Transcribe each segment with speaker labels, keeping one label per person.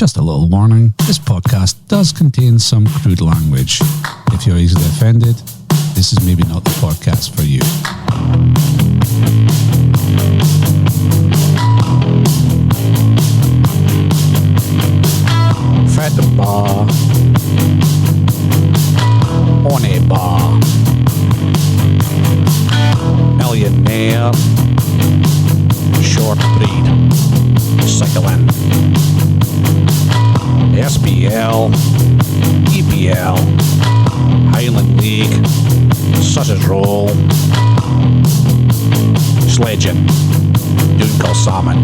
Speaker 1: Just a little warning, this podcast does contain some crude language. If you're easily offended, this is maybe not the podcast for you. Fat bar. On a bar. Millionaire. Short breed. Cycling. SBL. EPL. Highland League. Sausage roll. Sledging. Dunc salmon.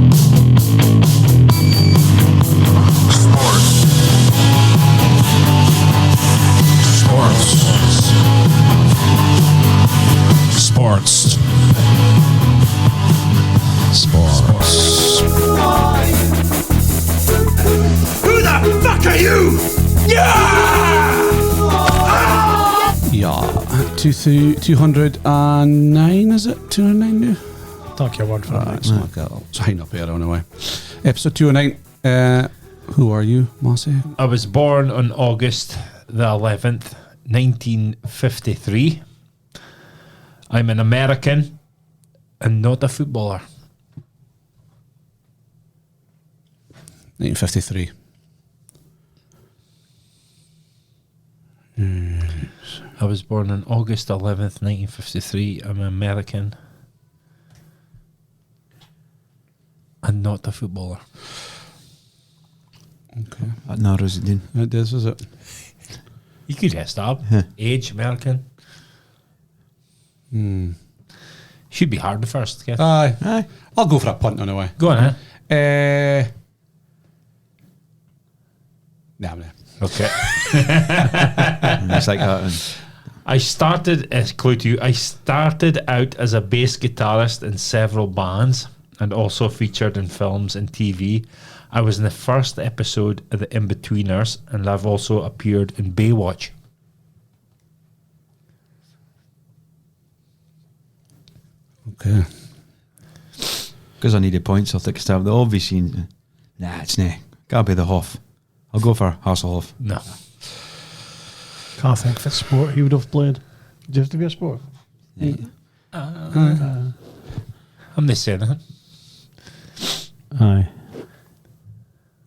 Speaker 1: Sports. Sports.
Speaker 2: Who the fuck are you? Yeah!
Speaker 1: Yeah, 209, is it? 209 now?
Speaker 3: Take your word for it.
Speaker 1: It's like a sign up here anyway. Episode 209. Who are you, Marcy?
Speaker 4: I was born on August the 11th, 1953. I'm an American and not a footballer.
Speaker 1: 1953.
Speaker 4: I was born on August 11th, 1953. I'm an American and not a footballer.
Speaker 1: Okay.
Speaker 5: That narrows it down.
Speaker 1: It does, is it?
Speaker 4: You could get stab. Age, American. Should be hard the first, Kev.
Speaker 1: Aye. I'll go for a punt anyway.
Speaker 4: Go on, huh?
Speaker 1: Nah.
Speaker 4: Okay.
Speaker 5: It's like that.
Speaker 4: I started out as a bass guitarist in several bands and also featured in films and TV. I was in the first episode of The In-Betweeners and I've also appeared in Baywatch.
Speaker 1: Okay.
Speaker 5: Because I needed points, I'll take a stab. The obvious scene. Nah, it's nah. Gotta be the Hoff. I'll go for Hasselhoff.
Speaker 4: No.
Speaker 3: Can't think if it's sport he would have played. Did you have to be a sport?
Speaker 4: I'm not saying that.
Speaker 3: Aye.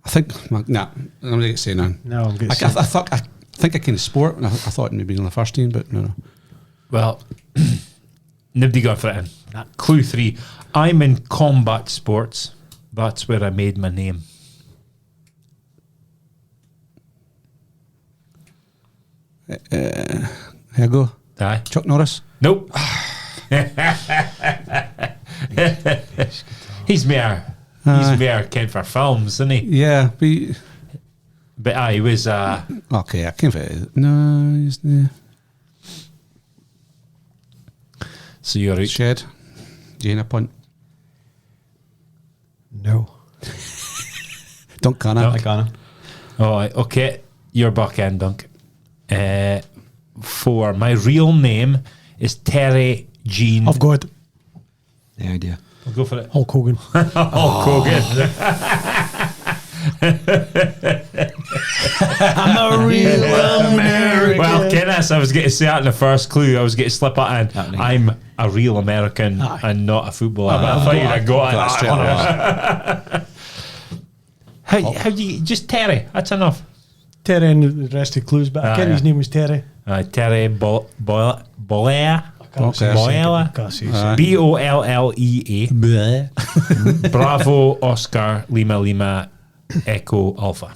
Speaker 1: I think, I'm going to say none.
Speaker 3: No, I'm getting
Speaker 1: I think I can sport, and I thought maybe on the first team, but no.
Speaker 4: Well, nobody got for it in. Clue 3. I'm in combat sports. That's where I made my name.
Speaker 1: Here I go.
Speaker 4: Aye.
Speaker 1: Chuck Norris.
Speaker 4: Nope. He's more kent for films, isn't he?
Speaker 1: Yeah,
Speaker 4: But he was
Speaker 1: okay, I can't fit. No, he's the
Speaker 4: so you're right.
Speaker 1: Shed. Jane a punt.
Speaker 3: No.
Speaker 1: Dunc canna.
Speaker 4: No.
Speaker 5: I can't.
Speaker 4: Oh, okay. You're back in, Dunc. 4. My real name is Terry Jean.
Speaker 3: I've got
Speaker 5: The idea.
Speaker 4: I'll go for it.
Speaker 3: Hulk Hogan.
Speaker 4: Hulk Hogan.
Speaker 3: I'm a real American.
Speaker 4: Well, Kenneth, I was going to say that in the first clue. I was going to slip it in.
Speaker 5: Happening.
Speaker 4: I'm a real American and not a footballer. But I thought you'd have got it. How do you just Terry? That's enough.
Speaker 3: Terry and the rest of the clues, but I can't his name was Terry.
Speaker 4: Terry Bollea.
Speaker 1: Okay.
Speaker 4: Bollea. Bollea. Bravo Oscar Lima Echo Alpha.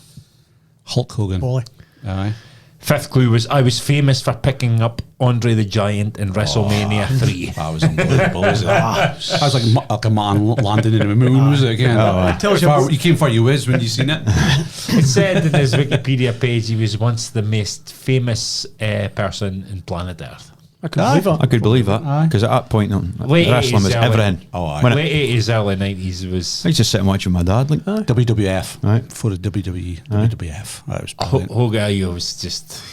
Speaker 1: Hulk Hogan.
Speaker 3: Bolly.
Speaker 1: Aye.
Speaker 4: 5th clue was I was famous for picking up Andre the Giant in WrestleMania 3.
Speaker 1: That was unbelievable, wasn't it? That was like a man landing in the moon, was it again? You came for your whiz when you seen it.
Speaker 4: It said in his Wikipedia page he was once the most famous person in planet Earth.
Speaker 3: I could believe it.
Speaker 5: I could believe that. Because at that point,
Speaker 4: Late
Speaker 5: wrestling was
Speaker 4: 80s,
Speaker 5: everything.
Speaker 1: Oh, aye.
Speaker 5: When it-
Speaker 4: Late 80s, early 90s was
Speaker 5: I used to sit and watch with my dad. Like,
Speaker 1: WWF.
Speaker 5: Right.
Speaker 1: For the WWE. WWF. That was brilliant.
Speaker 4: Hogan was just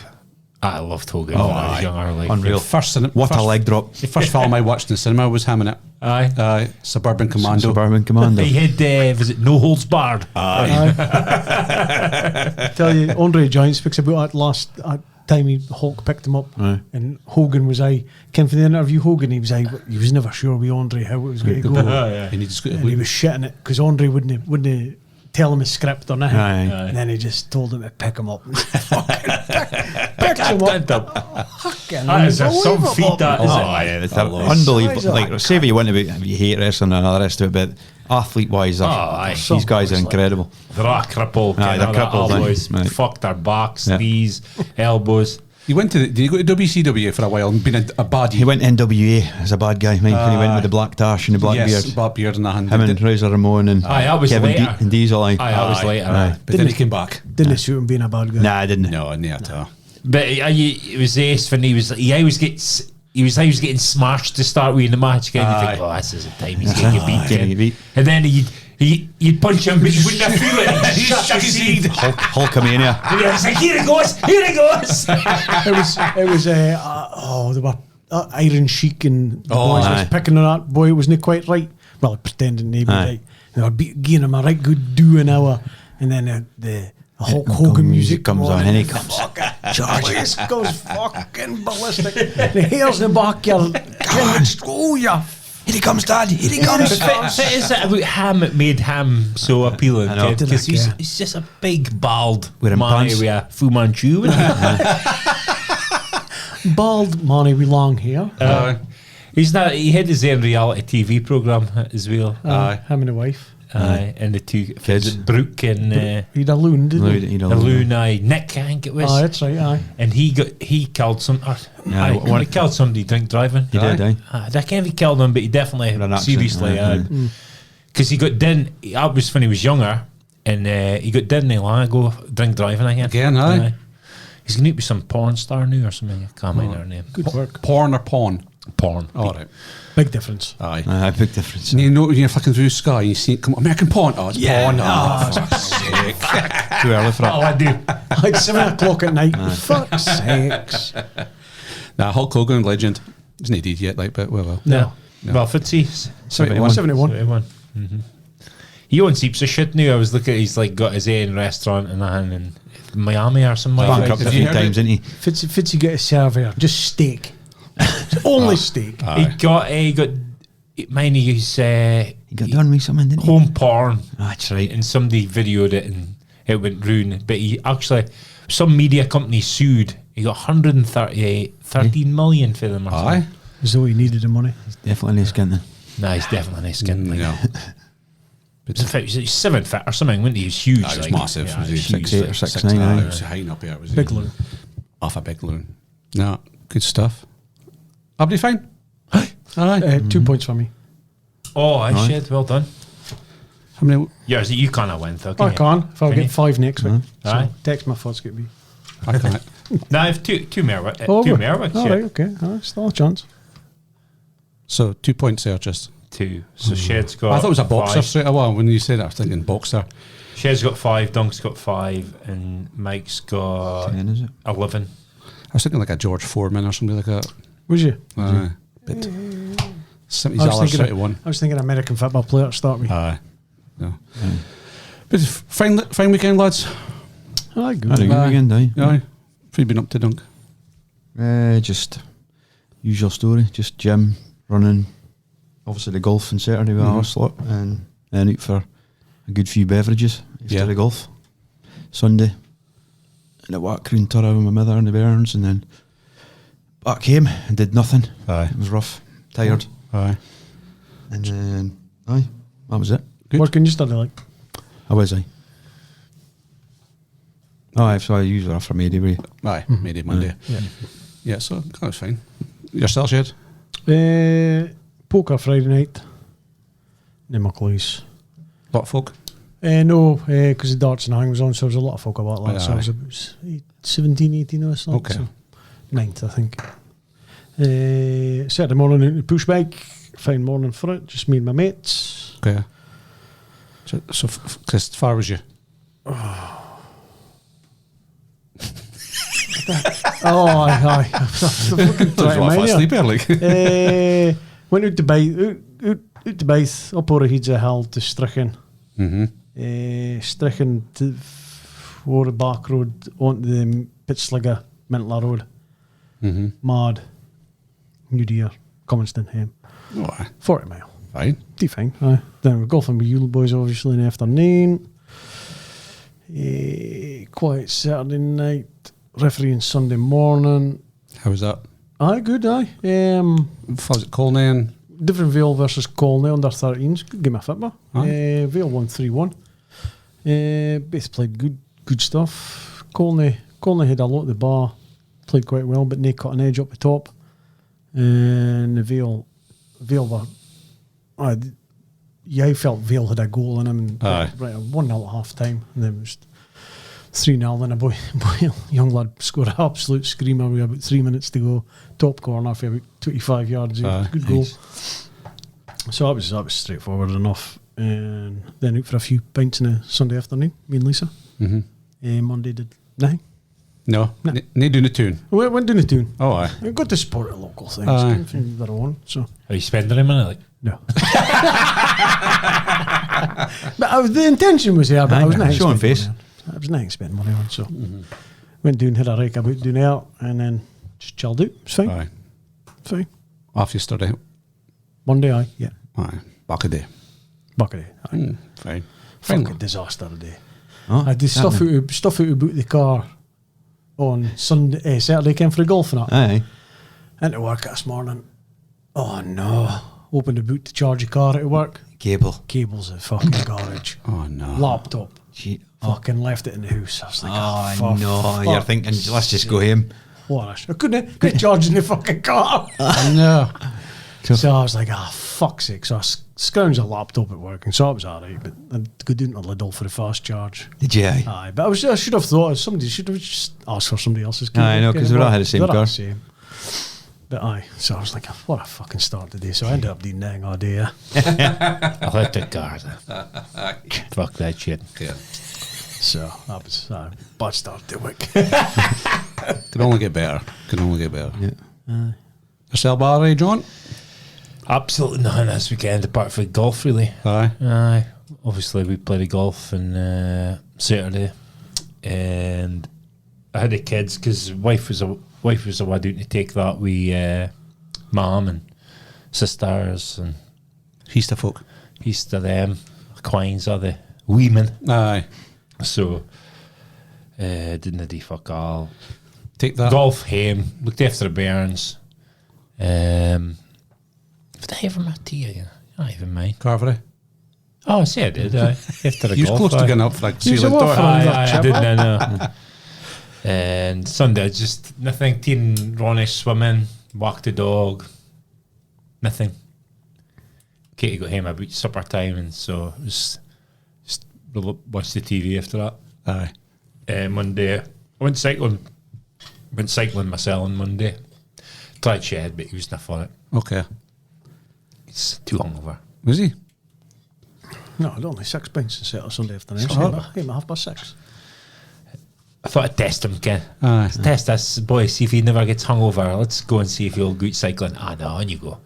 Speaker 4: I loved Hogan when I was younger. Like,
Speaker 5: Unreal. What a leg drop.
Speaker 1: The first film I watched in the cinema was him in it.
Speaker 4: Aye.
Speaker 1: Suburban Commando.
Speaker 5: Suburban Commando.
Speaker 4: He had, was it No Holds Barred?
Speaker 3: I tell you, Andre Giant speaks about that last time Hulk picked him up,
Speaker 5: Aye.
Speaker 3: and Hogan was came for the interview. Hogan, he was never sure with Andre how it was going to go,
Speaker 1: And he just got
Speaker 3: and he was shitting it because Andre wouldn't tell him his script or nothing,
Speaker 5: Aye.
Speaker 3: and then he just told him to pick him up. Picked him up. Fucking
Speaker 4: That is some feat, that, is it?
Speaker 5: Yeah, it's unbelievable. Like, say what you want about, if you hate wrestling and all the rest of it, but athlete-wise, these guys are incredible.
Speaker 4: They're all crippled.
Speaker 5: Aye, they're crippled,
Speaker 4: Elbows,
Speaker 5: right.
Speaker 4: fuck their backs,
Speaker 5: Yeah.
Speaker 4: knees, elbows.
Speaker 1: You went to did you go to WCW for a while and been a baddie?
Speaker 5: He went NWA as a bad guy, when he went with the black tash and the black
Speaker 1: yes,
Speaker 5: beard.
Speaker 1: black beard and that.
Speaker 5: Him and Razor Ramon and
Speaker 4: Aye, that was
Speaker 5: Kevin
Speaker 4: later.
Speaker 5: and Diesel.
Speaker 4: Aye, that was later.
Speaker 5: Aye.
Speaker 1: But then he came back.
Speaker 3: Didn't suit him being a bad guy.
Speaker 5: Nah, I didn't.
Speaker 1: No, not at all.
Speaker 4: But it was ace when he always getting smashed to start with in the match. Again, you think, oh, this is the time he's going to get
Speaker 5: Getting
Speaker 4: beat.
Speaker 5: beat.
Speaker 4: And then you'd punch him, but you wouldn't have feel it. He shook his head.
Speaker 5: Hulkamania.
Speaker 4: And it's like, here it goes.
Speaker 3: It was they were Iron Sheik and the boys
Speaker 5: aye.
Speaker 3: was picking on that boy. It wasn't quite right. Well, pretending to be
Speaker 5: Aye.
Speaker 3: right. They were giving him a right good doing hour, and then the Hulk Hogan music
Speaker 5: comes on, and he comes.
Speaker 3: Charges goes fucking ballistic. The hair's in the backyard. Oh yeah.
Speaker 5: Here he comes, Dad. Here he comes.
Speaker 4: What is it about him that made him so appealing?
Speaker 5: I know.
Speaker 4: Because
Speaker 3: Didn't I
Speaker 4: he's just a big, bald
Speaker 5: Wearing
Speaker 4: man
Speaker 5: pants.
Speaker 4: with a Fu Manchu.
Speaker 3: Bald Mannie with long hair.
Speaker 4: He had his own reality TV program as well.
Speaker 3: Him and the wife.
Speaker 4: And the two
Speaker 5: Kids.
Speaker 4: Brooke and
Speaker 3: He'd a loon, didn't he?
Speaker 4: Loon, Nick, I think it was.
Speaker 3: That's right. Aye.
Speaker 4: And he killed some. He killed somebody drink driving.
Speaker 5: He did, aye.
Speaker 4: I can't if he killed him, but he definitely
Speaker 5: An accident,
Speaker 4: seriously
Speaker 5: aye.
Speaker 4: because he got done. That was when he was younger, and he got done not long ago drink driving again.
Speaker 1: Again, aye.
Speaker 4: He's going to be some porn star now or something. I can't remember her name.
Speaker 3: Good work.
Speaker 1: Porn or pawn?
Speaker 4: Porn.
Speaker 1: All right.
Speaker 3: Big difference.
Speaker 1: Aye.
Speaker 5: Big difference.
Speaker 1: And you know, you're flicking through Sky and you see it come American Pawn. Oh, it's Pawn. Oh, for fuck's sake.
Speaker 5: Too early for
Speaker 4: Oh,
Speaker 5: that.
Speaker 4: I do.
Speaker 3: Like 7 o'clock at night. Fuck's sakes.
Speaker 1: Nah, Hulk Hogan, legend. He's not dead yet, like, but well.
Speaker 3: No.
Speaker 4: Well, Fitzy,
Speaker 3: 71.
Speaker 4: 71. He owns heaps of shit now. I was looking. He's like got his own restaurant and that in Miami or something. Like
Speaker 5: Bankrupt
Speaker 4: that.
Speaker 5: a
Speaker 1: Have you
Speaker 5: few
Speaker 1: heard
Speaker 5: times, didn't he?
Speaker 3: Fitzy get a server. Just steak. Only steak.
Speaker 4: He got mine. He's
Speaker 5: He got done with something, didn't he?
Speaker 4: home porn,
Speaker 5: That's right.
Speaker 4: and somebody videoed it and it went ruin. But he actually, some media company sued. He got 13 million for them. Or
Speaker 1: Aye.
Speaker 4: something.
Speaker 3: As though he needed the money.
Speaker 5: Definitely skinning.
Speaker 4: Nah, he's definitely nice skin. Like.
Speaker 1: No.
Speaker 4: He's 7 foot or something, wasn't he? He was huge.
Speaker 1: He was
Speaker 4: like.
Speaker 1: massive.
Speaker 4: Yeah,
Speaker 1: Was
Speaker 4: he
Speaker 1: he
Speaker 4: was huge,
Speaker 5: 6'8" or
Speaker 4: like.
Speaker 5: 6'9",
Speaker 1: Aye,
Speaker 5: aye.
Speaker 1: he was high up here. Was
Speaker 3: Big
Speaker 1: he?
Speaker 3: loon.
Speaker 1: Off a big loon. No, good stuff. Everybody fine? Aye.
Speaker 3: 2 points for me.
Speaker 4: Oh, I shit. Well done.
Speaker 1: How many?
Speaker 4: Yeah, so you kind of went, though.
Speaker 3: I can. If I'll
Speaker 4: Can you?
Speaker 3: get 5 next week. So
Speaker 4: Aye.
Speaker 3: text my thoughts get me.
Speaker 1: I can't.
Speaker 4: No, I have two Merwick.
Speaker 3: Oh,
Speaker 4: Two
Speaker 3: good.
Speaker 4: Merwicks,
Speaker 3: All
Speaker 4: yeah.
Speaker 3: right, okay. All right, still a chance.
Speaker 1: So 2 points there, just.
Speaker 4: Two. So Shed's got.
Speaker 1: I thought it was a boxer
Speaker 4: 5.
Speaker 1: straight away. When you said that, I was thinking boxer.
Speaker 4: Shed's got 5. Dunk's got 5, and Mike's got
Speaker 5: 10, is it?
Speaker 4: 11.
Speaker 1: I was thinking like a George Foreman or something like that.
Speaker 3: Was you?
Speaker 1: Aye. But $70
Speaker 3: I was thinking
Speaker 1: straight one.
Speaker 3: I was thinking American football player to start with.
Speaker 1: Aye. No. But fine weekend, lads.
Speaker 3: Aye, good.
Speaker 5: Had a good weekend, aye.
Speaker 1: Aye. What have you been up to, Dunc?
Speaker 5: Just usual story. Just gym, running. Obviously the golf on Saturday with our slot, and then out for a good few beverages after
Speaker 1: Yeah.
Speaker 5: the golf. Sunday, and a walk around Turra with my mother and the bairns, and then back home and did nothing.
Speaker 1: Aye.
Speaker 5: It was rough, tired,
Speaker 1: Aye.
Speaker 5: and then that was it.
Speaker 1: Good.
Speaker 3: What can you study like?
Speaker 5: How was I? Oh, so I usually off from anyway.
Speaker 1: Aye. Maybe Monday. Yeah, so that was fine. Yourself, Shed?
Speaker 3: Poker Friday night. Name my clues.
Speaker 1: Lot of folk?
Speaker 3: No, because the darts and hang was on, so there was a lot of folk about that.
Speaker 1: Aye,
Speaker 3: So I was 17, 18 or something.
Speaker 1: Okay.
Speaker 3: So 9th, I think. Saturday morning into push bike. Fine morning for it. Just me and my mates.
Speaker 1: Okay. So as far as you?
Speaker 3: I Oh, aye. Fucking
Speaker 1: That was rough. I sleep early.
Speaker 3: Went out to Baith, up over Heads of Hell to Strichen. Strichen to over the back road onto the Pitsliga, Mentler Road. Mad. New Deer, Comiston, Hem.
Speaker 1: Oh, aye.
Speaker 3: 40 mile.
Speaker 1: Fine.
Speaker 3: Fine. Aye. Then we're golfing with you boys obviously in the afternoon. Quiet Saturday night. Refereeing Sunday morning.
Speaker 1: How was that?
Speaker 3: Aye, good, aye.
Speaker 1: Was it Colney and
Speaker 3: Different Vale versus Colney under 13s. Good game of football. Vale won 3-1. Both played good stuff. Colney had a lot at the bar. Played quite well, but they cut an edge up the top. And the Vale were... I felt Vale had a goal in him. And
Speaker 1: aye.
Speaker 3: Right, 1-0 at half time. And then it was 3-0. Then a boy, young lad scored an absolute screamer with about 3 minutes to go. Top corner for about 25 yards. Good goal. So that was straightforward enough. And then out for a few pints on a Sunday afternoon, me and Lisa. Monday did nothing.
Speaker 1: no? Nae doing the tune.
Speaker 3: We went down the tune.
Speaker 1: Oh, aye.
Speaker 3: We got to support the local things.
Speaker 1: Aye.
Speaker 3: Anything their own. So
Speaker 4: Are you spending a minute? Like,
Speaker 3: no. But the intention was there, but I was not
Speaker 5: showing
Speaker 3: spending
Speaker 5: face.
Speaker 3: money on. I was not spending money on. So went down, had a rake about doing out, and then just chilled out. It's fine.
Speaker 1: Aye.
Speaker 3: Fine.
Speaker 1: Off yesterday.
Speaker 3: Monday, aye. Yeah.
Speaker 1: Aye. Back a day.
Speaker 3: Buckie. Aye.
Speaker 1: Fine.
Speaker 3: Fucking disaster today.
Speaker 5: Oh,
Speaker 3: I did stuff out about the car on Sunday, Saturday, came for the golf and that.
Speaker 5: Aye.
Speaker 3: Into work this morning. Oh no. Opened the boot to charge the car at work. Cable's a fucking garbage.
Speaker 1: Oh, no.
Speaker 3: Laptop.
Speaker 5: Shit.
Speaker 3: Fucking left it in the house. I was like,
Speaker 5: Oh,
Speaker 3: for
Speaker 5: no.
Speaker 3: fuck's
Speaker 5: You're thinking, let's just go home.
Speaker 3: What? I couldn't charge in the fucking car.
Speaker 1: No.
Speaker 3: So I was like, fuck's sake. So I scrounged a laptop at work, and so it was alright, but I'd go down to Lidl for the fast charge.
Speaker 5: Did you?
Speaker 3: Aye, but I should have thought somebody should have just asked for somebody else's car.
Speaker 5: I know, 'cause we all had the same car.
Speaker 3: But aye, so I was like, what a fucking start today. So I ended up doing nothing all day.
Speaker 4: I let the guard. Fuck that shit.
Speaker 1: Yeah.
Speaker 3: So that was a bad start to the week.
Speaker 1: Can only get better.
Speaker 5: Yeah.
Speaker 1: Yourself, Barry, John?
Speaker 4: Absolutely nothing this weekend apart from golf, really.
Speaker 1: Aye.
Speaker 4: Aye. Obviously, we played golf on Saturday, and I had the kids because wife was away down to take that with mum and sisters and
Speaker 1: He's the folk.
Speaker 4: he's to them. Quines are the women.
Speaker 1: Aye.
Speaker 4: So didn't do fuck all.
Speaker 1: Take that.
Speaker 4: Golf home, looked after the bairns. Did I ever met to you? Not even mine.
Speaker 1: Carvery.
Speaker 4: Oh, I see I did. After the
Speaker 1: He was
Speaker 4: golf.
Speaker 1: close to
Speaker 4: aye.
Speaker 1: getting up for like
Speaker 3: He was
Speaker 1: ceiling
Speaker 3: a
Speaker 1: door.
Speaker 3: waffle.
Speaker 4: I didn't know. And Sunday, just nothing. Teen Ronnie swimming, walked the dog, nothing. Katie got home about supper time, and so it was just watched the TV after that.
Speaker 1: Aye.
Speaker 4: Monday, I went cycling. Went cycling myself on Monday. Tried shed, but he was not on it.
Speaker 1: Okay.
Speaker 4: He's too hungover.
Speaker 1: Was he?
Speaker 3: No, only 6 pints and set on Sunday afternoon.
Speaker 1: Sure.
Speaker 3: Came at 6:30.
Speaker 4: I thought I'd test him, Ken.
Speaker 1: Aye.
Speaker 4: Test this boy, see if he never gets hungover. Let's go and see if he'll go out cycling. No, on you go.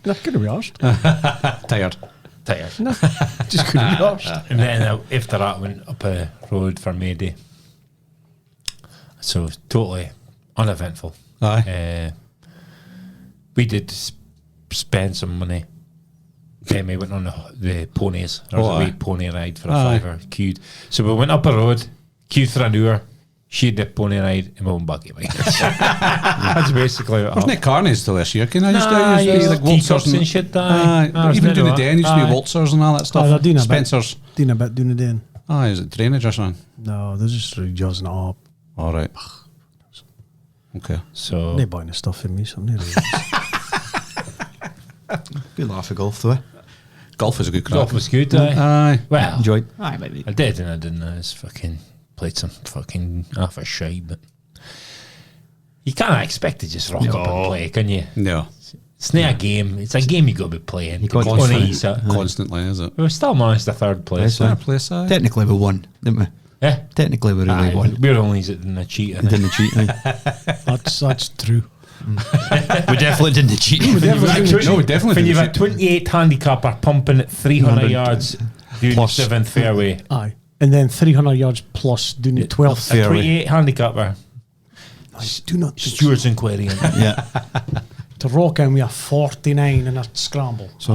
Speaker 3: No, couldn't be arsed.
Speaker 1: Tired.
Speaker 4: Tired.
Speaker 3: No, just couldn't be arsed.
Speaker 4: And then after that, went up a road for Mayday. So totally uneventful.
Speaker 1: Aye.
Speaker 4: We did spend some money. Then we went on the ponies. There was
Speaker 1: Oh,
Speaker 4: a
Speaker 1: aye.
Speaker 4: wee pony ride for a
Speaker 1: Aye.
Speaker 4: fiver. Queued. So we went up a road, queued for an hour. She did the pony ride, and we went back. That's basically what
Speaker 1: Wasn't it carnies till this year? Can I just
Speaker 4: Nah,
Speaker 1: used to be
Speaker 4: yeah,
Speaker 1: like waltzers
Speaker 4: teacups and shit, aye.
Speaker 1: Aye.
Speaker 4: There's
Speaker 1: Even
Speaker 4: none
Speaker 1: doing
Speaker 4: of
Speaker 1: the
Speaker 4: that.
Speaker 1: den used to be
Speaker 4: Aye.
Speaker 1: waltzers and all that stuff.
Speaker 3: they're doing a bit.
Speaker 1: Spencer's.
Speaker 3: Doing a bit doing it then.
Speaker 1: Aye, is it drainage or something?
Speaker 3: No, they're just really jazzing it up.
Speaker 1: All right. Okay.
Speaker 4: So
Speaker 3: They buying the stuff for me, so they really
Speaker 5: Good laugh of golf, though.
Speaker 1: Golf is a good crack.
Speaker 4: golf was good. Aye.
Speaker 1: Aye.
Speaker 4: Well,
Speaker 5: Enjoyed. Aye, maybe.
Speaker 4: I did and I didn't. I just fucking played some fucking half a shite, but you can't expect to just rock up and play, can you?
Speaker 1: No.
Speaker 4: It's not a game. It's a game you got to be playing.
Speaker 5: You got to
Speaker 4: It's
Speaker 5: play.
Speaker 4: on ease,
Speaker 1: Constantly, is it?
Speaker 4: we still managed the third place.
Speaker 5: Yes,
Speaker 1: Fair
Speaker 5: aye.
Speaker 1: place, aye.
Speaker 5: Technically, we won, didn't we?
Speaker 4: Yeah.
Speaker 5: Technically, we really won.
Speaker 4: We're the only that didn't cheat. I
Speaker 5: We
Speaker 4: think.
Speaker 5: didn't cheat. Aye.
Speaker 3: That's true.
Speaker 5: We definitely didn't cheat.
Speaker 1: No, we definitely
Speaker 4: When you've
Speaker 1: didn't
Speaker 4: a 28 handicapper pumping at 300 yards doing
Speaker 5: Plus.
Speaker 4: the 7th fairway.
Speaker 3: Aye. And then 300 yards plus doing the 12th.
Speaker 4: A
Speaker 5: Fairway.
Speaker 4: 28 handicapper.
Speaker 3: Do not
Speaker 4: Stewards inquiry.
Speaker 5: Yeah.
Speaker 3: to rock in with a 49 in a scramble.
Speaker 5: So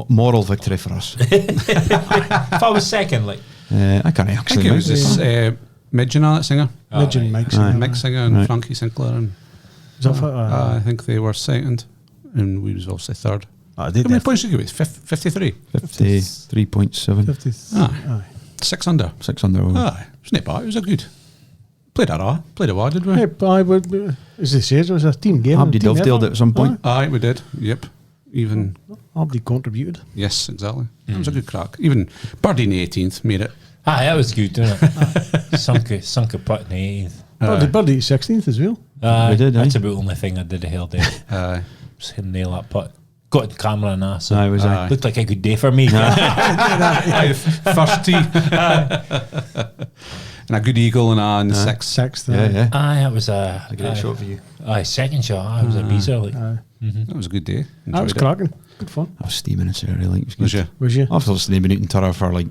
Speaker 5: moral victory for us.
Speaker 4: If I was second, like.
Speaker 5: I can't
Speaker 1: I
Speaker 5: actually.
Speaker 1: think it was this Midge and all that singer.
Speaker 3: Midge and Mike.
Speaker 1: Mick Singer and
Speaker 5: Right.
Speaker 1: Frankie Sinclair. And
Speaker 3: Is that for,
Speaker 1: I think they were second. And we was obviously third.
Speaker 5: I
Speaker 1: How
Speaker 5: did
Speaker 1: many points did you get? 53?
Speaker 5: 53.7.
Speaker 3: 50?
Speaker 1: Aye. 6 under.
Speaker 5: 6 under.
Speaker 1: Aye. It was not bad. It was a good. Played a while, did we?
Speaker 3: Hey, I would, as they say, it was a team game.
Speaker 5: Abdi
Speaker 3: a team
Speaker 5: dovetailed
Speaker 3: effort.
Speaker 5: at some point.
Speaker 1: Aye, we did. Yep. Even,
Speaker 3: Abdi contributed.
Speaker 1: yes, exactly. It was a good crack. Even Birdie in the 18th made it.
Speaker 4: That was good, didn't it? sunk a putt in the 8th.
Speaker 3: Birdie 16th as well.
Speaker 5: We did,
Speaker 4: That's
Speaker 5: aye.
Speaker 4: about the only thing I did a hell day.
Speaker 1: Aye.
Speaker 4: Just hit nail that putt. Got the camera and that, so
Speaker 5: Aye, was I.
Speaker 4: looked like a good day for me.
Speaker 1: Aye, first tee. And a good eagle and the sixth.
Speaker 3: Sixth.
Speaker 5: Yeah.
Speaker 4: Aye, that was a
Speaker 5: Great shot for you.
Speaker 4: Aye, second shot. I was a beezer. Like.
Speaker 1: That was a good day.
Speaker 3: That was
Speaker 1: Enjoyed it.
Speaker 3: cracking. Good fun.
Speaker 5: I was steaming in Saturday. Like, it was good.
Speaker 1: Was you?
Speaker 3: Was you?
Speaker 5: I've obviously been in Tara for like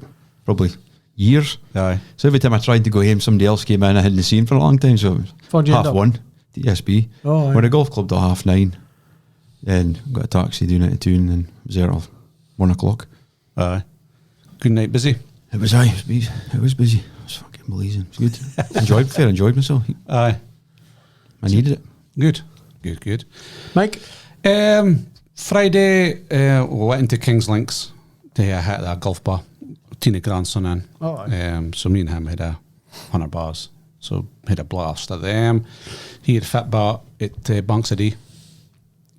Speaker 5: probably years.
Speaker 1: Aye.
Speaker 5: So every time I tried to go home, somebody else came in. I hadn't seen for a long time. So it
Speaker 3: What'd
Speaker 5: was
Speaker 3: you end up?
Speaker 5: 1:30 DSB.
Speaker 3: Oh, aye.
Speaker 5: We're at a golf club till 9:30. Then got a taxi down at 2 and then was there till 1 o'clock.
Speaker 1: Aye. Good night, busy.
Speaker 5: It was busy. It was busy. It was fucking blazing. It was good. enjoyed myself.
Speaker 1: Aye.
Speaker 5: I needed it.
Speaker 1: Good.
Speaker 3: Mike?
Speaker 1: Friday, we went into King's Links to hit that golf bar. Tina grandson in.
Speaker 3: Oh, aye.
Speaker 1: So me and him had 100 bars. So had a blast at them. He had fit bar at Bankside,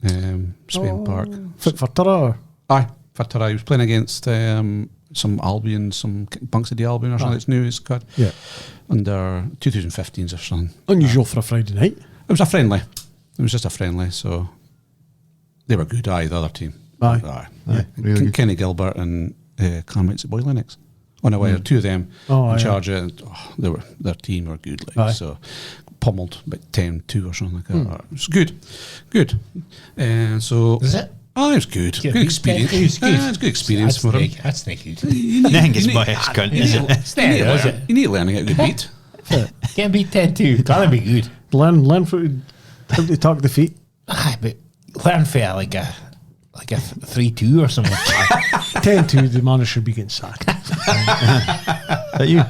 Speaker 1: Spain Park.
Speaker 3: Fit for Tara? Or?
Speaker 1: Aye, for Tara. He was playing against some Albion, some Bankside Albion or something. It's new. It's got
Speaker 3: Yeah.
Speaker 1: under 2015s or something.
Speaker 3: Unusual for a Friday night.
Speaker 1: It was a friendly. It was just a friendly. So they were good. Aye, the other team.
Speaker 3: Aye.
Speaker 5: Aye, really good.
Speaker 1: Kenny Gilbert and Clements at Boy Lennox. On the way, two of them
Speaker 3: Oh,
Speaker 1: in
Speaker 3: aye,
Speaker 1: charge of. Their team were good. Like,
Speaker 3: Aye.
Speaker 1: so pummeled about 10-2 or something like that. It was good. And so
Speaker 4: Is it?
Speaker 1: Oh, it was good.
Speaker 4: Yeah,
Speaker 1: Good experience.
Speaker 4: it was good.
Speaker 1: It's good experience for him.
Speaker 4: That's not good.
Speaker 5: Nothing is biased, cunt, is it?
Speaker 4: It's not, is it?
Speaker 1: You need to learn to get a good beat.
Speaker 4: Can't beat 10-2. Can't be good.
Speaker 3: Learn how to talk the feet.
Speaker 4: Aye, but learn for like a 3-2 or something.
Speaker 3: 10-2, the manager should be getting sacked.
Speaker 5: That you?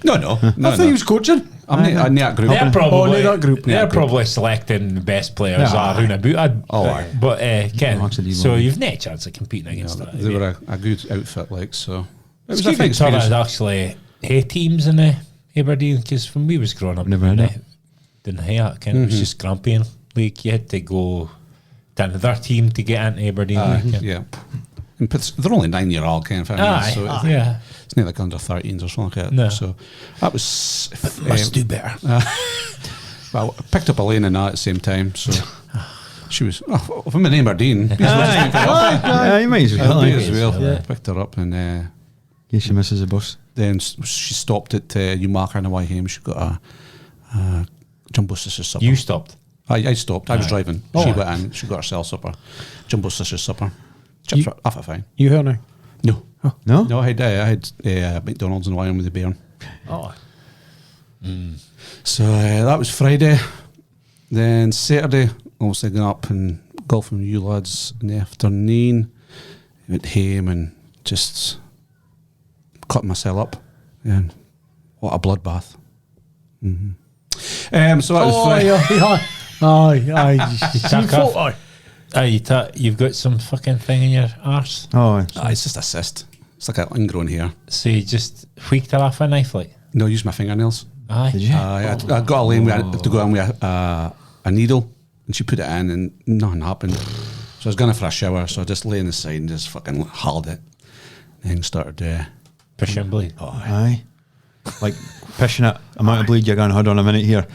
Speaker 1: No.
Speaker 3: I thought he was coaching.
Speaker 1: I'm not in that group.
Speaker 4: They're probably
Speaker 3: that group.
Speaker 4: They're
Speaker 1: Yeah, group.
Speaker 4: probably selecting the best players
Speaker 3: Yeah.
Speaker 4: around about.
Speaker 1: Oh, aye.
Speaker 4: But Ken,
Speaker 5: Actually,
Speaker 4: so
Speaker 5: well.
Speaker 4: you've no chance of competing against that.
Speaker 1: They were a good outfit, like, so. It
Speaker 4: It's
Speaker 1: was a fun
Speaker 4: good Tara
Speaker 1: experience.
Speaker 4: had actually hay teams in Aberdeen, because when we was growing up,
Speaker 5: Never had it.
Speaker 4: didn't have it. Ken, it was just Grampian League. You had to go to another team to get into Aberdeen League. Ken.
Speaker 1: Yeah. And they're only 9-year-old kind of thing.
Speaker 4: Aye,
Speaker 1: So
Speaker 4: yeah.
Speaker 1: it's not like under 13s or something like that.
Speaker 4: No.
Speaker 1: So that was.
Speaker 4: Must do better.
Speaker 1: Well, I picked up Elaine and that at the same time. So she was. Oh, if I'm in Aberdeen,
Speaker 5: Yeah, you might as well.
Speaker 1: I
Speaker 5: Like,
Speaker 1: as well.
Speaker 4: Yeah.
Speaker 1: Picked her up and
Speaker 5: in case she misses the bus.
Speaker 1: then she stopped at Newmarket on the way home. She got a jumbo sister supper.
Speaker 4: You stopped.
Speaker 1: I stopped. I was driving.
Speaker 3: Oh.
Speaker 1: She went in. She got herself supper. Jumbo sister supper. Chips were half a fine.
Speaker 3: You heard now?
Speaker 1: No.
Speaker 5: No?
Speaker 1: No, I had McDonald's in Wyoming with the bear.
Speaker 3: Oh.
Speaker 1: So that was Friday. Then Saturday, obviously going up and golfing with you lads in the afternoon. Went home and just cut myself up. And what a bloodbath. So that was Friday.
Speaker 4: Tuck off. You've got some fucking thing in your arse.
Speaker 5: Oh,
Speaker 1: It's just a cyst. It's like an ingrown hair.
Speaker 4: So you just tweaked it off a knife, like?
Speaker 1: No, use my fingernails.
Speaker 4: Aye.
Speaker 5: did you?
Speaker 1: I got a lane where I had to go in with a needle, and she put it in, and nothing happened. So I was going for a shower, so I just lay on the side and just fucking held it. And then started.
Speaker 4: Pushing blade.
Speaker 5: aye. Like, pishing it. Amount of bleed you're going to hold on a minute here.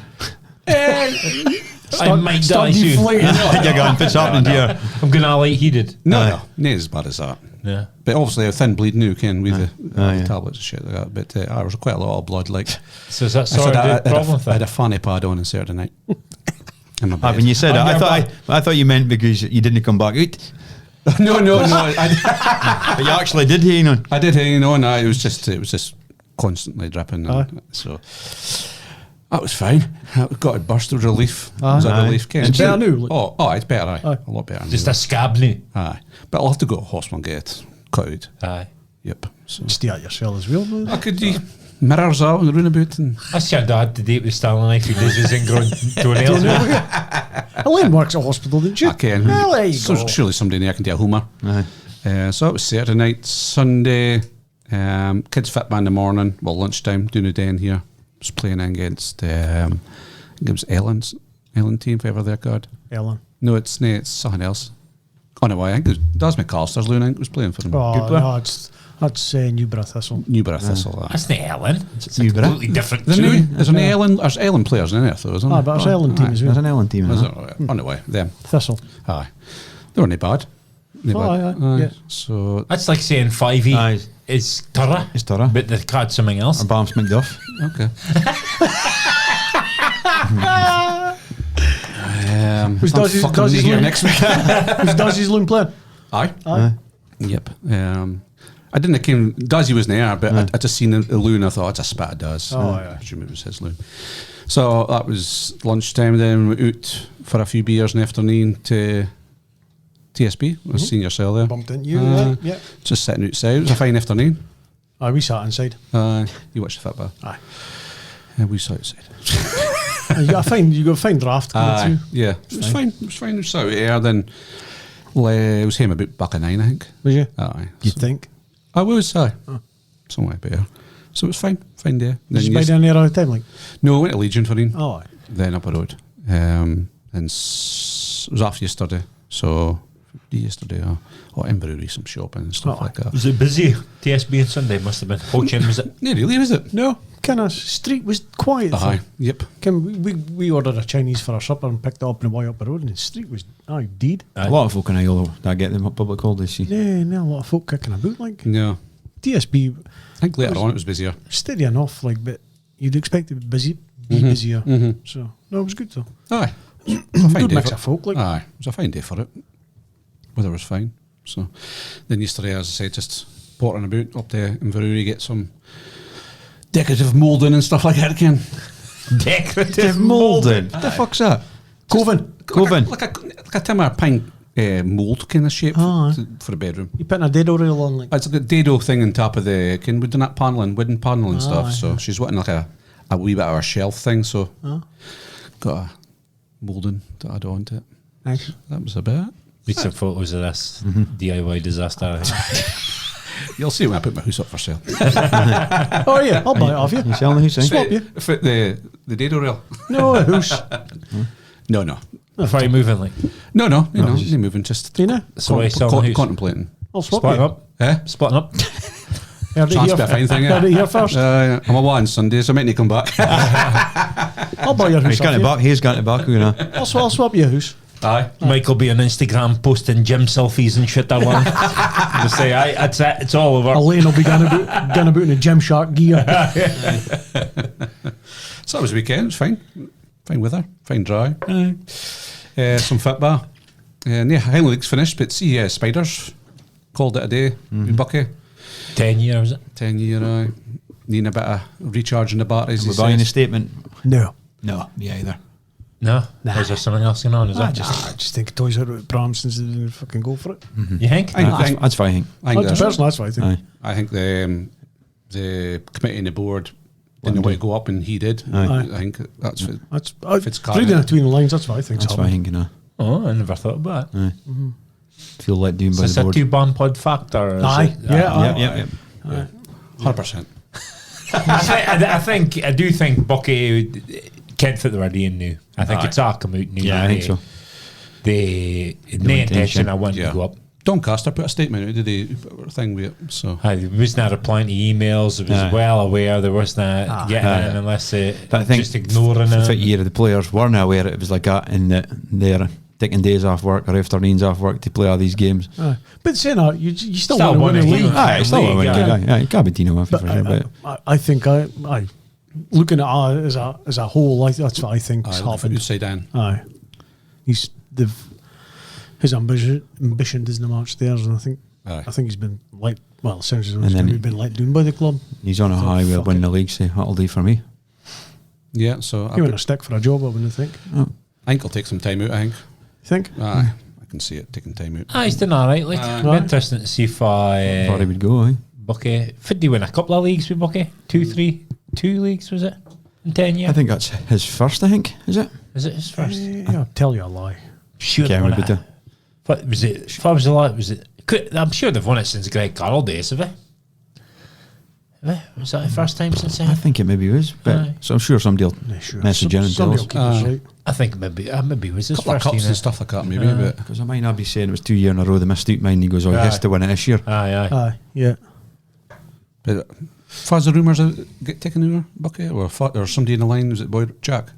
Speaker 4: I might die
Speaker 3: Start
Speaker 4: soon.
Speaker 3: deflating.
Speaker 5: You're going, what's happening here?
Speaker 4: I'm going to light-heated.
Speaker 1: No, not as bad as that.
Speaker 4: Yeah.
Speaker 1: But obviously a thin bleed now, Ken, with the
Speaker 5: yeah.
Speaker 1: tablets and shit like that. But there was quite a lot of blood. Like,
Speaker 4: So is that
Speaker 1: I
Speaker 4: sort
Speaker 1: said
Speaker 4: of the problem
Speaker 1: I had a
Speaker 4: thing?
Speaker 1: fanny pad on Saturday night. In my bed.
Speaker 5: When you said
Speaker 3: On
Speaker 5: that,
Speaker 3: your
Speaker 5: I thought you meant because you didn't come back out.
Speaker 1: no.
Speaker 5: But you actually did, you know.
Speaker 1: I did hang on. It was just constantly dripping. And so that was fine. I got a burst of relief. It was a
Speaker 5: Aye.
Speaker 1: relief, Ken.
Speaker 3: It's better now, like-
Speaker 1: Oh, it's better. Aye.
Speaker 3: Aye.
Speaker 1: A lot better.
Speaker 4: Just
Speaker 1: now.
Speaker 4: a scab now.
Speaker 1: Aye, but I'll have to go to hospital and get it cut out.
Speaker 4: Aye.
Speaker 1: Yep. So
Speaker 3: Stay at yourself as well. though.
Speaker 1: I could do mirrors out and run about and.
Speaker 4: That's your dad to date with Stanley Knife who does his ingrown toenails.
Speaker 3: Elaine works at hospital, didn't you?
Speaker 1: I can.
Speaker 3: Well, there you
Speaker 1: So
Speaker 3: go.
Speaker 1: surely somebody there can do a homer.
Speaker 5: Aye.
Speaker 1: So it was Saturday night, Sunday. Kids fit by in the morning. Well, lunchtime doing a day in here. Was playing against. I think it was Ellen's team, if ever they're good.
Speaker 3: Ellen.
Speaker 1: No, it's something else. Oh no, I think it was Daz McAllister's Loon. I think was playing for them.
Speaker 3: Oh,
Speaker 4: Good player.
Speaker 3: no, that's Newborough Thistle.
Speaker 1: Newborough Thistle. That.
Speaker 4: That's not Ellen. It's a
Speaker 5: Newborough.
Speaker 4: completely different
Speaker 1: There's
Speaker 4: tune.
Speaker 1: an Ellen. There's Ellen players in there, though, isn't there?
Speaker 3: Ah, but it's Ellen team as
Speaker 5: There's
Speaker 3: well.
Speaker 5: an Ellen team.
Speaker 1: Is
Speaker 5: Is
Speaker 1: it? On the way, them.
Speaker 3: Thistle.
Speaker 1: Aye, they weren't bad.
Speaker 3: Oh, aye, yeah.
Speaker 1: So
Speaker 4: That's like saying 5e
Speaker 5: Aye.
Speaker 4: is Turra,
Speaker 5: It's Turra.
Speaker 4: but they've got something else.
Speaker 5: Or Bams McDuff.
Speaker 1: okay.
Speaker 3: Who's
Speaker 1: I'm
Speaker 3: Dazzy's-
Speaker 1: fucking
Speaker 3: Dazzy's
Speaker 1: here
Speaker 3: Loon?
Speaker 1: next week.
Speaker 3: Who's Dazzy's Loon playing?
Speaker 1: Aye.
Speaker 3: Aye.
Speaker 1: Yep. I didn't came. Dazzy wasn't there, but I just seen the loon. I thought it's a spat of Daz.
Speaker 3: Oh,
Speaker 1: I
Speaker 3: yeah.
Speaker 1: presume it was his loon. So that was lunchtime. Then we went out for a few beers in the afternoon to TSB. I was senior cell there.
Speaker 3: Bumped into you, yeah.
Speaker 1: Just sitting outside. It was a fine afternoon.
Speaker 3: Aye, we sat inside.
Speaker 1: You watched the football.
Speaker 3: Aye.
Speaker 1: And we sat outside.
Speaker 3: You got a fine draft coming through.
Speaker 1: Yeah, it was fine. It was fine. It was out there. Then it was him about back at 9, I think.
Speaker 3: Was you?
Speaker 1: Aye.
Speaker 3: You think?
Speaker 1: I was, somewhere better. So it was fine day.
Speaker 3: Did
Speaker 1: Then
Speaker 3: you buy down there all the time? Like,
Speaker 1: no, I went to Legion for him.
Speaker 3: oh, aye.
Speaker 1: Then up the road. And it was off yesterday. So yesterday, or Inverurie, some shopping and stuff
Speaker 3: Oh,
Speaker 1: like that.
Speaker 4: Was it busy? TSB on Sunday must have been. Poaching, was it?
Speaker 1: Not really, was it?
Speaker 3: No, kind of street was quiet.
Speaker 1: Aye. Yep.
Speaker 3: We ordered a Chinese for our supper and picked it up on the way up the road, and the street was dead.
Speaker 5: A lot of folk in Isle that get them up public holidays. See.
Speaker 3: Yeah, a lot of folk kicking about. Like
Speaker 1: No.
Speaker 3: TSB,
Speaker 1: I think later on it was busier.
Speaker 3: steady enough. Like, but you'd expect it to be busier. So no, it was good though.
Speaker 1: Aye. It was a fine
Speaker 3: Good
Speaker 1: day
Speaker 3: mix
Speaker 1: for
Speaker 3: of folk. Like,
Speaker 1: Aye. It was a fine day for it. Weather was fine. So then yesterday, as I said, just pottering about up there in Inverurie, get some decorative moulding and stuff like that again.
Speaker 4: Decorative
Speaker 5: Moulding. What the fuck's that?
Speaker 3: Coven.
Speaker 1: Like a timber pine mould kind of shape
Speaker 3: Oh,
Speaker 1: for the bedroom.
Speaker 3: You putting a dado rail on, like.
Speaker 1: It's like a dado thing on top of the we've done that paneling, wooden paneling stuff.
Speaker 3: aye.
Speaker 1: So she's wanting like a wee bit of a shelf thing. So got a moulding to add on to it.
Speaker 3: Nice.
Speaker 1: That was about it.
Speaker 4: Need some photos of this DIY disaster.
Speaker 1: You'll see when I put my house up for sale.
Speaker 3: Oh yeah, I'll buy it off you.
Speaker 5: You selling the house?
Speaker 3: Swap you.
Speaker 1: Fit the dado rail.
Speaker 3: No, a house.
Speaker 1: No.
Speaker 4: Before you moving, like,
Speaker 1: No, you're moving, just
Speaker 3: You know,
Speaker 4: so why selling the house?
Speaker 1: contemplating.
Speaker 3: I'll swap
Speaker 4: Splitting
Speaker 3: you.
Speaker 4: up,
Speaker 1: Eh?
Speaker 4: splitting up.
Speaker 3: Heard it
Speaker 1: Chance
Speaker 3: here
Speaker 1: to be a fine thing,
Speaker 3: heard it here first.
Speaker 1: I'm away on Sunday, so I might need to come back.
Speaker 3: I'll buy your house.
Speaker 5: He's got
Speaker 3: off
Speaker 5: it
Speaker 3: you.
Speaker 5: back. He's got it back. You know.
Speaker 3: I'll swap your house.
Speaker 1: Aye.
Speaker 4: Michael be on Instagram posting gym selfies and shit along. Just say, aye, that's it, it's all over.
Speaker 3: Elaine will be going about in a Gymshark gear.
Speaker 1: So that was the weekend. It was fine. Fine weather. Fine dry. Some football. Yeah, Highland League's finished, but see, Spiders called it a day with Buckie.
Speaker 4: 10 years, is it?
Speaker 1: 10-year, needing a bit of recharging the batteries.
Speaker 5: We're
Speaker 1: he
Speaker 5: buying a
Speaker 1: says.
Speaker 5: statement.
Speaker 3: No.
Speaker 5: No, me either.
Speaker 4: No?
Speaker 3: Nah.
Speaker 4: Is there something else going on? Is
Speaker 3: I
Speaker 4: that
Speaker 3: just think Toys R Us at Bramston's didn't fucking go for it.
Speaker 4: You think?
Speaker 5: That's fine.
Speaker 1: I think
Speaker 3: That's
Speaker 1: there's-
Speaker 3: personal, that's what I think.
Speaker 5: Aye.
Speaker 1: I think the committee and the board didn't want to go up, and he did.
Speaker 5: Aye.
Speaker 1: I think that's what,
Speaker 3: That's
Speaker 1: If it's
Speaker 3: reading
Speaker 1: caught-
Speaker 3: between the lines. That's what I think.
Speaker 5: That's fine. You know.
Speaker 4: Oh, I never thought about it.
Speaker 5: Feel let down
Speaker 4: Is
Speaker 5: by
Speaker 4: this
Speaker 5: the
Speaker 4: a
Speaker 5: board.
Speaker 4: 2Bampod factor? Or is
Speaker 3: Aye,
Speaker 4: it-
Speaker 3: yeah, aye.
Speaker 5: Yep.
Speaker 1: 100%.
Speaker 4: I do think Buckie can't fit the word in now. I think
Speaker 1: Aye.
Speaker 4: it's all come out now.
Speaker 5: Yeah, I think so.
Speaker 4: The
Speaker 5: No
Speaker 4: intention
Speaker 5: intention.
Speaker 4: I want
Speaker 1: Yeah.
Speaker 4: to go up.
Speaker 1: Doncaster put a statement out, did they? Put a thing with it, so.
Speaker 4: He wasn't replying to emails. It was well aware there wasn't getting in unless
Speaker 5: But I think
Speaker 4: just ignoring
Speaker 5: for
Speaker 4: it.
Speaker 5: 50 year the players weren't aware it was like that, and that they're taking days off work or afternoons off work to play all these games.
Speaker 3: But saying that, you still
Speaker 4: Still
Speaker 3: want to win
Speaker 4: wanna
Speaker 3: a league.
Speaker 4: win.
Speaker 5: Aye, still
Speaker 4: League,
Speaker 5: winning
Speaker 4: yeah.
Speaker 5: league. Aye, you can't be Dino Murphy
Speaker 3: But
Speaker 5: for sure. But
Speaker 3: I think I looking at it as a whole, that's what I think has
Speaker 1: Aye,
Speaker 3: happened.
Speaker 1: you say Dan.
Speaker 3: Aye, his ambition doesn't match theirs, and I think he's been sounds as though
Speaker 5: And then
Speaker 3: he's been let down by the club.
Speaker 5: he's on a high with winning the league, so that'll do for me.
Speaker 1: Yeah, so
Speaker 3: He went a stick for a job, I wouldn't think.
Speaker 5: Oh.
Speaker 1: I think he'll take some time out, I think.
Speaker 3: You think?
Speaker 1: Aye, I can see it taking time out.
Speaker 4: He's doing all right. Like, it'll be interesting to see if
Speaker 5: Thought he would go, eh?
Speaker 4: Buckie. Did he win a couple of leagues with Buckie? 2 leagues, was it? In 10 years?
Speaker 5: I think that's his first, I think, is it?
Speaker 4: Is it his first?
Speaker 3: Yeah, I'll tell you a lie.
Speaker 4: Sure,
Speaker 5: Can't
Speaker 4: they won
Speaker 5: remember
Speaker 4: it. What was it? What was the lot? Was it? I'm sure they've won it since Greg Carroll days, have they? Was that the first time since
Speaker 5: I
Speaker 4: then?
Speaker 5: think it maybe was, but
Speaker 4: Aye.
Speaker 5: so I'm sure somebody will message in and tell
Speaker 3: Somebody
Speaker 5: us.
Speaker 3: will keep us right.
Speaker 4: I think maybe it was his
Speaker 1: Couple of
Speaker 4: first
Speaker 1: cups
Speaker 4: year.
Speaker 1: and stuff like that, maybe, but
Speaker 5: Because I might not be saying it was 2 years in a row they missed out mine. He goes, he has to win it this year.
Speaker 4: Aye.
Speaker 3: Aye, yeah.
Speaker 1: But far as the rumours get taken over, Buckie, or somebody in the line, was it boy Jack?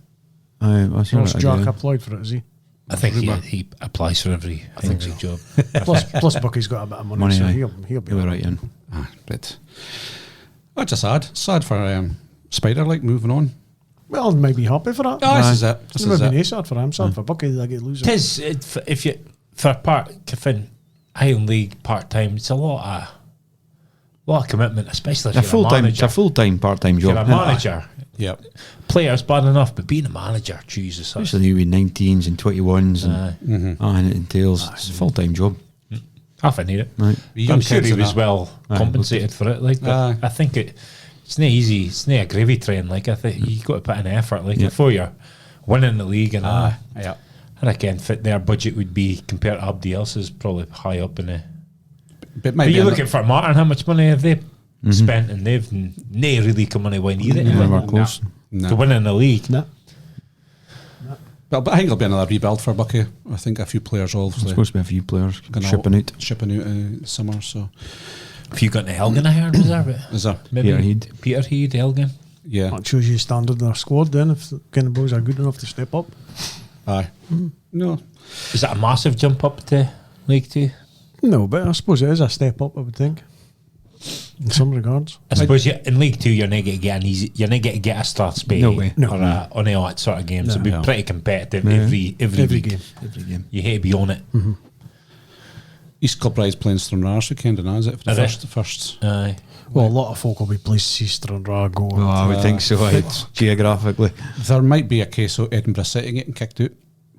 Speaker 5: Aye, well, that's
Speaker 3: Plus
Speaker 5: all right,
Speaker 3: Jack
Speaker 5: yeah.
Speaker 3: applied for it, is he?
Speaker 4: I think he applies for every job.
Speaker 3: Plus Bucky's got a bit of money,
Speaker 5: Money,
Speaker 3: so
Speaker 5: aye.
Speaker 3: he'll be
Speaker 5: He'll be right in.
Speaker 1: But that's just sad for Spider, like moving on.
Speaker 3: Well, I might be happy for that.
Speaker 1: Oh, this is it. This
Speaker 3: It
Speaker 1: is
Speaker 3: would be
Speaker 1: it.
Speaker 3: nice sad for him, sad for Bucky that I get losing.
Speaker 4: Tis if you for a part Kiffin Highland League part time. It's a lot of commitment, especially if
Speaker 5: It's a
Speaker 4: you're a
Speaker 5: full-time,
Speaker 4: manager.
Speaker 5: it's a full-time, part-time
Speaker 4: If you're
Speaker 5: job.
Speaker 4: a manager,
Speaker 1: Yep.
Speaker 4: players bad enough, but being a manager, Jesus, that's-
Speaker 5: Especially with 19s and 21s and, and it entails it's a full-time job.
Speaker 4: half I need it.
Speaker 5: Right.
Speaker 1: Young
Speaker 4: I'm sure
Speaker 1: kids
Speaker 4: he
Speaker 1: and
Speaker 4: was
Speaker 1: that.
Speaker 4: well compensated for it. Like, but
Speaker 1: Aye.
Speaker 4: I think it's not easy. It's not a gravy train. Like, I think you got to put in effort. Like,
Speaker 5: Yeah.
Speaker 4: before you're winning the league and all.
Speaker 1: Yeah.
Speaker 4: I reckon fit their budget would be compared to everybody else's probably high up in the.
Speaker 1: But
Speaker 4: But you're looking for Martin. How much money have they spent? And they've not really come anywhere near it.
Speaker 5: Anywhere close.
Speaker 4: To winning the league.
Speaker 3: No.
Speaker 1: But I think it'll be another rebuild for Buckie. I think a few players will
Speaker 5: There's
Speaker 1: obviously
Speaker 5: supposed to be a few players
Speaker 1: gonna
Speaker 5: shipping out.
Speaker 1: summer. So
Speaker 4: If you got the Helgen, I heard, was there? But
Speaker 1: is there?
Speaker 4: maybe
Speaker 5: Peter Heed.
Speaker 4: Peter Heed, Helgen.
Speaker 1: Yeah.
Speaker 3: That shows you standard in their squad then, if the kind of boys are good enough to step up.
Speaker 1: Aye. No.
Speaker 4: Is that a massive jump up to League Two?
Speaker 3: No, but I suppose it is a step up, I would think. In some regards.
Speaker 4: I suppose in League Two you're not going to get you're not going to get a start space
Speaker 5: No way.
Speaker 3: No.
Speaker 4: or on all that sort of games.
Speaker 3: No.
Speaker 4: It'll be
Speaker 1: No.
Speaker 4: pretty competitive
Speaker 5: Yeah.
Speaker 4: every
Speaker 3: Every
Speaker 4: week.
Speaker 3: game.
Speaker 5: Every game.
Speaker 4: You hate to be on it.
Speaker 1: East Kilbride's playing Stranraer this weekend, and is it? For the
Speaker 4: Are they?
Speaker 1: first.
Speaker 4: Aye.
Speaker 3: Well, a lot of folk will be pleased to see Stranraer go.
Speaker 5: Oh, I would think so. It's geographically.
Speaker 1: There might be a case of Edinburgh City getting kicked out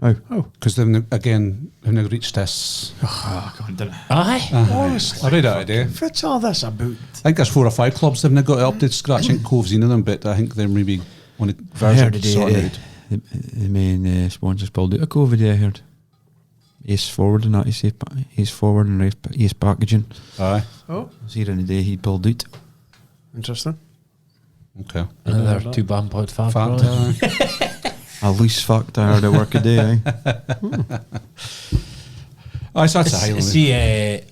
Speaker 5: Oh,
Speaker 1: because they've they've reached this.
Speaker 4: Aye.
Speaker 3: Honestly.
Speaker 1: I read that today.
Speaker 3: What's all this about?
Speaker 1: I think there's 4 or 5 clubs they've not got up to scratch. I think Cove's in them, but I think they're maybe on a
Speaker 5: I
Speaker 1: version
Speaker 5: heard
Speaker 1: of
Speaker 5: today
Speaker 1: sorting out.
Speaker 5: the main sponsors pulled out of COVID. I heard Ace Forward and that Ace Forward and Ace Packaging.
Speaker 1: Aye.
Speaker 3: Oh,
Speaker 5: I was here in the day he pulled out.
Speaker 3: interesting.
Speaker 1: Okay.
Speaker 4: Another 2Bampod fab.
Speaker 1: Fact, aye.
Speaker 5: A loose fact I heard at work a day.
Speaker 1: Aye, so that's a Highland.
Speaker 4: See,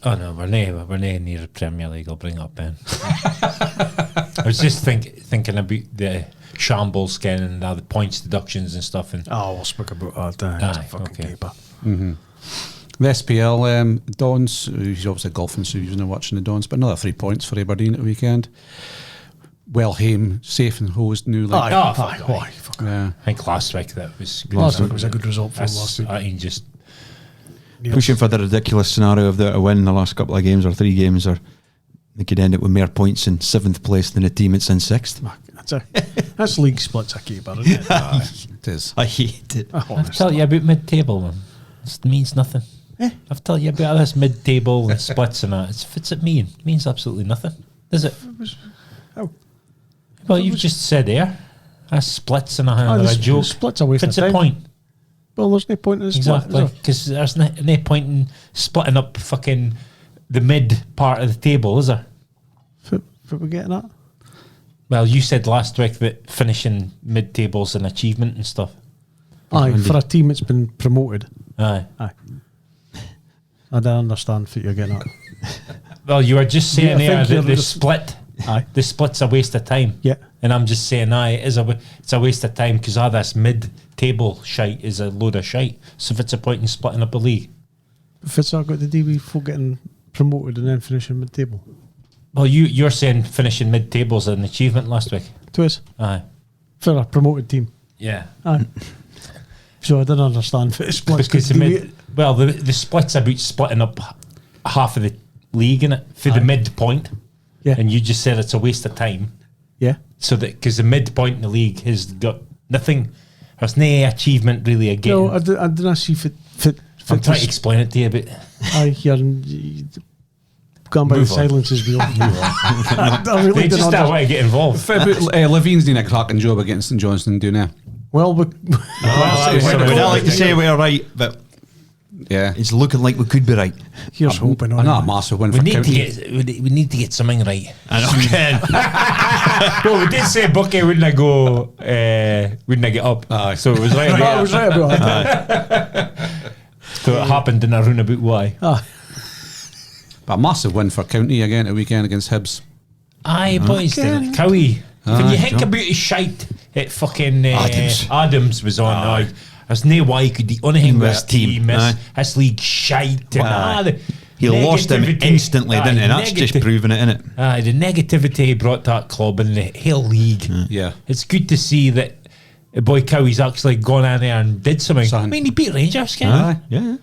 Speaker 4: oh no, we're not near the Premier League. I'll bring it up then. I was just thinking about the shambles skin and the points deductions and stuff. And
Speaker 3: Oh, we'll speak about that. It's a
Speaker 4: Aye,
Speaker 3: fucking
Speaker 4: okay.
Speaker 3: caper.
Speaker 1: The SPL Dons, who's obviously golfing, so he's not watching the Dons, but another 3 points for Aberdeen at the weekend. Wellham, safe and hosed, new like.
Speaker 4: Oh, fuck
Speaker 3: Aye, fuck.
Speaker 1: Yeah.
Speaker 4: I think last week that was good.
Speaker 3: Last week was a good result for him
Speaker 4: That's,
Speaker 3: last week.
Speaker 4: I mean, just
Speaker 3: Yeah.
Speaker 5: Pushing for the ridiculous scenario of them to win the last couple of games or 3 games, or they could end up with more points in 7th place than a team that's in 6th.
Speaker 3: That's league splits a keeper, isn't it?
Speaker 1: It is.
Speaker 5: I hate it.
Speaker 4: I've told you about mid-table, man. It means nothing. I've told you about this mid-table and splits and that. What's it mean? It means absolutely nothing, does it?
Speaker 3: How?
Speaker 4: Well, you've just said there. That's splits and a
Speaker 3: the
Speaker 4: joke.
Speaker 3: splits a waste
Speaker 4: What's
Speaker 3: of
Speaker 4: the
Speaker 3: time.
Speaker 4: point?
Speaker 3: Well, there's no point in the split.
Speaker 4: Exactly. Because there's no point in splitting up fucking the mid part of the table, is there?
Speaker 3: What we getting at?
Speaker 4: Well, you said last week that finishing mid-table's an achievement and stuff.
Speaker 3: Aye, for a team that's been promoted.
Speaker 4: Aye.
Speaker 3: Aye. I don't understand what you're getting at.
Speaker 4: Well, you were just
Speaker 3: Yeah, I
Speaker 4: saying there
Speaker 3: think
Speaker 4: that
Speaker 3: you're
Speaker 4: the
Speaker 3: just-
Speaker 4: split.
Speaker 3: Aye.
Speaker 4: The split's a waste of time.
Speaker 3: Yeah.
Speaker 4: And I'm just saying, it's a waste of time because all this mid-table shite is a load of shite. So if it's a point in splitting up a league,
Speaker 3: If it's not got to do with folk getting promoted and then finishing mid-table.
Speaker 4: well, you're saying finishing mid-table is an achievement last week.
Speaker 3: Twice.
Speaker 4: Aye.
Speaker 3: For a promoted team.
Speaker 4: Yeah.
Speaker 3: Aye. So I didn't understand what splits
Speaker 4: Because
Speaker 3: could
Speaker 4: the
Speaker 3: do.
Speaker 4: the split's about splitting up half of the league in it for the midpoint.
Speaker 3: Yeah.
Speaker 4: And you just said it's a waste of time.
Speaker 3: Yeah.
Speaker 4: So that because the midpoint in the league has got nothing, there's no achievement really again.
Speaker 3: No, I didn't see fit.
Speaker 4: I'm trying to explain it to you, but
Speaker 3: Aye, you're gone by the
Speaker 4: Move on.
Speaker 3: silences we all I really
Speaker 4: they
Speaker 3: didn't
Speaker 4: just don't want to get involved.
Speaker 1: Levine's doing a cracking job against St Johnstone doing it.
Speaker 3: Well,
Speaker 5: We'd all like to say we're right, but
Speaker 1: Yeah.
Speaker 5: it's looking like we could be right.
Speaker 3: here's hoping on
Speaker 1: Another
Speaker 3: it.
Speaker 1: massive win
Speaker 4: We
Speaker 1: for
Speaker 4: need to
Speaker 1: County.
Speaker 4: get we need to get something right.
Speaker 5: I know.
Speaker 4: Well, we did say Buckie wouldn't go, wouldn't get up. So it was right.
Speaker 3: I was right about that.
Speaker 4: So it happened in a roundabout way.
Speaker 3: Ah,
Speaker 1: But a massive win for County again at weekend against Hibs.
Speaker 4: Aye, boys,
Speaker 3: Okay.
Speaker 4: Cowie. When you
Speaker 1: Aye,
Speaker 4: think
Speaker 5: sure.
Speaker 4: about his shite, it fucking
Speaker 5: Adams.
Speaker 4: Adams was on. Aye. There's no way he could do anything with
Speaker 5: This
Speaker 4: this team.
Speaker 5: team,
Speaker 4: Miss.
Speaker 5: aye.
Speaker 4: This league shite. And,
Speaker 5: Aye. He lost him
Speaker 4: negativity.
Speaker 5: instantly,
Speaker 4: Aye,
Speaker 5: didn't he? That's just proving it, innit?
Speaker 4: Aye, the negativity he brought to that club and the whole league.
Speaker 1: Yeah.
Speaker 4: It's good to see that boy Cowie's actually gone in there and did something. I
Speaker 1: Something.
Speaker 4: mean, he beat Rangers, can
Speaker 1: Aye.
Speaker 5: Yeah.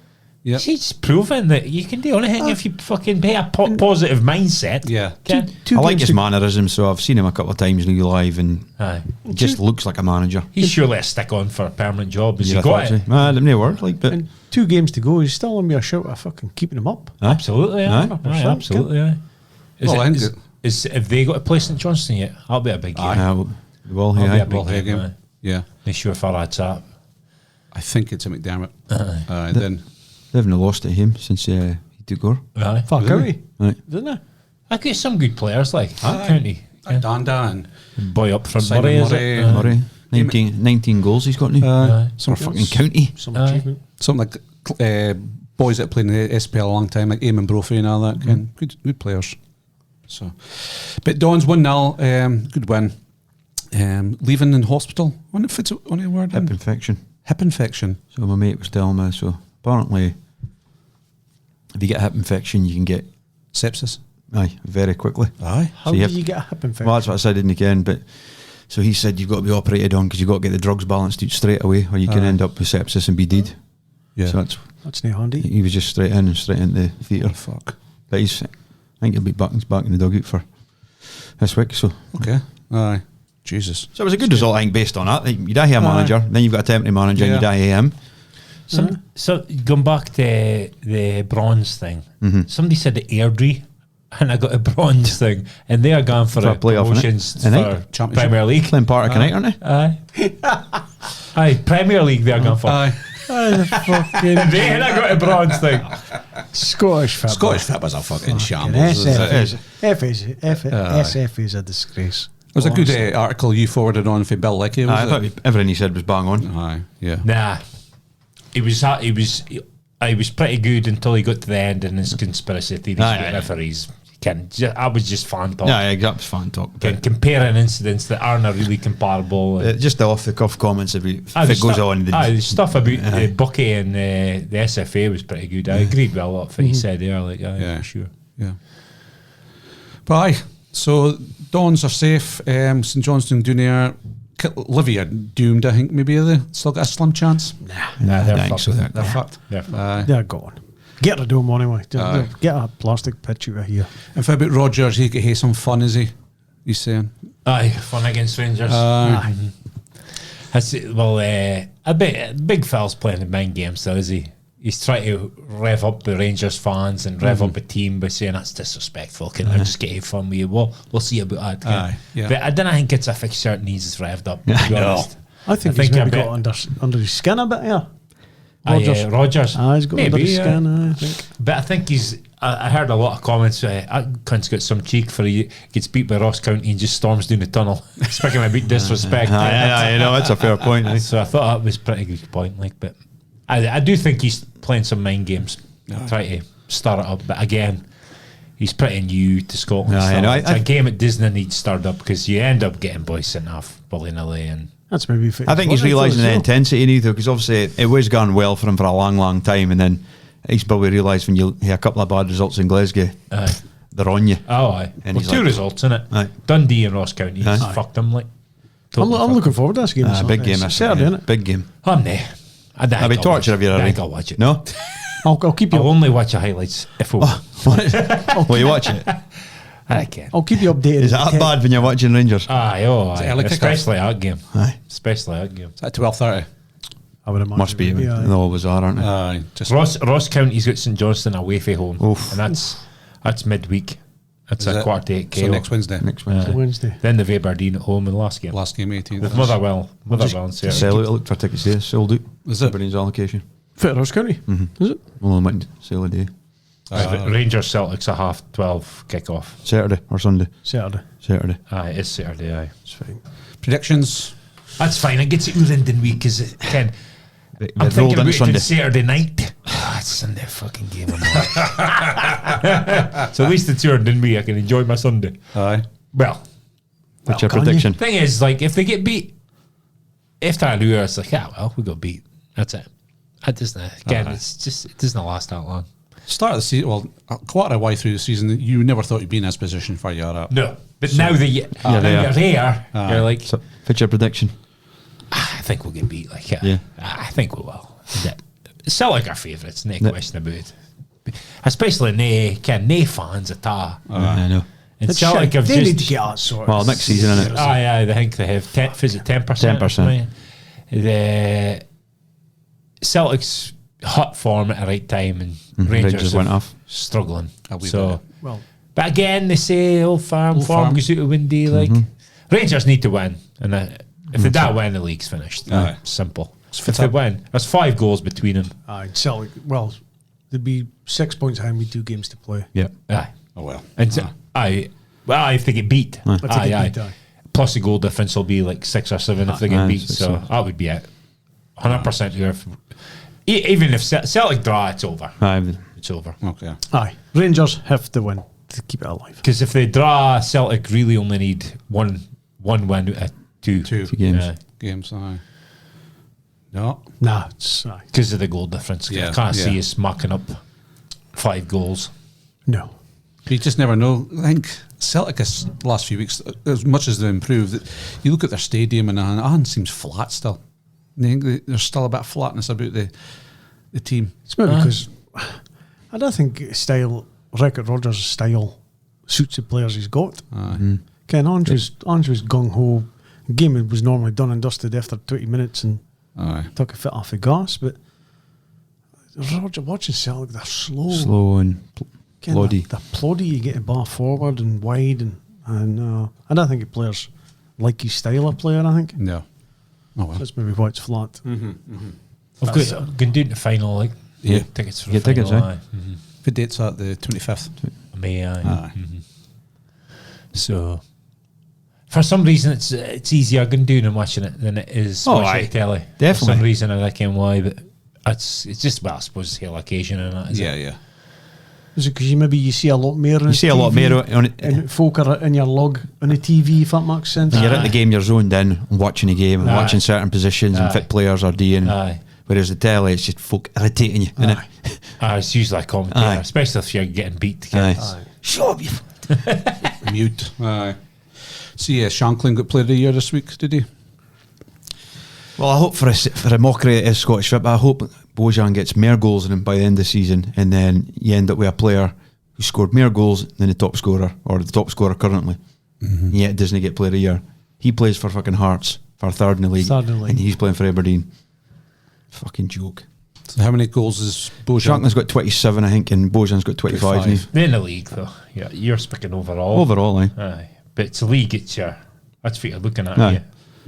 Speaker 1: Yep.
Speaker 4: He's proven that you can do anything if you fucking pay a positive mindset.
Speaker 1: Yeah.
Speaker 4: Can.
Speaker 3: two
Speaker 5: I like
Speaker 3: games
Speaker 5: his
Speaker 3: to-
Speaker 5: mannerisms, so I've seen him a couple of times in real live, and
Speaker 4: Aye.
Speaker 5: he just looks like a manager.
Speaker 4: He's surely a stick on for a permanent job. Has he
Speaker 5: You'd
Speaker 4: got
Speaker 5: have
Speaker 4: it?
Speaker 5: thought so. No word, like, but
Speaker 3: And 2 games to go. He's still on me a shout at fucking keeping him up.
Speaker 4: Absolutely,
Speaker 5: Aye.
Speaker 4: aye.
Speaker 3: 100%,
Speaker 4: Absolutely, aye.
Speaker 1: Well, I think
Speaker 4: Have they got a place in Johnston yet? That'll be a big game.
Speaker 5: well,
Speaker 4: That'll be
Speaker 5: yeah.
Speaker 4: a big
Speaker 1: Well, hey,
Speaker 4: game.
Speaker 1: game.
Speaker 4: Aye.
Speaker 1: Yeah.
Speaker 4: Make sure for that's up.
Speaker 1: I think it's a McDermott. Then
Speaker 5: They haven't lost to him since he took over.
Speaker 4: Aye.
Speaker 3: Fuck,
Speaker 1: Really?
Speaker 3: County.
Speaker 5: Right.
Speaker 3: Didn't I?
Speaker 4: I get some good players like County.
Speaker 1: Danda and
Speaker 4: Boy up front,
Speaker 1: Simon
Speaker 4: Murray, is
Speaker 1: Murray.
Speaker 4: it?
Speaker 5: Murray, 19 goals he's got now.
Speaker 1: some
Speaker 5: Fucking County.
Speaker 3: Some
Speaker 4: Aye.
Speaker 3: achievement.
Speaker 1: some like boys that played in the SPL a long time, like Eamon Brophy and all that. Good players. So, but Don's 1-0. Good win. Leaving in hospital. I wonder if it's only a word.
Speaker 5: Hip infection.
Speaker 1: Hip infection.
Speaker 5: So my mate was telling me, so apparently if you get a hip infection, you can get,
Speaker 1: Sepsis.
Speaker 5: very quickly.
Speaker 1: Aye.
Speaker 3: How
Speaker 5: So you
Speaker 3: do
Speaker 5: have-
Speaker 3: you get a hip infection?
Speaker 5: Well, that's what I said in the end, but so he said you've got to be operated on because you've got to get the drugs balanced out straight away, or you can end up with sepsis and be dead.
Speaker 1: Yeah.
Speaker 5: So that's,
Speaker 3: That's no handy.
Speaker 5: he was just straight in and straight into theatre.
Speaker 1: Fuck.
Speaker 5: But I think he'll be back in the dugout for this week. So
Speaker 1: Okay. Aye. Jesus.
Speaker 5: it was a good result, I think, based on that. Like, you die here a manager, then you've got a temporary manager, and you
Speaker 1: Yeah.
Speaker 5: die him.
Speaker 4: So going back to the bronze thing, somebody said the Airdrie, and I got a bronze thing, and they are going for
Speaker 5: For a
Speaker 4: a
Speaker 5: playoff, innit?
Speaker 4: promotions
Speaker 5: I
Speaker 4: for
Speaker 5: think.
Speaker 1: Championship.
Speaker 4: Premier League.
Speaker 5: Playing part of Connect, aren't they?
Speaker 4: Aye. Aye, Premier League they are going for.
Speaker 1: Aye.
Speaker 3: Fucking
Speaker 4: And they I got a bronze thing.
Speaker 3: Scottish football.
Speaker 1: Scottish football's a fucking shambles.
Speaker 3: SF is a disgrace.
Speaker 1: It was a good article you forwarded on for Bill Leckie.
Speaker 5: I
Speaker 1: Was
Speaker 5: thought
Speaker 1: it?
Speaker 5: everything he said was bang on.
Speaker 1: Aye. Yeah.
Speaker 4: Nah, he was pretty good until he got to the end and his conspiracy theories
Speaker 5: Aye,
Speaker 4: with
Speaker 5: aye.
Speaker 4: referees. I was just fan talk.
Speaker 5: Yeah, that was fun talk. But
Speaker 4: Comparing incidents that aren't really comparable. And
Speaker 5: just the off the cuff comments about if
Speaker 4: the
Speaker 5: it goes
Speaker 4: stuff-
Speaker 5: on.
Speaker 4: the stuff about Buckie and the SFA was pretty good. I agreed with a lot of what he said there. Like,
Speaker 1: Yeah.
Speaker 4: for sure.
Speaker 1: Yeah. But aye, so Dons are safe. St Johnstone Dunair, Livy are doomed. I think maybe they still got a slim chance.
Speaker 4: Nah, they're
Speaker 5: I think
Speaker 4: fucked.
Speaker 5: so.
Speaker 1: They're fucked.
Speaker 4: They're fucked.
Speaker 1: Aye.
Speaker 3: They're gone. Get a dome anyway.
Speaker 1: Aye.
Speaker 3: Get a plastic pitch out of here.
Speaker 1: And for about Rogers, he could have some fun, is he? He's saying.
Speaker 4: Aye, fun against Rangers.
Speaker 1: Aye.
Speaker 4: Well, I bet Big Phil's playing the mind games, though, is he? He's trying to rev up the Rangers fans and rev up the team by saying that's disrespectful. Can I just get you fun with you? We'll see about that. Ken.
Speaker 1: Aye, yeah.
Speaker 4: But I don't think it's a fixture that needs us revved up. To be honest.
Speaker 3: I think
Speaker 4: I
Speaker 3: he's
Speaker 4: think
Speaker 3: maybe
Speaker 4: I
Speaker 3: got under his skin a bit here.
Speaker 4: Rogers. Rogers.
Speaker 3: He's got under
Speaker 4: Maybe,
Speaker 3: his
Speaker 4: yeah.
Speaker 3: skin, I think.
Speaker 4: But I think he's. I heard a lot of comments. Cunt's got some cheek for he gets beat by Ross County and just storms down the tunnel. Speaking about disrespect.
Speaker 5: I know that's a fair point.
Speaker 4: So I thought that was a pretty good point. Like, but I do think he's playing some mind games. Try to stir it up. But again, he's pretty new to Scotland.
Speaker 5: Yeah, I
Speaker 4: still.
Speaker 5: know.
Speaker 4: It's a game that Disney needs stirred up because you end up getting boys sent off willy-nilly. And
Speaker 3: That's maybe.
Speaker 5: I think he's realising the intensity in it, though, because obviously it was going well for him for a long, long time, and then he's probably realised when you have a couple of bad results in Glasgow, they're on you.
Speaker 4: Oh, aye.
Speaker 5: And
Speaker 4: Well,
Speaker 5: he's
Speaker 4: two
Speaker 5: like-
Speaker 4: results in it.
Speaker 5: Aye.
Speaker 4: Dundee and Ross County.
Speaker 5: Aye.
Speaker 4: Fucked them like.
Speaker 3: I'm looking forward to this game.
Speaker 5: Big game,
Speaker 3: It's Saturday,
Speaker 5: yeah.
Speaker 3: isn't it?
Speaker 5: Big game.
Speaker 4: I'm there.
Speaker 5: I'll be torture if you're
Speaker 4: I
Speaker 5: ready.
Speaker 4: think I'll watch it.
Speaker 5: No?
Speaker 3: I'll keep you.
Speaker 4: I'll only watch the highlights if we win.
Speaker 5: Will you watch it?
Speaker 4: I can.
Speaker 3: I'll keep you updated.
Speaker 5: Is that bad when you're watching Rangers?
Speaker 4: Aye,
Speaker 1: it early kickoff?
Speaker 4: especially that game.
Speaker 5: Aye.
Speaker 4: Especially that game.
Speaker 1: Is that 12:30?
Speaker 3: I would imagine.
Speaker 5: Must be. They always are, aren't they?
Speaker 1: Aye, just
Speaker 4: Ross County's got St Johnstone away from home,
Speaker 5: Oof.
Speaker 4: and that's midweek. That's
Speaker 1: Is
Speaker 4: a
Speaker 1: it?
Speaker 4: quarter to 8
Speaker 1: so
Speaker 4: KO.
Speaker 1: next Wednesday,
Speaker 5: Next Wednesday.
Speaker 3: Wednesday.
Speaker 4: Then the Aberdeen at home in the last game.
Speaker 1: last game 18th.
Speaker 4: With Motherwell and Sarah.
Speaker 5: Sell out. I looked for tickets there. Sold out.
Speaker 1: Is it?
Speaker 5: Aberdeen's allocation.
Speaker 3: Fit Ross County. Is it?
Speaker 5: Well, I might sell a day.
Speaker 4: Rangers Celtics a 12:30 kick-off.
Speaker 5: Saturday or Sunday?
Speaker 3: Saturday.
Speaker 5: Saturday.
Speaker 4: Aye, it's Saturday, aye.
Speaker 3: It's fine.
Speaker 1: Predictions.
Speaker 4: That's fine. It gets it Urindon week because it can.
Speaker 5: They
Speaker 4: I'm
Speaker 5: rolled
Speaker 4: thinking
Speaker 5: into
Speaker 4: about it
Speaker 5: Sunday.
Speaker 4: on Saturday night. It's Sunday fucking game. So at least it's Urindon week. I can enjoy my Sunday.
Speaker 1: Aye.
Speaker 4: Well,
Speaker 5: What's your
Speaker 3: can you?
Speaker 5: prediction?
Speaker 4: thing is, like, if they get beat, if they're lure, it's like, we got beat. That's it. It doesn't. Again, it's just it doesn't last that long.
Speaker 1: Start of the season, well, a quarter of the way through the season, you never thought you'd be in this position for you're at.
Speaker 4: No, but now that you're
Speaker 5: they are.
Speaker 4: there, you're like,
Speaker 5: So, what's your prediction?
Speaker 4: I think we'll get beat. Like,
Speaker 5: Yeah.
Speaker 4: I think we will. Celtic are favourites, no question about it. Especially nae fans at all.
Speaker 5: I know.
Speaker 4: And
Speaker 3: It's
Speaker 4: Celtic
Speaker 3: shite.
Speaker 4: have
Speaker 3: They need to
Speaker 4: just
Speaker 3: get that sorted.
Speaker 5: Well, next season, innit?
Speaker 4: Aye, I think they have 10%.
Speaker 5: 10%.
Speaker 4: The Celtic's hot form at the right time, and Rangers
Speaker 5: Rangers went
Speaker 4: have
Speaker 5: off.
Speaker 4: struggling.
Speaker 1: A wee
Speaker 4: So,
Speaker 1: bit.
Speaker 3: Well,
Speaker 4: but again, they say Old Firm
Speaker 1: Old
Speaker 4: form
Speaker 1: Firm.
Speaker 4: goes out of windy. Like Rangers need to win, and if they don't win, the league's finished.
Speaker 1: Aye.
Speaker 4: Simple. If they win, there's 5 goals between them.
Speaker 3: Celtic. Well, there'd be 6 points behind with 2 games to play.
Speaker 5: Yeah.
Speaker 4: Aye,
Speaker 1: Oh, well.
Speaker 4: and if they get beat,
Speaker 3: If they get beat, aye.
Speaker 4: Plus the goal difference will be like 6 or 7 if they get
Speaker 5: Aye,
Speaker 4: beat.
Speaker 5: so-
Speaker 4: So that would be it. 100% here. Even if Celtic draw, it's over.
Speaker 5: Aye.
Speaker 4: It's over.
Speaker 1: Okay.
Speaker 3: Aye. Rangers have to win to keep it alive.
Speaker 4: Because if they draw, Celtic really only need one win out of 2.
Speaker 1: Two
Speaker 5: games.
Speaker 1: games, aye. No.
Speaker 3: Nah, it's aye.
Speaker 4: Because of the goal difference.
Speaker 1: Yeah,
Speaker 4: I can't see
Speaker 1: yeah.
Speaker 4: us marking up 5 goals.
Speaker 3: No.
Speaker 1: You just never know. I think Celtic has last few weeks, as much as they've improved, you look at their stadium and it seems flat still. I think there's still a bit of flatness about the team.
Speaker 3: It's maybe because I don't think Rickard Rodgers' style suits the players he's got. Ken Ange was gung ho. Game was normally done and dusted after 20 minutes and
Speaker 1: Aye.
Speaker 3: took a foot off the gas. But Roger watching Celtic, they're slow.
Speaker 5: Slow and
Speaker 3: Ken,
Speaker 5: ploddy.
Speaker 3: They're ploddy. You get a ball forward and wide, and I don't think the players like his style of player. I think
Speaker 1: No. Oh, well.
Speaker 3: that's maybe why it's flat.
Speaker 4: I've got going down to the final, like
Speaker 1: Yeah.
Speaker 4: tickets for
Speaker 5: Get
Speaker 4: the
Speaker 5: tickets,
Speaker 4: final.
Speaker 5: eh?
Speaker 1: The date's at the 25th.
Speaker 4: May I?
Speaker 1: Aye.
Speaker 4: So, for some reason, it's easier going down and watching it than it is
Speaker 5: Oh,
Speaker 4: watching
Speaker 5: aye.
Speaker 4: it telly. For
Speaker 5: Definitely.
Speaker 4: some reason, I don't know why, but it's just, well, I suppose it's the occasion and that.
Speaker 1: Yeah, yeah.
Speaker 3: Is it because you see a lot more?
Speaker 5: You see a lot more on it.
Speaker 3: and folk are in your log on the TV. If that makes sense.
Speaker 5: When you're at the game, you're zoned in and watching the game and
Speaker 4: Aye.
Speaker 5: watching certain positions and
Speaker 4: Aye.
Speaker 5: fit players are doing.
Speaker 4: Aye.
Speaker 5: Whereas the telly, it's just folk irritating you, innit?
Speaker 4: It's usually a commentator,
Speaker 5: Aye.
Speaker 4: especially if you're getting beat.
Speaker 5: Aye.
Speaker 3: Shut up, you.
Speaker 1: Mute. Aye. See, Shanklin got Player of the Year this week, did he?
Speaker 5: Well, I hope for a mockery it is Scottish football. I hope Bojan gets more goals than him by the end of the season, and then you end up with a player who scored more goals than the top scorer or the top scorer currently. Yet doesn't get Player of the Year. He plays for fucking Hearts for third in the league,
Speaker 3: Third in the league.
Speaker 5: and he's playing for Aberdeen. Fucking joke.
Speaker 1: So how many goals is Bojan?
Speaker 5: Shanklin's got 27, I think, and Bojan's got 25.
Speaker 1: 25.
Speaker 5: isn't he?
Speaker 4: In the league, though, yeah, you're speaking overall.
Speaker 5: Overall, aye.
Speaker 4: Aye. But it's a league, that's what you're looking at.
Speaker 5: Aye.
Speaker 4: Yeah.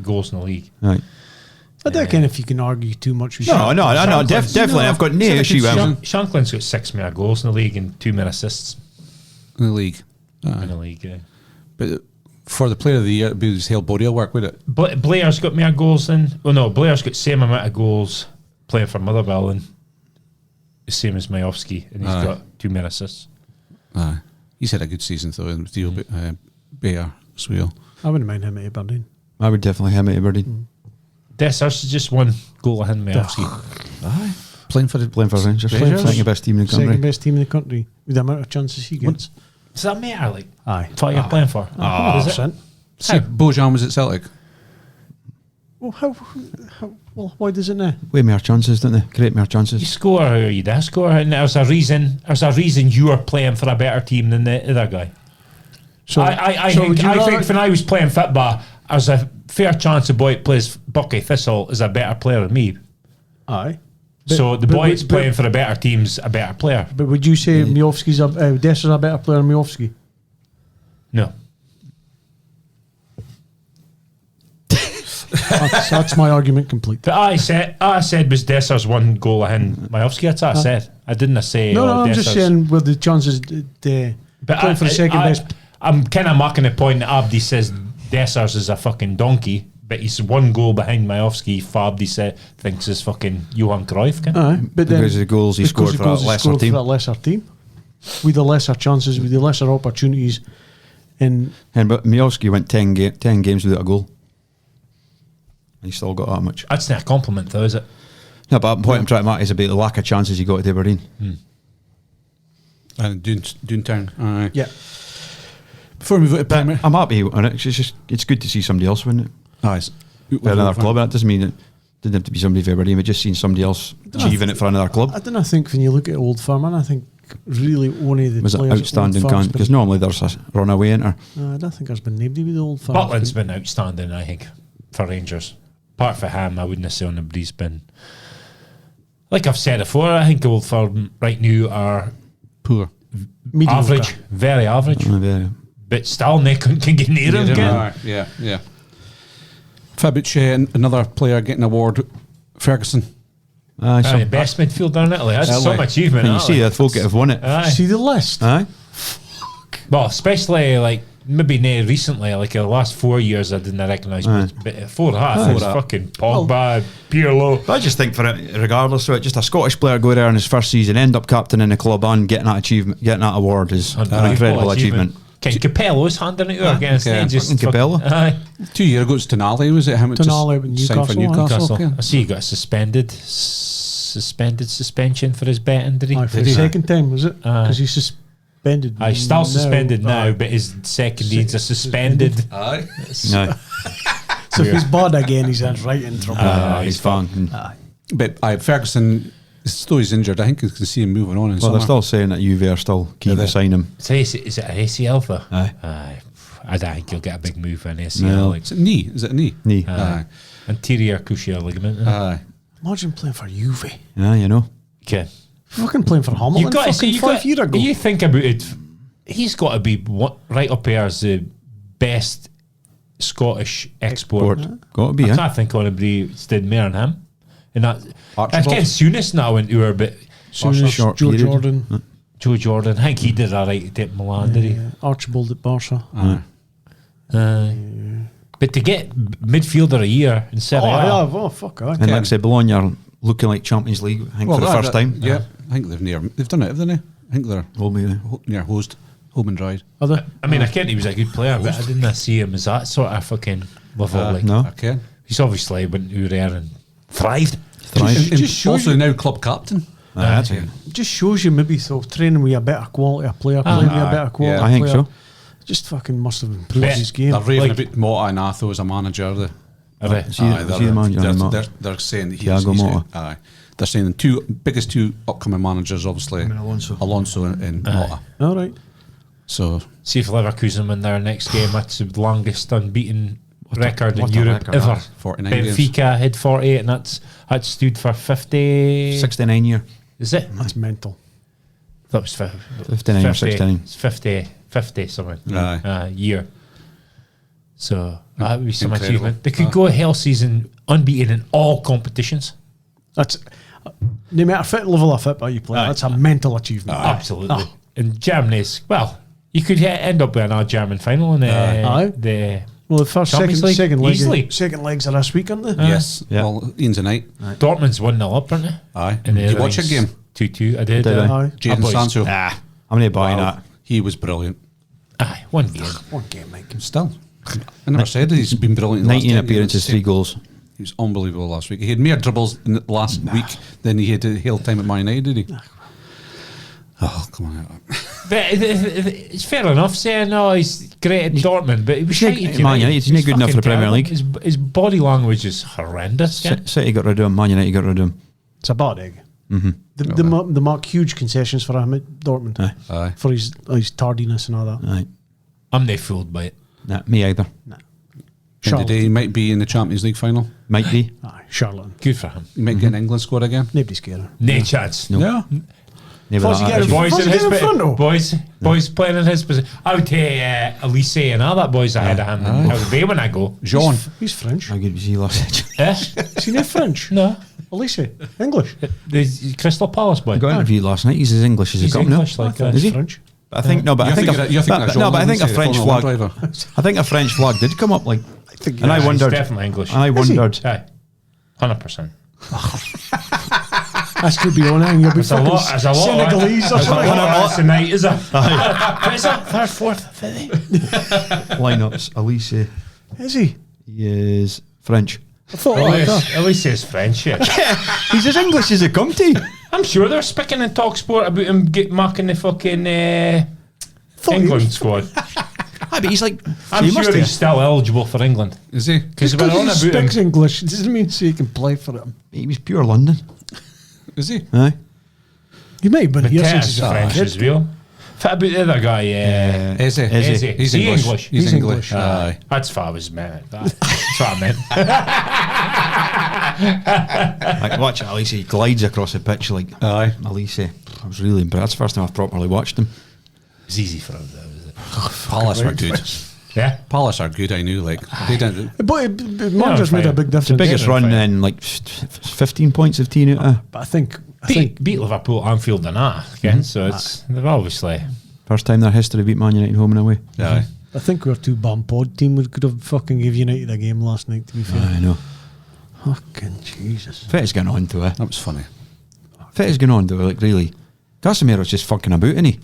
Speaker 4: Goals in the league.
Speaker 5: Aye.
Speaker 3: I don't know if you can argue too much with
Speaker 5: No,
Speaker 3: Shanklin.
Speaker 5: no, definitely. I've got no issue with him.
Speaker 4: Shanklin's got 6 more goals in the league and 2 more assists
Speaker 1: in the league.
Speaker 4: in the league. Yeah.
Speaker 1: But for the Player of the Year, it'd be his whole body of work, would it?
Speaker 4: Blair's got more goals than. Oh no, Blair's got same amount of goals playing for Motherwell the same as Majowski, and he's
Speaker 1: Aye.
Speaker 4: got 2 more assists.
Speaker 1: Aye. He's had a good season though in Theo Bayer as well.
Speaker 3: I wouldn't mind him at Aberdeen.
Speaker 5: I would definitely him at Aberdeen.
Speaker 4: Dessers is just 1 goal ahead of Majowski.
Speaker 1: Aye. Playing for the
Speaker 5: Playing for Rangers.
Speaker 1: Rangers.
Speaker 5: Second best team in the
Speaker 3: Second
Speaker 5: country.
Speaker 3: best team in the country with the amount of chances he gets.
Speaker 4: Does that matter? Like,
Speaker 3: Aye.
Speaker 4: what you're playing for? Does it?
Speaker 3: 100%.
Speaker 1: See, Bojan was at Celtic.
Speaker 3: Well, well, why does it now?
Speaker 5: Way more chances, don't they? Great more
Speaker 4: You
Speaker 5: chances.
Speaker 4: score or you don't score, and there's a reason you are playing for a better team than the other guy.
Speaker 3: So,
Speaker 4: I
Speaker 3: so
Speaker 4: think
Speaker 3: would you rather-
Speaker 4: when I was playing football, there's a fair chance the boy that plays Buckie Thistle is a better player than me.
Speaker 3: Aye.
Speaker 4: So the
Speaker 3: but-
Speaker 4: boy that's
Speaker 3: but-
Speaker 4: playing for a better team's a better player.
Speaker 3: But would you say Majowski's Desser's a better player than Majowski?
Speaker 4: No.
Speaker 3: That's my argument complete.
Speaker 4: But I said was Dessers 1 goal ahead Majowski. That's what I said. I didn't say.
Speaker 3: No,
Speaker 4: oh,
Speaker 3: I'm just
Speaker 4: Dessers.
Speaker 3: saying with the chances
Speaker 4: But
Speaker 3: playing for the second best.
Speaker 4: I'm kind of mocking the point that Abdi says Dessers is a fucking donkey, but he's 1 goal behind Majowski. Fabdi thinks is fucking Johan Cruyff.
Speaker 3: Aye, but then
Speaker 5: Because of the goals he
Speaker 3: because
Speaker 5: scored
Speaker 3: the
Speaker 5: for
Speaker 3: goals
Speaker 5: that
Speaker 3: he
Speaker 5: lesser
Speaker 3: scored
Speaker 5: team.
Speaker 3: for that lesser team, with the lesser chances, with the lesser opportunities, and
Speaker 5: But Majowski went 10 games without a goal. He still got that much.
Speaker 4: That's not a compliment, though, is it?
Speaker 5: No, but the point I'm trying to make is about the lack of chances he got at Aberdeen.
Speaker 1: And Doontown. Aye.
Speaker 3: yeah,
Speaker 1: Before we move to Premier.
Speaker 5: I'm happy on it. It's good to see somebody else win it.
Speaker 1: Aye.
Speaker 5: For another club. That doesn't mean it didn't have to be somebody for Aberdeen, but just seeing somebody else achieving it for another club.
Speaker 3: I don't think when you look at Old Firm, and I think really only the
Speaker 5: Was it
Speaker 3: players at
Speaker 5: outstanding?
Speaker 3: Old Firm's
Speaker 5: Because
Speaker 3: been-
Speaker 5: normally there's a runaway enter.
Speaker 3: I don't think there's been nobody with the Old Firm.
Speaker 4: Butland's been outstanding, I think, for Rangers. Apart from him, I wouldn't say anybody's been. Like I've said before, I think Old Firm right now are
Speaker 1: Poor.
Speaker 3: Mediocre.
Speaker 4: average, very average, but still they can get near him again.
Speaker 1: Aye. Yeah. Fabucci, another player getting an award. Ferguson.
Speaker 5: Aye,
Speaker 4: Best midfielder in Italy. That's
Speaker 1: Italy.
Speaker 4: some achievement.
Speaker 5: and you
Speaker 4: Italy.
Speaker 5: see that folk that have won it.
Speaker 4: Aye.
Speaker 3: See the list.
Speaker 5: Aye.
Speaker 4: Well, especially like maybe now recently, like the last 4 years, I didn't recognise. But 4.5 was fucking Pogba, Pirlo.
Speaker 5: But I just think for it, regardless of it, just a Scottish player go there in his first season, end up captain in the club and getting that achievement, getting that award is an incredible achievement.
Speaker 4: Ken Capello's handing it out against
Speaker 1: okay.
Speaker 4: just
Speaker 5: Fucking Capello.
Speaker 4: Aye.
Speaker 1: 2 years ago, it's Tonali, was it? Him that
Speaker 3: Tonali with
Speaker 1: just signed for
Speaker 3: Newcastle,
Speaker 1: Newcastle.
Speaker 4: Castle.
Speaker 1: Okay.
Speaker 4: I see he got a suspension for his bet injury.
Speaker 3: Aye, for
Speaker 1: Did
Speaker 3: the
Speaker 1: he?
Speaker 3: second time, was it?
Speaker 4: Aye.
Speaker 3: Because he's suspended.
Speaker 4: He's still suspended now,
Speaker 3: Aye.
Speaker 4: but his second deeds are suspended.
Speaker 1: Aye.
Speaker 5: No.
Speaker 3: So if he's bad again, he's in right in trouble.
Speaker 5: He's fine.
Speaker 1: But Ferguson, though he's injured, I think you can see him moving on in
Speaker 5: Well, they're
Speaker 1: summer.
Speaker 5: still saying that Juve are still keen to sign him.
Speaker 4: Is it an ACL though?
Speaker 5: Aye.
Speaker 4: Aye. I don't think you'll get a big move on ACL.
Speaker 5: No.
Speaker 4: Like
Speaker 1: Is it knee? Is it a knee?
Speaker 5: Knee.
Speaker 1: Aye.
Speaker 4: anterior cruciate ligament.
Speaker 1: Aye.
Speaker 3: Imagine playing for Juve.
Speaker 5: Yeah, you know.
Speaker 4: Okay.
Speaker 3: Fucking playing for Hamilton.
Speaker 4: You got to see.
Speaker 3: fucking 5 years ago.
Speaker 4: You think about it. He's got to be right up here as the best Scottish export.
Speaker 5: Got to be,
Speaker 4: I
Speaker 5: eh?
Speaker 4: can't think of anybody that's did more than him. And that I
Speaker 1: Archibald?
Speaker 4: guess Souness now went to her, but
Speaker 3: Souness,
Speaker 5: short
Speaker 3: Joe
Speaker 5: period.
Speaker 3: Jordan,
Speaker 4: Joe Jordan. I think he did all right at Milan, did he?
Speaker 3: Archibald at Barca.
Speaker 1: Aye.
Speaker 4: But to get midfielder of the year in Serie A,
Speaker 3: Fuck, aye.
Speaker 5: And like I said, Bologna are looking like Champions League, I think, for the first time.
Speaker 1: Yeah, I think they've done it, haven't they? I think they're
Speaker 5: Will be,
Speaker 1: near hosed, home and dried.
Speaker 3: Are they?
Speaker 4: I mean, I can't. He was a good player, but I didn't see him as that sort of fucking level. Like,
Speaker 5: no.
Speaker 1: Okay.
Speaker 4: he's obviously went through there and thrived.
Speaker 5: Thrive.
Speaker 1: And
Speaker 3: just shows
Speaker 1: also
Speaker 3: you-
Speaker 1: now club captain.
Speaker 5: That's it.
Speaker 3: Just shows you maybe so training with a better quality of player, playing with a better quality.
Speaker 1: yeah.
Speaker 5: I think
Speaker 3: player,
Speaker 5: so.
Speaker 3: Just fucking must have improved
Speaker 4: Bet.
Speaker 3: his game.
Speaker 1: They're raving
Speaker 4: Like-
Speaker 1: about Mota and Atho as a manager.
Speaker 4: Are they?
Speaker 5: See the manager,
Speaker 1: they're,
Speaker 5: Mota.
Speaker 1: they're saying that he's
Speaker 5: Thiago
Speaker 1: he's
Speaker 5: Mota.
Speaker 1: good. Aye. They're saying the biggest two upcoming managers, obviously, Alonso and Mota.
Speaker 3: All right.
Speaker 1: So
Speaker 4: See if Leverkusen win their next game. That's the longest unbeaten record in
Speaker 5: what a
Speaker 4: Europe
Speaker 5: record,
Speaker 4: ever.
Speaker 1: 49 games.
Speaker 4: Benfica had 48, and that stood for 50.
Speaker 5: 69 year.
Speaker 4: Is it?
Speaker 3: That's mental.
Speaker 4: That was
Speaker 5: 59 or 69.
Speaker 4: It's 50 something.
Speaker 1: Aye.
Speaker 4: Year. So that would be some
Speaker 1: Incredible.
Speaker 4: achievement. They could go a whole season unbeaten in all competitions.
Speaker 3: That's no matter fit level of football you play.
Speaker 4: Aye.
Speaker 3: That's a mental achievement.
Speaker 4: Absolutely.
Speaker 3: Oh.
Speaker 4: And Germany's, well, you could end up with a German final in
Speaker 3: Aye.
Speaker 4: the
Speaker 3: Well, the first
Speaker 4: Champions League, easily.
Speaker 3: second legs are this week, aren't they?
Speaker 1: yes,
Speaker 5: Yeah.
Speaker 1: well, Ian's a night.
Speaker 4: Dortmund's 1-0 up, aren't they?
Speaker 1: Aye.
Speaker 4: And
Speaker 1: Did you watch a game?
Speaker 4: 2-2. I did.
Speaker 5: Did I?
Speaker 3: Aye.
Speaker 1: Jadon
Speaker 4: boys.
Speaker 1: Sancho.
Speaker 5: I'm not buying that.
Speaker 1: He was brilliant.
Speaker 4: Aye, one game.
Speaker 3: One game, Mike.
Speaker 1: Still. I never said that he's been brilliant. in the last
Speaker 5: 19
Speaker 1: 10
Speaker 5: appearances,
Speaker 1: games.
Speaker 5: 3 goals.
Speaker 1: He was unbelievable last week. He had more dribbles in the last week than he had the whole time at Man United, did he? Oh, come on.
Speaker 4: But it's fair enough saying, he's great at Dortmund, but he was
Speaker 5: He's
Speaker 4: shite
Speaker 5: not-
Speaker 4: at
Speaker 5: Man United,
Speaker 4: United.
Speaker 5: he's not good enough for the
Speaker 4: fucking
Speaker 5: Premier
Speaker 4: terrible.
Speaker 5: League.
Speaker 4: His body language is horrendous. Yeah?
Speaker 5: City got rid of him. Man United got rid of him.
Speaker 3: It's a bad egg. They mark huge concessions for him at Dortmund.
Speaker 5: Aye.
Speaker 1: Aye.
Speaker 3: For his tardiness and all that.
Speaker 5: Aye.
Speaker 4: I'm not fooled by it.
Speaker 5: Nah, me either.
Speaker 1: End of the day, he might be in the Champions League final.
Speaker 5: Might be.
Speaker 3: Aye, Charlatan.
Speaker 4: Good for him.
Speaker 1: He might get an England squad again.
Speaker 3: Nobody's scared.
Speaker 4: No chance.
Speaker 5: No.
Speaker 1: Yeah.
Speaker 5: Never
Speaker 3: First
Speaker 5: that
Speaker 3: you get
Speaker 5: attitude.
Speaker 3: him-
Speaker 4: Boys
Speaker 3: What's
Speaker 4: in
Speaker 3: he
Speaker 4: his
Speaker 3: doing in front, though?
Speaker 4: boys playing in his position. I would take Elise and all that boys ahead of him. How would they when I go?
Speaker 1: Jean.
Speaker 3: He's French.
Speaker 5: How good was he last season?
Speaker 4: Eh?
Speaker 3: Is he not French?
Speaker 4: No.
Speaker 3: Elise. English.
Speaker 4: The Crystal Palace boy.
Speaker 5: I got interviewed last night. He's as English as
Speaker 4: He's
Speaker 5: he come now.
Speaker 4: English like
Speaker 5: Is he?
Speaker 3: French.
Speaker 5: I think no, but I think
Speaker 1: You're thinking of Jean
Speaker 5: no, but I think a
Speaker 1: Lindsay, the
Speaker 5: French
Speaker 1: Formula
Speaker 5: flag.
Speaker 1: One driver.
Speaker 5: I think a French flag did come up. Like,
Speaker 3: think
Speaker 5: and I
Speaker 4: He's
Speaker 5: wondered.
Speaker 4: definitely English.
Speaker 5: I
Speaker 3: Is he?
Speaker 5: wondered.
Speaker 4: Aye. 100%.
Speaker 3: That's could be on it and you'll be
Speaker 4: There's a lot. There's a lot.
Speaker 3: Senegalese or
Speaker 4: There's a
Speaker 3: something.
Speaker 4: lot tonight, is it? But is it third, fourth, fifth?
Speaker 5: Lineups. Elise.
Speaker 3: Is he?
Speaker 5: He is French.
Speaker 3: I thought like that.
Speaker 4: At least he's French. Yeah.
Speaker 5: He's as English as he come to.
Speaker 4: I'm sure they're speaking in TalkSport about him marking the fucking
Speaker 3: Thought he
Speaker 4: England
Speaker 3: was-
Speaker 4: squad.
Speaker 5: Aye, but he's like.
Speaker 4: I'm
Speaker 5: he
Speaker 4: sure
Speaker 5: must
Speaker 4: he's still eligible for England.
Speaker 1: Is he?
Speaker 4: Because
Speaker 3: Because
Speaker 4: we're on
Speaker 3: he
Speaker 4: about him.
Speaker 3: speaks English, it doesn't mean so he can play for them.
Speaker 5: He was pure London.
Speaker 1: Is he?
Speaker 5: Aye.
Speaker 3: He may have been here since
Speaker 4: Matthäus
Speaker 3: he's a
Speaker 4: French
Speaker 3: kid.
Speaker 4: as well. What about the other guy?
Speaker 1: Is he?
Speaker 5: Is he?
Speaker 1: He's
Speaker 4: Is he
Speaker 1: English.
Speaker 4: English?
Speaker 1: He's
Speaker 3: He's
Speaker 1: English.
Speaker 3: English.
Speaker 1: Aye.
Speaker 4: That's what I was meant. That's what I meant.
Speaker 5: Like, watch Elise. He glides across the pitch like.
Speaker 1: Aye.
Speaker 5: Elise. I was really impressed. That's the first time I've properly watched him.
Speaker 4: It's easy for him, though, is it?
Speaker 1: Palace were good.
Speaker 4: Yeah.
Speaker 1: Palace are good, I knew. Like, they didn't.
Speaker 3: But Mandra's made a big difference.
Speaker 5: The biggest
Speaker 4: Yeah,
Speaker 5: run
Speaker 4: fine.
Speaker 5: in like 15 points of team out of.
Speaker 3: But I think Mm-hmm.
Speaker 4: Beat Liverpool, Anfield, and that. Okay? So it's they're obviously.
Speaker 5: First time in their history beat Man United home and away.
Speaker 1: Aye.
Speaker 3: I think our 2Bampod team could have fucking give United a game last night, to be fair.
Speaker 5: I know.
Speaker 3: Fucking Jesus.
Speaker 5: Fitty's going on to it.
Speaker 1: That was funny.
Speaker 5: Fitty's going on to it, like really. Casemiro's just fucking about, isn't he?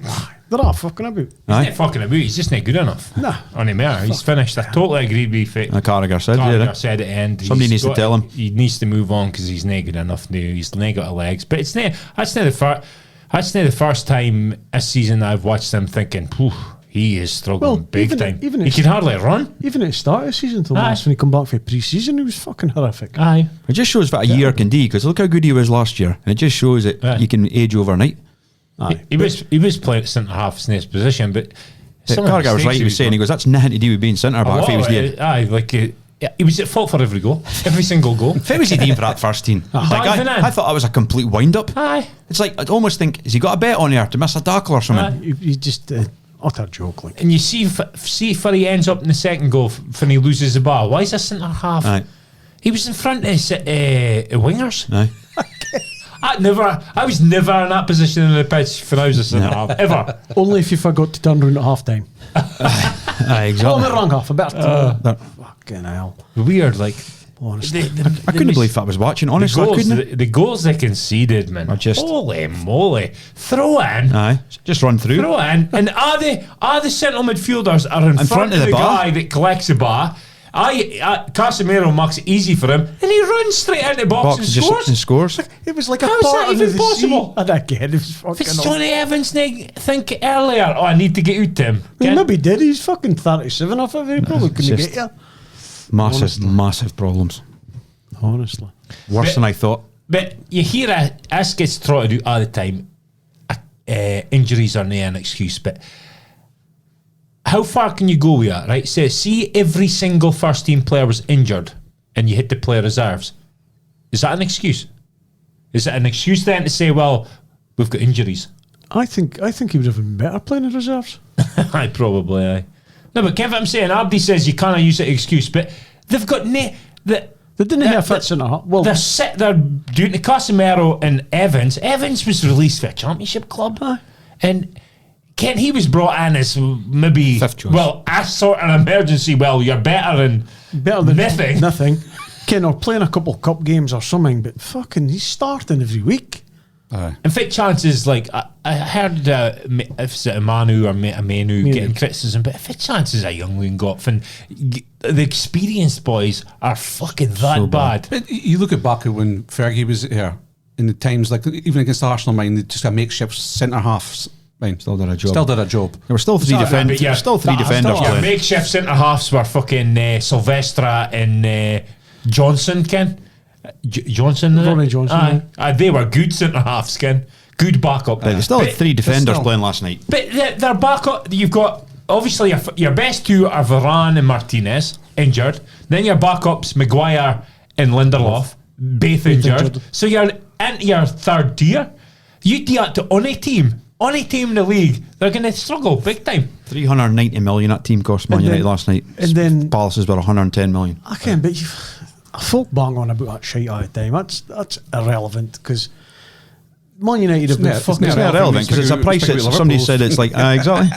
Speaker 3: They're all fucking about.
Speaker 4: He's not fucking about. He's just not good enough.
Speaker 3: Nah.
Speaker 4: On him there. He's finished. I totally agree with you.
Speaker 5: Carragher said,
Speaker 4: Carragher
Speaker 5: yeah.
Speaker 4: said at the end.
Speaker 5: Somebody needs to tell him.
Speaker 4: He needs to move on because he's not good enough now. He's not got the legs. But it's not. That's not the first time this season I've watched him thinking, "Phew, he is struggling
Speaker 3: Well,
Speaker 4: big
Speaker 3: even-
Speaker 4: time.
Speaker 3: even
Speaker 4: he
Speaker 3: if-
Speaker 4: can hardly run."
Speaker 3: Even at the start of the season till
Speaker 4: Aye.
Speaker 3: last, when he come back for pre-season, he was fucking horrific.
Speaker 4: Aye.
Speaker 5: It just shows what a year can do, because look how good he was last year. And it just shows that
Speaker 4: Aye.
Speaker 5: you can age overnight.
Speaker 4: He was playing at centre half in his position, but some of the
Speaker 5: Carragher was
Speaker 4: mistakes
Speaker 5: right, he was saying, he goes, that's nothing to do with being centre
Speaker 4: a
Speaker 5: back if
Speaker 4: lot
Speaker 5: he was
Speaker 4: of
Speaker 5: there.
Speaker 4: it, aye, like he was at fault for every goal, every single goal.
Speaker 5: If he was doing for that first team, like,
Speaker 4: Even then.
Speaker 5: I thought that was a complete wind-up.
Speaker 4: Aye.
Speaker 5: It's like, I'd almost think, has he got a bet on here to miss a tackle or something?
Speaker 3: He just utter joke, like.
Speaker 4: And you see if he ends up in the second goal when he loses the ball. Why is this centre half?
Speaker 5: Aye.
Speaker 4: He was in front of wingers.
Speaker 5: Aye.
Speaker 4: I was never in that position in the pitch when I was a centre half ever.
Speaker 3: Only if you forgot to turn around at half time.
Speaker 5: Aye,
Speaker 3: Oh,
Speaker 5: exactly.
Speaker 3: the wrong half. I better. Fucking hell.
Speaker 4: Weird, like
Speaker 3: Honestly.
Speaker 5: I couldn't believe I was watching, honestly, I couldn't.
Speaker 4: the goals they conceded, man.
Speaker 5: Are just-
Speaker 4: Holy moly! Throw in.
Speaker 5: Aye, just run through.
Speaker 4: Throw in, and are the central midfielders are in front of the
Speaker 5: bar.
Speaker 4: guy that collects the bar? Casemiro makes it easy for him, and he runs straight into the box, and
Speaker 5: just
Speaker 4: scores.
Speaker 5: and scores.
Speaker 3: It was like a
Speaker 4: How is that
Speaker 3: part of
Speaker 4: even
Speaker 3: the
Speaker 4: possible?
Speaker 3: sea. And again, it was
Speaker 4: If
Speaker 3: fucking.
Speaker 4: it's Johnny Evans, think earlier. Oh, I need to get out to him.
Speaker 3: He
Speaker 4: Get-
Speaker 3: maybe did. He's fucking 37 off it. He probably couldn't
Speaker 5: just-
Speaker 3: get
Speaker 5: Massive problems.
Speaker 3: you. Honestly.
Speaker 5: Worse
Speaker 4: But-
Speaker 5: than I thought.
Speaker 4: But you hear us gets trotted out all the time. Injuries are not an excuse, but how far can you go with that, right? So, see every single first team player was injured and you hit the player reserves. Is that an excuse? Is it an excuse then to say, well, we've got injuries?
Speaker 3: I think he would have been better playing in reserves.
Speaker 4: I probably, aye. No, but Kev, I'm saying, Abdi says you can't use it excuse, but they've got
Speaker 3: They didn't have fits in a well.
Speaker 4: they're doing the Casemiro and Evans. Evans was released for a championship club, and Ken, he was brought in as maybe
Speaker 5: Fifth choice.
Speaker 4: well, as sort of an emergency. Well, you're better than nothing.
Speaker 3: Nothing. Ken, or playing a couple cup games or something, but fucking, he's starting every week.
Speaker 1: Aye.
Speaker 4: And fit chances, like I heard if it's a Manu or a Manu getting criticism, but fit chances a young one got, and the experienced boys are fucking that
Speaker 5: So
Speaker 4: bad.
Speaker 1: But you look at back at when Fergie was here, in the times like even against Arsenal, mind they just got makeshift centre halves. Mind
Speaker 5: Still did a job.
Speaker 1: Still did a job.
Speaker 5: There were still three defenders.
Speaker 4: Yeah,
Speaker 5: Still three
Speaker 4: that-
Speaker 5: defenders
Speaker 4: yeah,
Speaker 5: playing.
Speaker 4: makeshift centre halves were fucking Sylvestra and Johnson, Ken. Johnson,
Speaker 3: Ronnie Johnson,
Speaker 4: they were good centre halves, Ken. Good backup.
Speaker 5: But they still had
Speaker 4: But-
Speaker 5: three defenders
Speaker 1: still-
Speaker 5: playing last night.
Speaker 4: But their backup, you've got obviously your best two are Varane and Martinez injured. Then your backups Maguire and Lindelof, both injured. So you're into your third tier. You do that to any team in the league, they're going to struggle big time.
Speaker 5: 390 million that team cost Man
Speaker 3: And
Speaker 5: United
Speaker 3: then-
Speaker 5: last night.
Speaker 3: and then-
Speaker 5: Palace's were 110 million.
Speaker 3: I can't, but folk bang on about that shit all the time. That's irrelevant because Man United have been
Speaker 1: It's
Speaker 3: fucking.
Speaker 5: It's not relevant because it's a price that somebody said it's like, exactly.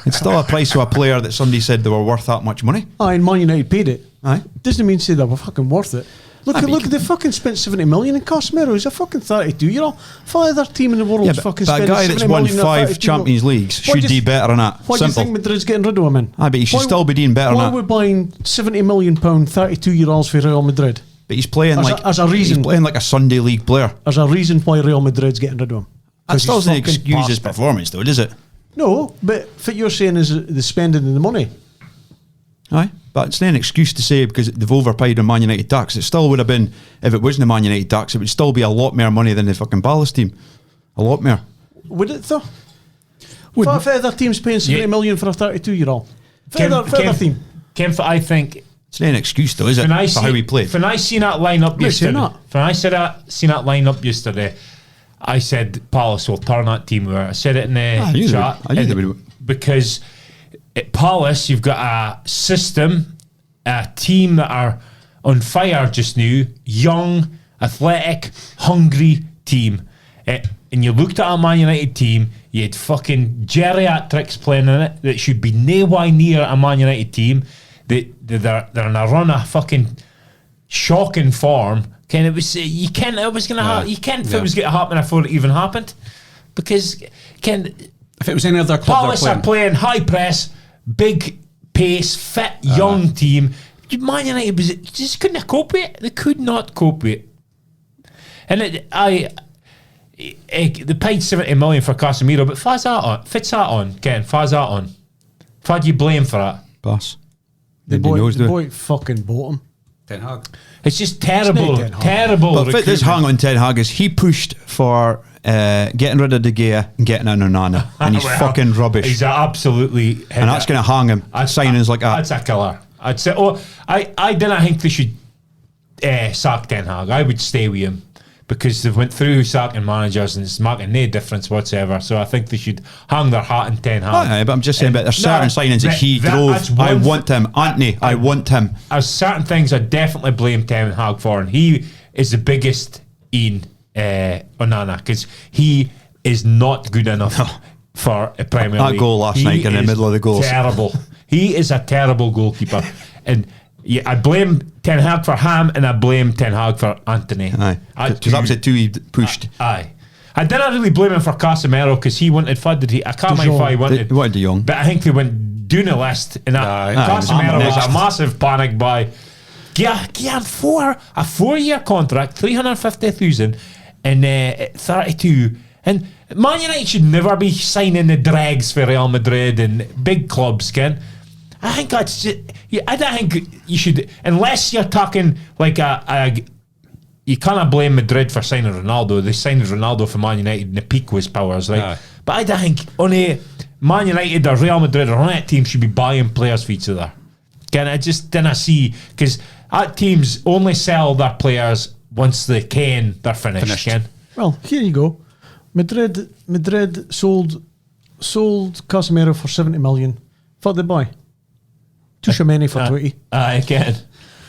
Speaker 5: It's still a price of a player that somebody said they were worth that much money.
Speaker 3: Aye, and Man United paid it.
Speaker 5: Aye.
Speaker 3: Doesn't mean to say they were fucking worth it. Look,
Speaker 5: Aye, but
Speaker 3: look, they fucking spent 70 million in Casemiro. He's a fucking 32-year-old. What other team in the world
Speaker 5: Yeah,
Speaker 3: fucking
Speaker 5: but a
Speaker 3: spending
Speaker 5: guy
Speaker 3: 70
Speaker 5: that's won
Speaker 3: million on a
Speaker 5: 5
Speaker 3: 32-year-old?
Speaker 5: Champions Leagues
Speaker 3: Why
Speaker 5: should
Speaker 3: do
Speaker 5: do
Speaker 3: you-
Speaker 5: better than that.
Speaker 3: Why do you think
Speaker 5: Simple.
Speaker 3: Madrid's getting rid of him, man?
Speaker 5: Aye, but he should
Speaker 3: Why-
Speaker 5: still be doing better
Speaker 3: Why
Speaker 5: than
Speaker 3: are we
Speaker 5: that.
Speaker 3: buying £70 million 32-year-olds for Real Madrid?
Speaker 5: But he's playing
Speaker 3: As a-
Speaker 5: like
Speaker 3: as a reason.
Speaker 5: he's playing like a Sunday league player.
Speaker 3: There's a reason why Real Madrid's getting rid of him.
Speaker 5: That
Speaker 3: 'Cause
Speaker 5: still
Speaker 3: he's
Speaker 5: doesn't
Speaker 3: fucking
Speaker 5: excuse his
Speaker 3: bastard.
Speaker 5: performance, though, does it?
Speaker 3: No, but what you're saying is the spending of the money.
Speaker 5: Aye, but it's not an excuse to say because they've overpaid on Man United tax. It still would have been, if it wasn't a Man United tax, it would still be a lot more money than the fucking Palace team. A lot more.
Speaker 3: Would it though? What other team's paying 70 million for a 32-year-old? Further team.
Speaker 4: Kemph, I think
Speaker 5: It's not an excuse, though, is it, for how we played?
Speaker 4: When I seen that lineup
Speaker 3: No, seen
Speaker 4: yesterday,
Speaker 3: that.
Speaker 4: when I seen that lineup yesterday, I said Palace will turn that team over. I said it in the
Speaker 5: I knew they
Speaker 4: chat.
Speaker 5: would. I knew
Speaker 4: and
Speaker 5: they would.
Speaker 4: because at Palace you've got a system, a team that are on fire just now, young, athletic, hungry team. And you looked at a Man United team, you had fucking geriatrics playing in it that should be nowhere near a Man United team. They're in a run of fucking shocking form. Ken, it was you can't. It was gonna happen. You can't. If it was gonna happen before it even happened, because Ken,
Speaker 1: If it was any other club
Speaker 4: Palace
Speaker 1: they're
Speaker 4: are playing high press, big pace, fit, young team. Man United just couldn't cope with it. They could not cope with it. And they paid 70 million for Casemiro, but fits that on, Ken. Faz that on. What do you blame for that?
Speaker 5: Pass.
Speaker 3: The
Speaker 5: Nobody knows, do it?
Speaker 3: boy fucking bought him.
Speaker 1: Ten Hag.
Speaker 4: It's just terrible,
Speaker 3: Ten Hag.
Speaker 4: terrible.
Speaker 5: But fit this
Speaker 4: recruitment.
Speaker 5: hang on Ten Hag is he pushed for getting rid of De Gea and getting in Onana, and he's
Speaker 4: Well,
Speaker 5: fucking rubbish.
Speaker 4: He's absolutely,
Speaker 5: And that's going to hang him. Signings like that.
Speaker 4: That's a killer. I'd say. Oh, I didn't think they should sack Ten Hag. I would stay with him because they've went through sacking managers and it's making no difference whatsoever. So I think they should hang their hat in Ten Hag.
Speaker 5: Aye, but I'm just saying, but there's certain signings that he
Speaker 4: that's
Speaker 5: drove. I
Speaker 4: one
Speaker 5: want him, Anthony. I want him.
Speaker 4: There's certain things I definitely blame Ten Hag for, and he is the biggest in Onana because he is not good enough for a Premier
Speaker 5: That
Speaker 4: League.
Speaker 5: goal last
Speaker 4: He
Speaker 5: night in the
Speaker 4: is
Speaker 5: middle of the goals.
Speaker 4: terrible. He is a terrible goalkeeper, and yeah, I blame Ten Hag for him, and I blame Ten Hag for Anthony.
Speaker 5: Aye, because that was it too. He pushed.
Speaker 4: Aye. I didn't really blame him for Casemiro because he wanted. What did he? I can't remember what he wanted.
Speaker 5: They wanted De Jong.
Speaker 4: But I think they went doing a list, and
Speaker 1: Aye.
Speaker 4: Casemiro was
Speaker 5: Next.
Speaker 4: a massive panic buy. Yeah, a 4-year contract, 350,000, and 32. And Man United should never be signing the dregs for Real Madrid and big clubs, Ken. I think that's just, I don't think you should, unless you're talking like you can't blame Madrid for signing Ronaldo. They signed Ronaldo for Man United and the peak was powers, right?
Speaker 1: Aye.
Speaker 4: But I don't think only Man United or Real Madrid or on that team should be buying players for each other. Can I just didn't see, because that teams only sell their players once they're finished. Ken.
Speaker 3: Well, here you go. Madrid sold Casemiro for 70 million. What did they buy? Tuchemani for 20.
Speaker 4: Again.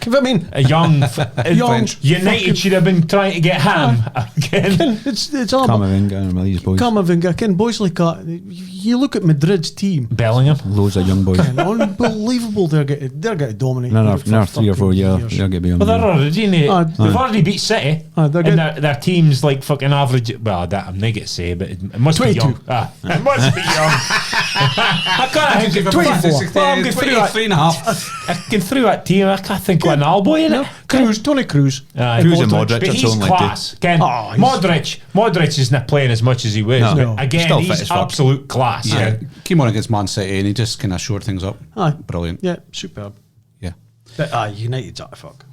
Speaker 3: I mean,
Speaker 4: a young,
Speaker 3: Young
Speaker 4: United
Speaker 3: fucking-
Speaker 4: should have been trying to get Ham again.
Speaker 3: it's all about
Speaker 5: Camavinga and all these boys.
Speaker 3: Camavinga. Ken, boys like that. You look at Madrid's team.
Speaker 4: Bellingham.
Speaker 5: Loads of young boys.
Speaker 3: Unbelievable. They're getting to dominate.
Speaker 5: No,
Speaker 3: Europe for
Speaker 5: 3 or 4
Speaker 3: fucking
Speaker 5: years. They'll get beyond.
Speaker 4: Well, they're already in it. They've
Speaker 3: Aye.
Speaker 4: already beat City.
Speaker 3: They're
Speaker 4: and
Speaker 3: good.
Speaker 4: their team's like fucking average. Well, that I'm not going to say, but it must
Speaker 3: 22.
Speaker 4: be young. It must be young. I can't think of
Speaker 3: 24.
Speaker 4: Well, I'm going through that.
Speaker 1: 23.5.
Speaker 4: I can through that team. I can't think of an Alboy in it.
Speaker 3: Tony Cruz.
Speaker 4: Aye.
Speaker 5: Cruz and Modric,
Speaker 4: But
Speaker 5: that's
Speaker 4: he's
Speaker 5: only
Speaker 4: class. Ken,
Speaker 3: Oh, he's-
Speaker 4: Modric is not playing as much as he was.
Speaker 5: No.
Speaker 4: But
Speaker 3: No.
Speaker 4: again,
Speaker 5: Still fit
Speaker 4: he's
Speaker 5: as fuck.
Speaker 4: absolute class.
Speaker 1: Yeah, came on against Man City and he just kind of shored things up.
Speaker 3: Aye.
Speaker 1: Brilliant.
Speaker 3: Yeah, superb.
Speaker 1: Yeah.
Speaker 3: But United's out of fuck.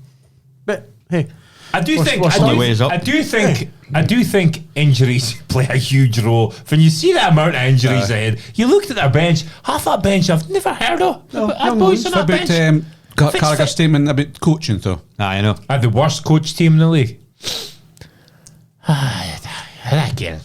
Speaker 3: But hey,
Speaker 4: I do
Speaker 3: What's-
Speaker 4: think
Speaker 3: what's
Speaker 5: the ways up?
Speaker 4: I do think injuries play a huge role. When you see that amount of injuries ahead, you looked at their bench. Half that bench I've never heard of. Our
Speaker 3: young
Speaker 4: boys
Speaker 3: ones.
Speaker 4: on that
Speaker 1: About
Speaker 4: bench.
Speaker 1: Carragher's
Speaker 4: fit.
Speaker 1: statement about coaching, though.
Speaker 5: I know.
Speaker 4: Are the worst coach team in the league. Again,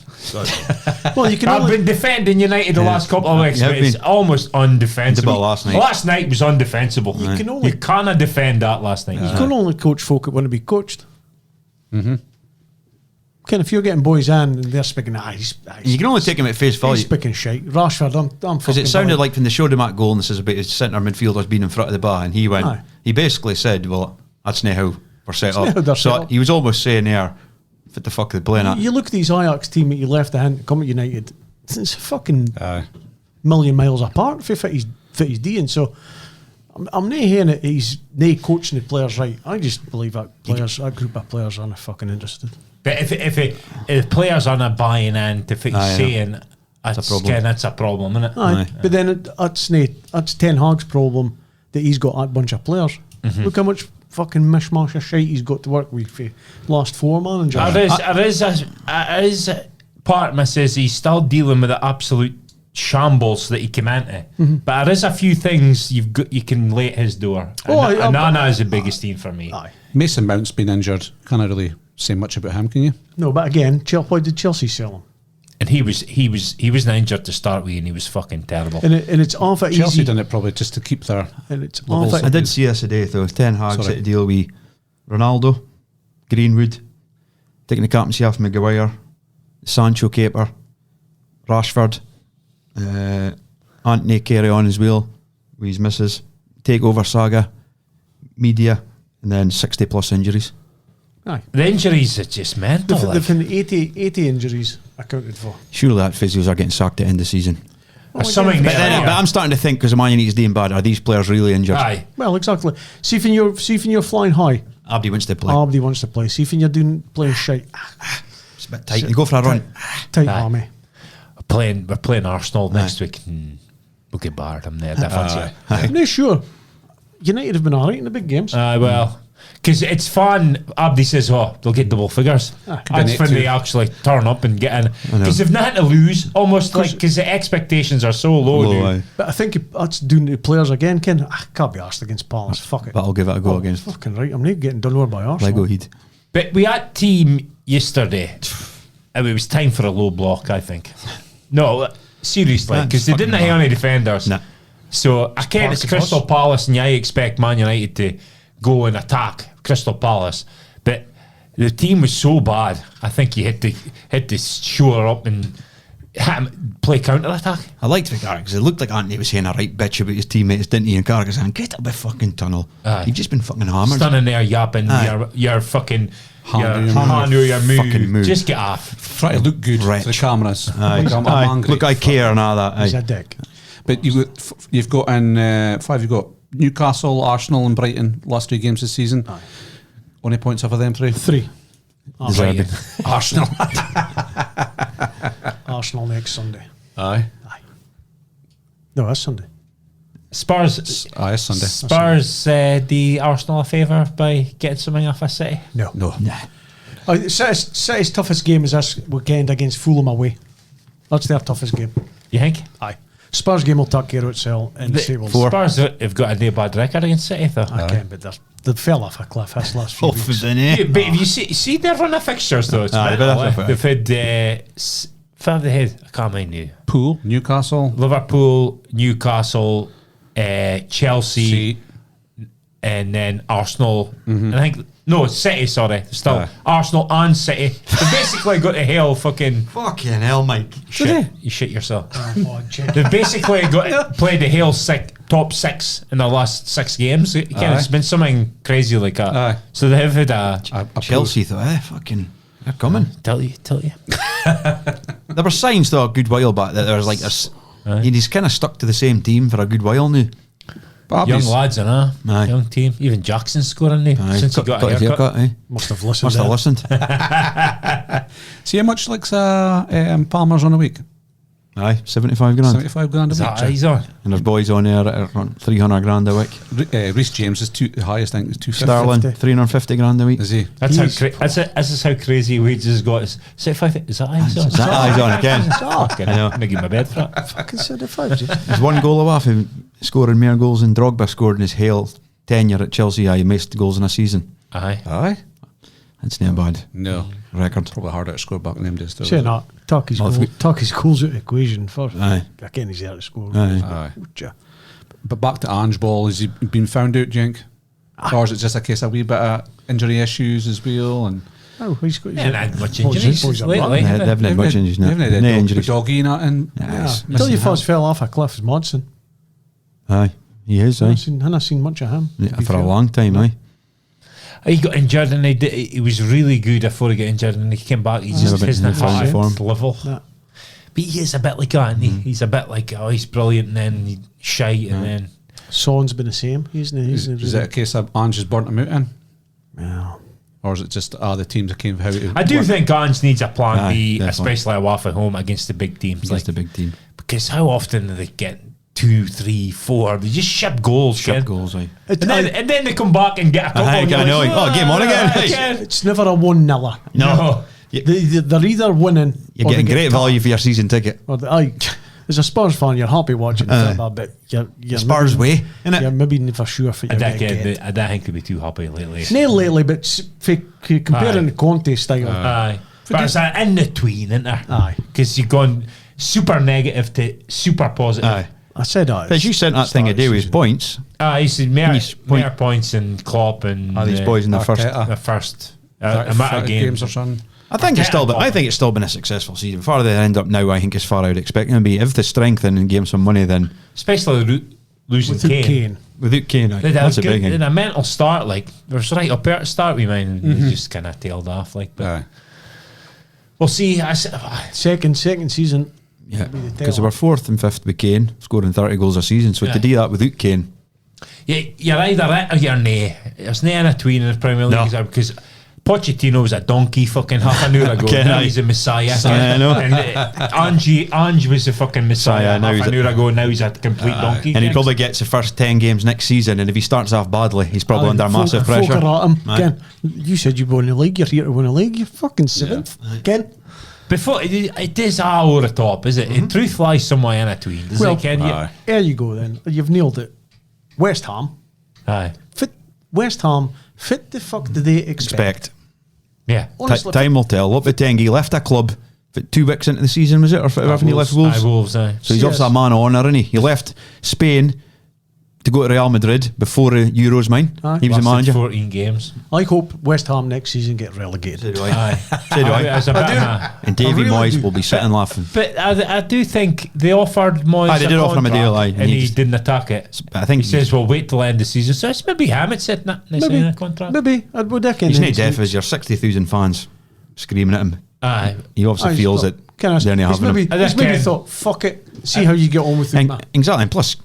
Speaker 3: well, you can
Speaker 4: I've
Speaker 3: only
Speaker 4: been defending United the last couple of weeks,
Speaker 5: You
Speaker 4: but
Speaker 5: have
Speaker 4: it's
Speaker 5: been.
Speaker 4: almost undefensible.
Speaker 5: About last night.
Speaker 4: Last night was undefensible. You
Speaker 3: can only-
Speaker 4: cannot defend that last night.
Speaker 3: you can only coach folk that want to be coached. Mm-hmm. Ken, if you're getting boys in and they're speaking,
Speaker 5: You can only take him at face
Speaker 3: he's
Speaker 5: value.
Speaker 3: speaking shite. Rashford, I'm
Speaker 5: Because
Speaker 3: fucking
Speaker 5: it sounded
Speaker 3: believe-
Speaker 5: like when they showed him that goal, and this is about his centre midfielders being in front of the bar, and he went,
Speaker 3: Aye.
Speaker 5: he basically said, well, that's not how we're set
Speaker 3: not how
Speaker 5: up.
Speaker 3: they're
Speaker 5: So
Speaker 3: set up.
Speaker 5: he was almost saying there, what the fuck are they playing at?
Speaker 3: You look at these Ajax team that you left behind to come at United, it's a fucking
Speaker 1: Aye.
Speaker 3: million miles apart for fit his D. And so I'm not hearing that he's not coaching the players right. I just believe that group of players aren't fucking interested.
Speaker 4: But if players aren't buying in to what
Speaker 5: Aye,
Speaker 4: he's
Speaker 5: yeah.
Speaker 4: saying,
Speaker 5: a problem.
Speaker 4: that's a problem, isn't it?
Speaker 3: Aye. But then that's Ten Hag's problem that he's got that bunch of players.
Speaker 5: Mm-hmm.
Speaker 3: Look how much fucking mishmash of shite he's got to work with for last 4 managers.
Speaker 4: There is a part of me says he's still dealing with the absolute shambles that he came into. But there is a few things you can lay at his door. And Nana is the biggest team for me.
Speaker 3: Aye.
Speaker 1: Mason Mount's been injured. Can't really say much about him, can you?
Speaker 3: No, but again, why did Chelsea sell him?
Speaker 4: And he was injured to start with, and he was fucking terrible.
Speaker 3: And it's awful
Speaker 1: Chelsea
Speaker 3: easy.
Speaker 1: done it probably just to keep their
Speaker 3: And it's
Speaker 1: levels
Speaker 3: awful.
Speaker 5: I did see this today, though. Ten Hag
Speaker 1: Sorry.
Speaker 5: set a deal with Ronaldo, Greenwood, taking the captaincy off Maguire, Sancho Caper, Rashford, Anthony carry on as well with his misses, take over saga, media, and then 60 plus injuries.
Speaker 3: Aye.
Speaker 4: The injuries are just mental.
Speaker 3: They've been 80 injuries accounted for.
Speaker 5: Surely that physios are getting sacked at the end of the season.
Speaker 4: There's something
Speaker 5: But,
Speaker 4: there.
Speaker 5: but I'm starting to think, because the Man United's doing bad, are these players really injured?
Speaker 4: Aye.
Speaker 3: Well, exactly. See if you're flying high,
Speaker 5: Abdi wants to play.
Speaker 3: nobody wants to play. See if you're playing shite,
Speaker 5: It's a bit tight. You go for a run.
Speaker 3: tight
Speaker 4: Aye.
Speaker 3: army.
Speaker 4: We're playing Arsenal next week. We'll get barred. I'm there. That fancy it.
Speaker 3: I'm not sure. United have been alright in the big games.
Speaker 4: Well, because it's fun. Abdi says, "Oh, they'll get double figures." That's
Speaker 1: Bennett
Speaker 4: when
Speaker 1: too.
Speaker 4: they actually turn up and get in. Because they've nothing to lose. Almost like because the expectations are so low.
Speaker 5: Low,
Speaker 4: now.
Speaker 5: aye.
Speaker 3: But I think that's doing the players again. Ken, I can't be asked against Palace. Fuck it.
Speaker 5: But I'll give it a go against
Speaker 3: Fucking right. I'm not getting done over by Arsenal.
Speaker 5: Lego Heat.
Speaker 4: But we had team yesterday. And it was time for a low block, I think. No, seriously,
Speaker 5: That's
Speaker 4: because they
Speaker 5: fucking
Speaker 4: didn't have
Speaker 5: mad.
Speaker 4: any defenders.
Speaker 5: Nah.
Speaker 4: So I can't. It's Crystal Palace, and I expect Man United to go and attack Crystal Palace, but the team was so bad. I think you had to shore up and play counter attack.
Speaker 5: I liked the Carragher because it looked like Anthony was saying a right bitch about his teammates, didn't he? And Carragher saying, "Get up a fucking tunnel."
Speaker 4: Aye.
Speaker 5: You've just been fucking hammered.
Speaker 4: Standing there yapping,
Speaker 5: Aye.
Speaker 4: your fucking
Speaker 1: Hand
Speaker 4: your hand or your
Speaker 5: Fucking
Speaker 4: move.
Speaker 5: move.
Speaker 4: Just get off.
Speaker 1: try to look good
Speaker 5: Wretch.
Speaker 1: for the cameras.
Speaker 5: Aye.
Speaker 1: Like, I'm
Speaker 5: Aye.
Speaker 1: angry.
Speaker 5: Look, I care and all that.
Speaker 3: He's
Speaker 5: Aye.
Speaker 3: a dick.
Speaker 1: But you've got in 5. You've got Newcastle, Arsenal, and Brighton last 3 games this season.
Speaker 3: Aye.
Speaker 1: Only points off of them 3.
Speaker 3: 3.
Speaker 4: Brighton.
Speaker 1: Arsenal.
Speaker 3: Arsenal next Sunday.
Speaker 1: Aye.
Speaker 3: No, that's Sunday.
Speaker 4: Spurs.
Speaker 1: Aye, it's Sunday.
Speaker 4: Spurs the Arsenal a favour by getting something off a City.
Speaker 3: No.
Speaker 1: No.
Speaker 3: City's toughest game is this weekend against Fulham away. That's their toughest game.
Speaker 4: You think?
Speaker 3: Aye. Spurs game will take care of itself and City will.
Speaker 4: Spurs have got a no bad record against City though.
Speaker 3: I can't, but they fell off a cliff this last few
Speaker 5: Off
Speaker 3: weeks.
Speaker 5: in
Speaker 4: Yeah,
Speaker 5: it.
Speaker 4: but if you see their run of fixtures though, it's
Speaker 5: Aye,
Speaker 4: mental,
Speaker 5: but that's
Speaker 4: eh?
Speaker 5: a
Speaker 4: They've had five ahead. I can't mind you.
Speaker 1: Pool, Newcastle.
Speaker 4: Liverpool, Newcastle, Chelsea,
Speaker 1: See,
Speaker 4: and then Arsenal. And I think no, City. Sorry, still Arsenal and City. They basically got to hell. Fucking
Speaker 5: hell, Mike.
Speaker 4: shit. You shit yourself. They've basically played the hell top 6 in the last 6 games. It's been something crazy like that. So they have had a
Speaker 5: Chelsea thought, fucking, they're coming.
Speaker 4: tell you.
Speaker 5: There were signs though a good while back that there was like this. He's kind of stuck to the same team for a good while now.
Speaker 4: Young lads, young team. Even Jackson's scoring now since he got a haircut.
Speaker 3: Must have listened.
Speaker 1: See how much like Palmer's on a week?
Speaker 5: Aye, 75 grand.
Speaker 1: 75 grand a
Speaker 4: Is
Speaker 1: week.
Speaker 4: that he's on?
Speaker 5: And there's boys on there that are 300 grand a week.
Speaker 1: Reece James is the highest, I think, is 250.
Speaker 5: Sterling, 350 grand a week.
Speaker 1: Is he?
Speaker 4: That's this is how crazy wages has got. Is 75? Is that he's on?
Speaker 5: Is that he's on again?
Speaker 4: Fucking
Speaker 5: I know.
Speaker 4: I'm making my bed for it.
Speaker 3: Fucking 75.
Speaker 5: He's one goal away from scoring more goals than Drogba scored in his whole tenure at Chelsea. He missed goals in a season.
Speaker 1: Aye.
Speaker 5: That's not bad.
Speaker 1: No.
Speaker 5: Record.
Speaker 1: Probably harder to score back in them days. though,
Speaker 3: Saying
Speaker 1: isn't
Speaker 3: that, talk his goals out of the equation first.
Speaker 5: Aye.
Speaker 3: Again, he's there to score.
Speaker 5: Aye.
Speaker 1: it? But back to Ange-ball, has he been found out, Jink? Or is it just a case of a wee bit of injury issues as well? And
Speaker 3: Oh, he's got
Speaker 4: Yeah, not much
Speaker 3: boys
Speaker 4: injuries
Speaker 3: are
Speaker 4: lately.
Speaker 5: They haven't had much injuries now.
Speaker 1: They haven't had
Speaker 5: No
Speaker 1: a
Speaker 5: injuries.
Speaker 1: doggy and that. And
Speaker 3: Until you first fell off a cliff is Modson.
Speaker 5: Aye. He is, aye.
Speaker 3: I've seen much of him.
Speaker 5: Yeah, for a long time, aye.
Speaker 4: He got injured and he was really good before he got injured and he came back. He just
Speaker 5: Never
Speaker 4: hasn't
Speaker 5: been found
Speaker 4: had
Speaker 5: form.
Speaker 4: the level.
Speaker 3: Nah.
Speaker 4: But he is a bit like that, isn't he? He's a bit like, he's brilliant and then he's shite and then...
Speaker 3: Son's been the same, isn't he?
Speaker 1: is it a case of Ange has burnt him out in?
Speaker 3: Yeah.
Speaker 1: Or is it just the teams that came out?
Speaker 4: I do think Ange needs a plan B,
Speaker 5: definitely.
Speaker 4: especially away from home against the big teams.
Speaker 5: He's a big team.
Speaker 4: Because how often do they get 2, 3, 4? They just ship goals.
Speaker 5: Ship goals, aye.
Speaker 4: And then they come back and get a couple.
Speaker 5: Aye,
Speaker 4: and you're
Speaker 5: I know.
Speaker 4: like,
Speaker 5: Game on again.
Speaker 3: It's never a 1-0.
Speaker 4: No.
Speaker 3: They're either winning.
Speaker 5: You're
Speaker 3: or
Speaker 5: getting
Speaker 3: they get
Speaker 5: great value for your season ticket.
Speaker 3: Or as a Spurs fan, you're happy watching football, but you're
Speaker 5: Spurs
Speaker 3: maybe,
Speaker 5: way, innit?
Speaker 3: You're maybe never sure for
Speaker 4: I
Speaker 3: your
Speaker 4: don't
Speaker 3: get.
Speaker 4: think they'll be too happy lately.
Speaker 3: Not lately, but comparing
Speaker 4: Aye.
Speaker 3: the Conte style.
Speaker 4: Aye. But it's in the tween, isn't there?
Speaker 3: Aye.
Speaker 4: Because you've gone super negative to super positive.
Speaker 5: Aye.
Speaker 3: I said that.
Speaker 5: Because you sent that thing a day with his points.
Speaker 4: He said more points and Klopp and
Speaker 5: These boys in the first.
Speaker 4: the first
Speaker 1: 30
Speaker 4: amount of games
Speaker 1: or something.
Speaker 5: I think it's still been a successful season. Far they end up now, I think as far I'd expect them to be. If they strengthen and give them some money, then
Speaker 4: especially losing
Speaker 3: Without Kane.
Speaker 5: without Kane, that's a big
Speaker 4: In
Speaker 5: thing.
Speaker 4: a mental start, like there was right up there to start with mine, and they just kind of tailed off. Like, but
Speaker 1: Aye.
Speaker 4: we'll see.
Speaker 3: Second season.
Speaker 5: Yeah, because they were 4th and 5th with Kane, scoring 30 goals a season. So to do that without Kane,
Speaker 4: You're either it or you're nay. It's nay in a tween in the Premier League because Pochettino was a donkey fucking half an hour ago.
Speaker 5: Okay,
Speaker 4: Now
Speaker 5: aye.
Speaker 4: he's a messiah.
Speaker 5: I know.
Speaker 4: And Ange was the fucking messiah
Speaker 5: Now
Speaker 4: half
Speaker 5: he's
Speaker 4: an hour ago. Now he's a complete donkey.
Speaker 5: and he probably gets the first 10 games next season. And if he starts off badly, he's probably under massive pressure.
Speaker 3: Folk are at him.
Speaker 5: Aye.
Speaker 3: Ken, you said you won the league. You're here to win a league. You're fucking 7th. Ken.
Speaker 4: Before it is all over the top, is it? Truth lies somewhere in a tween. Does
Speaker 3: Well,
Speaker 4: it, Ken?
Speaker 3: there you go then. You've nailed it. West Ham.
Speaker 4: Aye.
Speaker 3: West Ham. Fit the fuck do they expect?
Speaker 4: Yeah.
Speaker 3: Honestly,
Speaker 5: Time will tell. Lopetegui left a club 2 weeks into the season, was it? Or haven't he left Wolves?
Speaker 4: Aye, Wolves, aye.
Speaker 5: So he's
Speaker 3: Yes.
Speaker 5: obviously a man of honour, isn't he? He left Spain to go to Real Madrid before the Euros, mine.
Speaker 3: Aye.
Speaker 5: He was the
Speaker 4: Lasted
Speaker 5: manager.
Speaker 4: 14 games.
Speaker 3: I hope West Ham next season get relegated.
Speaker 4: Aye.
Speaker 5: So do I.
Speaker 4: It's a bit of a-
Speaker 5: And Davy
Speaker 3: I really
Speaker 5: Moyes
Speaker 3: do.
Speaker 5: will be sitting laughing.
Speaker 4: But I do think they offered Moyes
Speaker 5: Aye, they did offer him a deal, aye,
Speaker 4: and he didn't attack it.
Speaker 5: I think
Speaker 4: He says, "Well, wait till the end of the season." So it's maybe Hammett said that in a contract.
Speaker 3: Maybe. I'd would reckon.
Speaker 5: he's not deaf as your 60,000 fans screaming at him.
Speaker 4: Aye.
Speaker 5: He obviously feels it.
Speaker 3: Can I,
Speaker 5: They're not
Speaker 3: he's
Speaker 5: having
Speaker 3: maybe,
Speaker 5: him.
Speaker 3: he's maybe thought, fuck it, see how you get on with it. man.
Speaker 5: Exactly. And plus,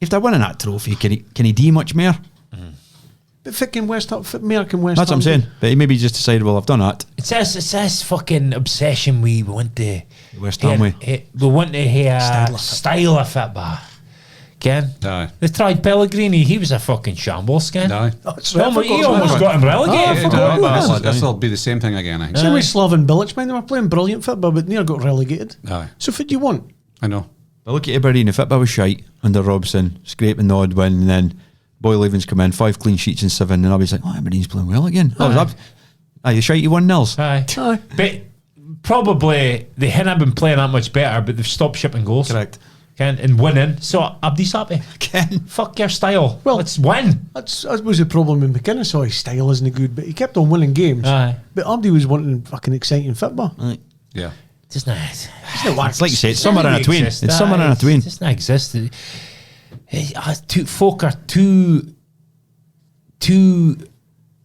Speaker 5: if they're winning that trophy, can he do much more?
Speaker 3: But fucking West Ham, American West
Speaker 5: That's what
Speaker 3: Ham.
Speaker 5: I'm saying. But he maybe just decided, well, I've done that.
Speaker 4: It's this fucking obsession we want to
Speaker 5: West Ham way.
Speaker 4: we want to hear
Speaker 3: Style of
Speaker 4: style of football. Ken,
Speaker 1: Aye.
Speaker 4: they tried Pellegrini. He was a fucking shambles. Ken,
Speaker 1: Aye.
Speaker 3: That's
Speaker 4: he almost got him relegated.
Speaker 1: This will be the same thing again, I think.
Speaker 3: Same with Slaven Bilic, man, they were playing brilliant football, but near got relegated.
Speaker 1: Aye.
Speaker 3: So what do you want?
Speaker 1: I know.
Speaker 5: But look at Aberdeen. The football was shite under Robson, scraping the odd win, and then Boyle Evans come in, 5 clean sheets in 7, and I'll be like, oh, Aberdeen's playing well again. The shite you 1-0.
Speaker 4: Aye. But probably they hadn't been playing that much better, but they've stopped shipping goals.
Speaker 5: Correct.
Speaker 4: and winning. So Abdi's happy.
Speaker 5: Ken.
Speaker 4: Fuck your style.
Speaker 3: Well-
Speaker 4: Let's win.
Speaker 3: That was the problem with McKinnon. So his style isn't good, but he kept on winning games.
Speaker 4: Aye.
Speaker 3: But Abdi was wanting fucking exciting football.
Speaker 5: Right.
Speaker 1: Yeah.
Speaker 4: Doesn't it?
Speaker 5: It's like you say, it's somewhere in a tween. It's somewhere in a tween.
Speaker 4: It doesn't exist. Folk are too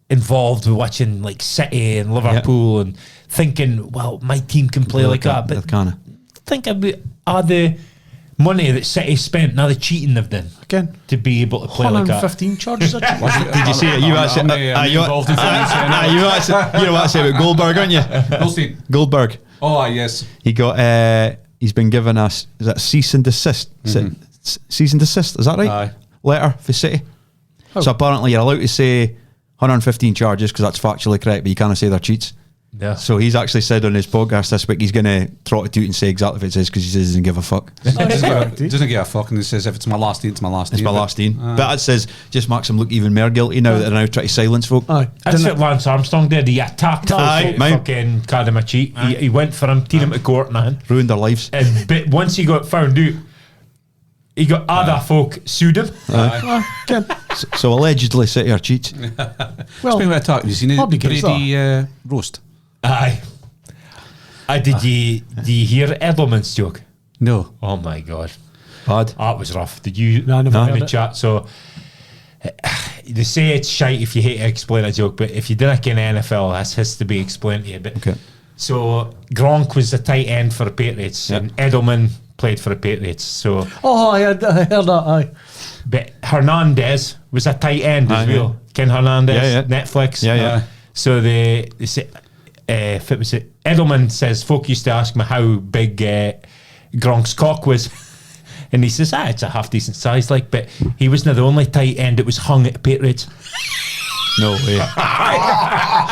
Speaker 4: involved with watching like City and Liverpool and thinking, well, my team can play like that. But
Speaker 5: kind
Speaker 4: think about the money that City spent and all the cheating they've done
Speaker 3: Again,
Speaker 4: to be able to play like that.
Speaker 3: 115 charges.
Speaker 5: Did you see it? You actually, you know what I say about Goldberg, aren't you?
Speaker 1: Goldstein.
Speaker 5: Goldberg.
Speaker 1: Oh, yes.
Speaker 5: He got. He's been given us. Is that cease and desist? Cease and desist. Is that right?
Speaker 1: Aye.
Speaker 5: Letter for City. So apparently you're allowed to say 115 charges because that's factually correct, but you can't say they're cheats.
Speaker 4: Yeah.
Speaker 5: So he's actually said on his podcast this week he's going to trot it out and say exactly what it says because he says he doesn't give a fuck.
Speaker 1: Doesn't give a fuck, and he says if it's my last team, it's my last
Speaker 5: It's
Speaker 1: team.
Speaker 5: my last team. But it says just makes him look even more guilty now that they're now trying to silence folk.
Speaker 3: Aye.
Speaker 4: That's what Lance Armstrong did. He attacked
Speaker 5: Aye, mate.
Speaker 4: fucking called him a cheat. He went for him, teed him to court, man.
Speaker 5: Ruined their lives.
Speaker 4: And but once he got found out, he got other folk sued him.
Speaker 3: Again,
Speaker 5: So allegedly City are cheats.
Speaker 3: well,
Speaker 1: Speaking of attack, have you seen it?
Speaker 3: Bobby gets
Speaker 1: Brady roast?
Speaker 4: Aye. Did you hear Edelman's joke?
Speaker 1: No.
Speaker 4: Oh my god,
Speaker 5: Bad.
Speaker 4: that was rough. Did you?
Speaker 3: No, I never
Speaker 4: in
Speaker 3: heard
Speaker 4: the
Speaker 3: it.
Speaker 4: chat. So they say it's shite if you hate to explain a joke, but if you didn't get in NFL, this has to be explained to you. But
Speaker 5: Okay.
Speaker 4: so Gronk was the tight end for the Patriots, and Edelman played for the Patriots. So,
Speaker 3: I heard that. Aye.
Speaker 4: but Hernandez was a tight end as
Speaker 5: Aye,
Speaker 4: well. Ken Hernandez,
Speaker 5: Yeah, yeah.
Speaker 4: Netflix.
Speaker 5: Yeah, yeah.
Speaker 4: So they say, if it was Edelman says, folk used to ask me how big Gronk's cock was. And he says, it's a half decent size, like, but he wasn't the only tight end that was hung at the Patriots.
Speaker 5: No way.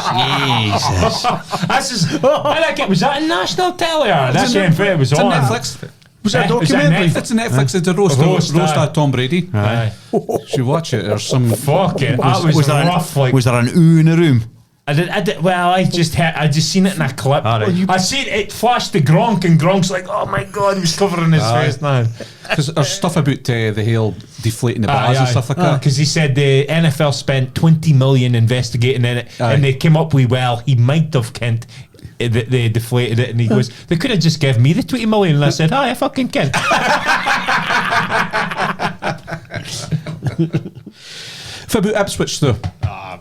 Speaker 5: Jesus.
Speaker 4: That's just, I like it. Was that in national telly? Or that's the it was
Speaker 1: It's
Speaker 4: on.
Speaker 1: on Netflix.
Speaker 3: Was that a
Speaker 4: Was that
Speaker 3: documentary?
Speaker 4: Netflix?
Speaker 1: It's a Netflix. It's a roast
Speaker 4: Roast,
Speaker 1: of Tom Brady.
Speaker 4: Aye.
Speaker 1: Should watch it. There's some.
Speaker 4: Fuck it. That was
Speaker 5: there
Speaker 4: rough. Like,
Speaker 5: was there an ooh in the room?
Speaker 4: I did, well, I just seen it in a clip.
Speaker 5: right.
Speaker 4: I seen it flashed to Gronk, and Gronk's like, oh my god, he was covering his face now.
Speaker 1: Because there's stuff about the whole deflating the bars and stuff like that.
Speaker 4: Because he said the NFL spent 20 million investigating in it,
Speaker 1: Aye.
Speaker 4: and they came up with, well, he might have Kent. They deflated it, and he goes, they could have just given me the 20 million, and I said, hi, I fucking Kent.
Speaker 1: For about Ipswich though,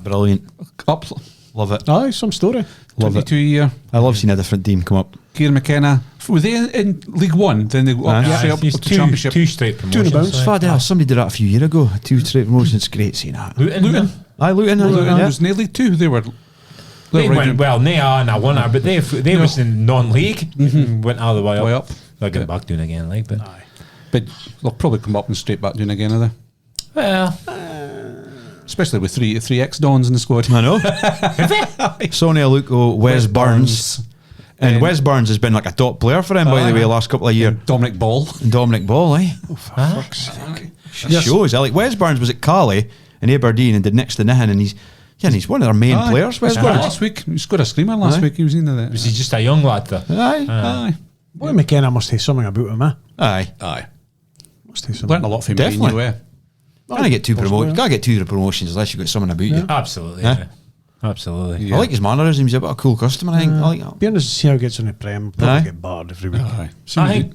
Speaker 5: Brilliant.
Speaker 1: up
Speaker 5: Love it.
Speaker 3: Aye, some story.
Speaker 5: Love it.
Speaker 1: 22 year.
Speaker 5: I love seeing a different team come up.
Speaker 1: Kieran McKenna. Were they in League One? Then they go up straight up to
Speaker 4: He's
Speaker 1: Championship.
Speaker 4: two straight promotions.
Speaker 3: bounce.
Speaker 5: Fad hell, somebody did that a few years ago. 2 straight promotions. Great seeing that.
Speaker 4: Luton.
Speaker 5: Aye, Luton.
Speaker 1: Luton
Speaker 5: Yeah.
Speaker 1: was nearly two. They were.
Speaker 4: They
Speaker 1: right
Speaker 4: went
Speaker 1: in-
Speaker 4: well, they are and I won her, but they was in non-league, went all the way up.
Speaker 1: Way up.
Speaker 4: They'll get back doing again, like, but
Speaker 1: But they'll probably come up and straight back doing again, are they?
Speaker 4: well,
Speaker 1: Especially with three ex-Dons in the squad.
Speaker 5: I know. Sonny Aluko, Wes Burns. And Wes Burns has been like a top player for him, by the way, the last couple of years.
Speaker 1: Dominic Ball.
Speaker 5: And Dominic Ball, eh? Shows. Like Wes Burns was at Cali in Aberdeen and did next to nothing, and he's one of their main players. Wes Burns.
Speaker 1: Last week, he scored a screamer last
Speaker 5: Aye.
Speaker 1: week. He was into that.
Speaker 4: was he just a young lad though?
Speaker 5: Aye.
Speaker 1: Aye.
Speaker 3: Boy, McKenna must have something about him, eh?
Speaker 5: Aye.
Speaker 1: Aye.
Speaker 3: Must have something.
Speaker 1: Learned a lot from
Speaker 5: Definitely.
Speaker 1: Mourinho, eh?
Speaker 5: Can't get two
Speaker 3: Possibly,
Speaker 5: Can't get two promotions unless you've got something about you.
Speaker 4: Absolutely,
Speaker 5: Huh?
Speaker 4: yeah. Absolutely.
Speaker 1: Yeah.
Speaker 5: I like his mannerisms. He's a bit of a cool customer. I think. I like that.
Speaker 3: Be honest to see how he gets on the Prem. Probably
Speaker 5: Aye.
Speaker 3: get barred every week.
Speaker 1: Aye.
Speaker 4: I think.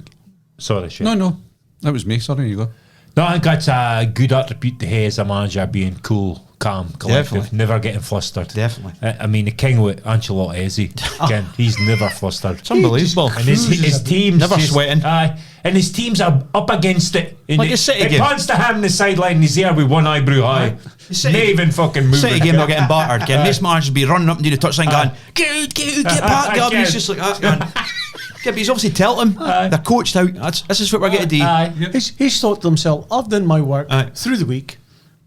Speaker 4: Sorry, shit.
Speaker 1: No. That was me. Sorry, you go.
Speaker 4: No, I think that's a good attribute to Hay as a manager, being cool, calm, collective,
Speaker 5: Definitely.
Speaker 4: never getting flustered.
Speaker 5: Definitely.
Speaker 4: I mean, the king with Ancelotti, is he? Again, he's never flustered.
Speaker 5: It's unbelievable.
Speaker 4: And his team's
Speaker 5: Never
Speaker 4: just,
Speaker 5: sweating.
Speaker 4: Aye, and his teams are up against it. And
Speaker 5: Like a City
Speaker 4: it
Speaker 5: game.
Speaker 4: pans to him on the sideline, and he's there with one eyebrow high.
Speaker 5: City-
Speaker 4: Not even fucking moving.
Speaker 5: City game, they're getting battered. Ken. This manager's be running up and doing the touchline going, get back, Gab. He's just like that, man. Yeah, but he's obviously telling them. They're coached out. This is what we're going to do.
Speaker 4: Aye.
Speaker 3: He's thought to himself, I've done my work
Speaker 5: Aye.
Speaker 3: through the week.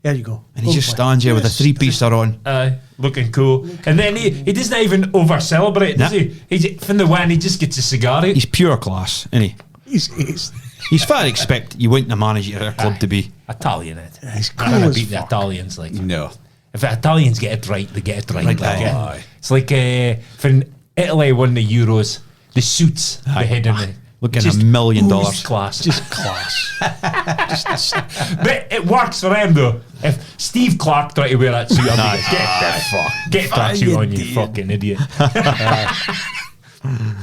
Speaker 3: There you go.
Speaker 5: And he just stands here with a three-piece on.
Speaker 4: Aye, looking cool. And then he doesn't even over celebrate, does
Speaker 5: Nah.
Speaker 4: he? From the win, he just gets a cigar out.
Speaker 5: He's pure class, isn't he?
Speaker 3: He's
Speaker 5: Fair to expect you want the manager of a club to be.
Speaker 4: Italian, it.
Speaker 3: He's
Speaker 4: They're
Speaker 3: cool
Speaker 4: gonna
Speaker 3: as
Speaker 4: beat the
Speaker 3: fuck.
Speaker 4: Italians, like.
Speaker 1: No.
Speaker 4: If the Italians get it right, they get it right.
Speaker 5: Right,
Speaker 4: like,
Speaker 5: aye.
Speaker 4: It's like when Italy won the Euros, the suits they had in
Speaker 5: Looking at $1 million.
Speaker 4: Class.
Speaker 3: Just class.
Speaker 4: But it works for them though. If Steve Clark tried to wear that suit, I'd be like, get that suit on, you fucking idiot.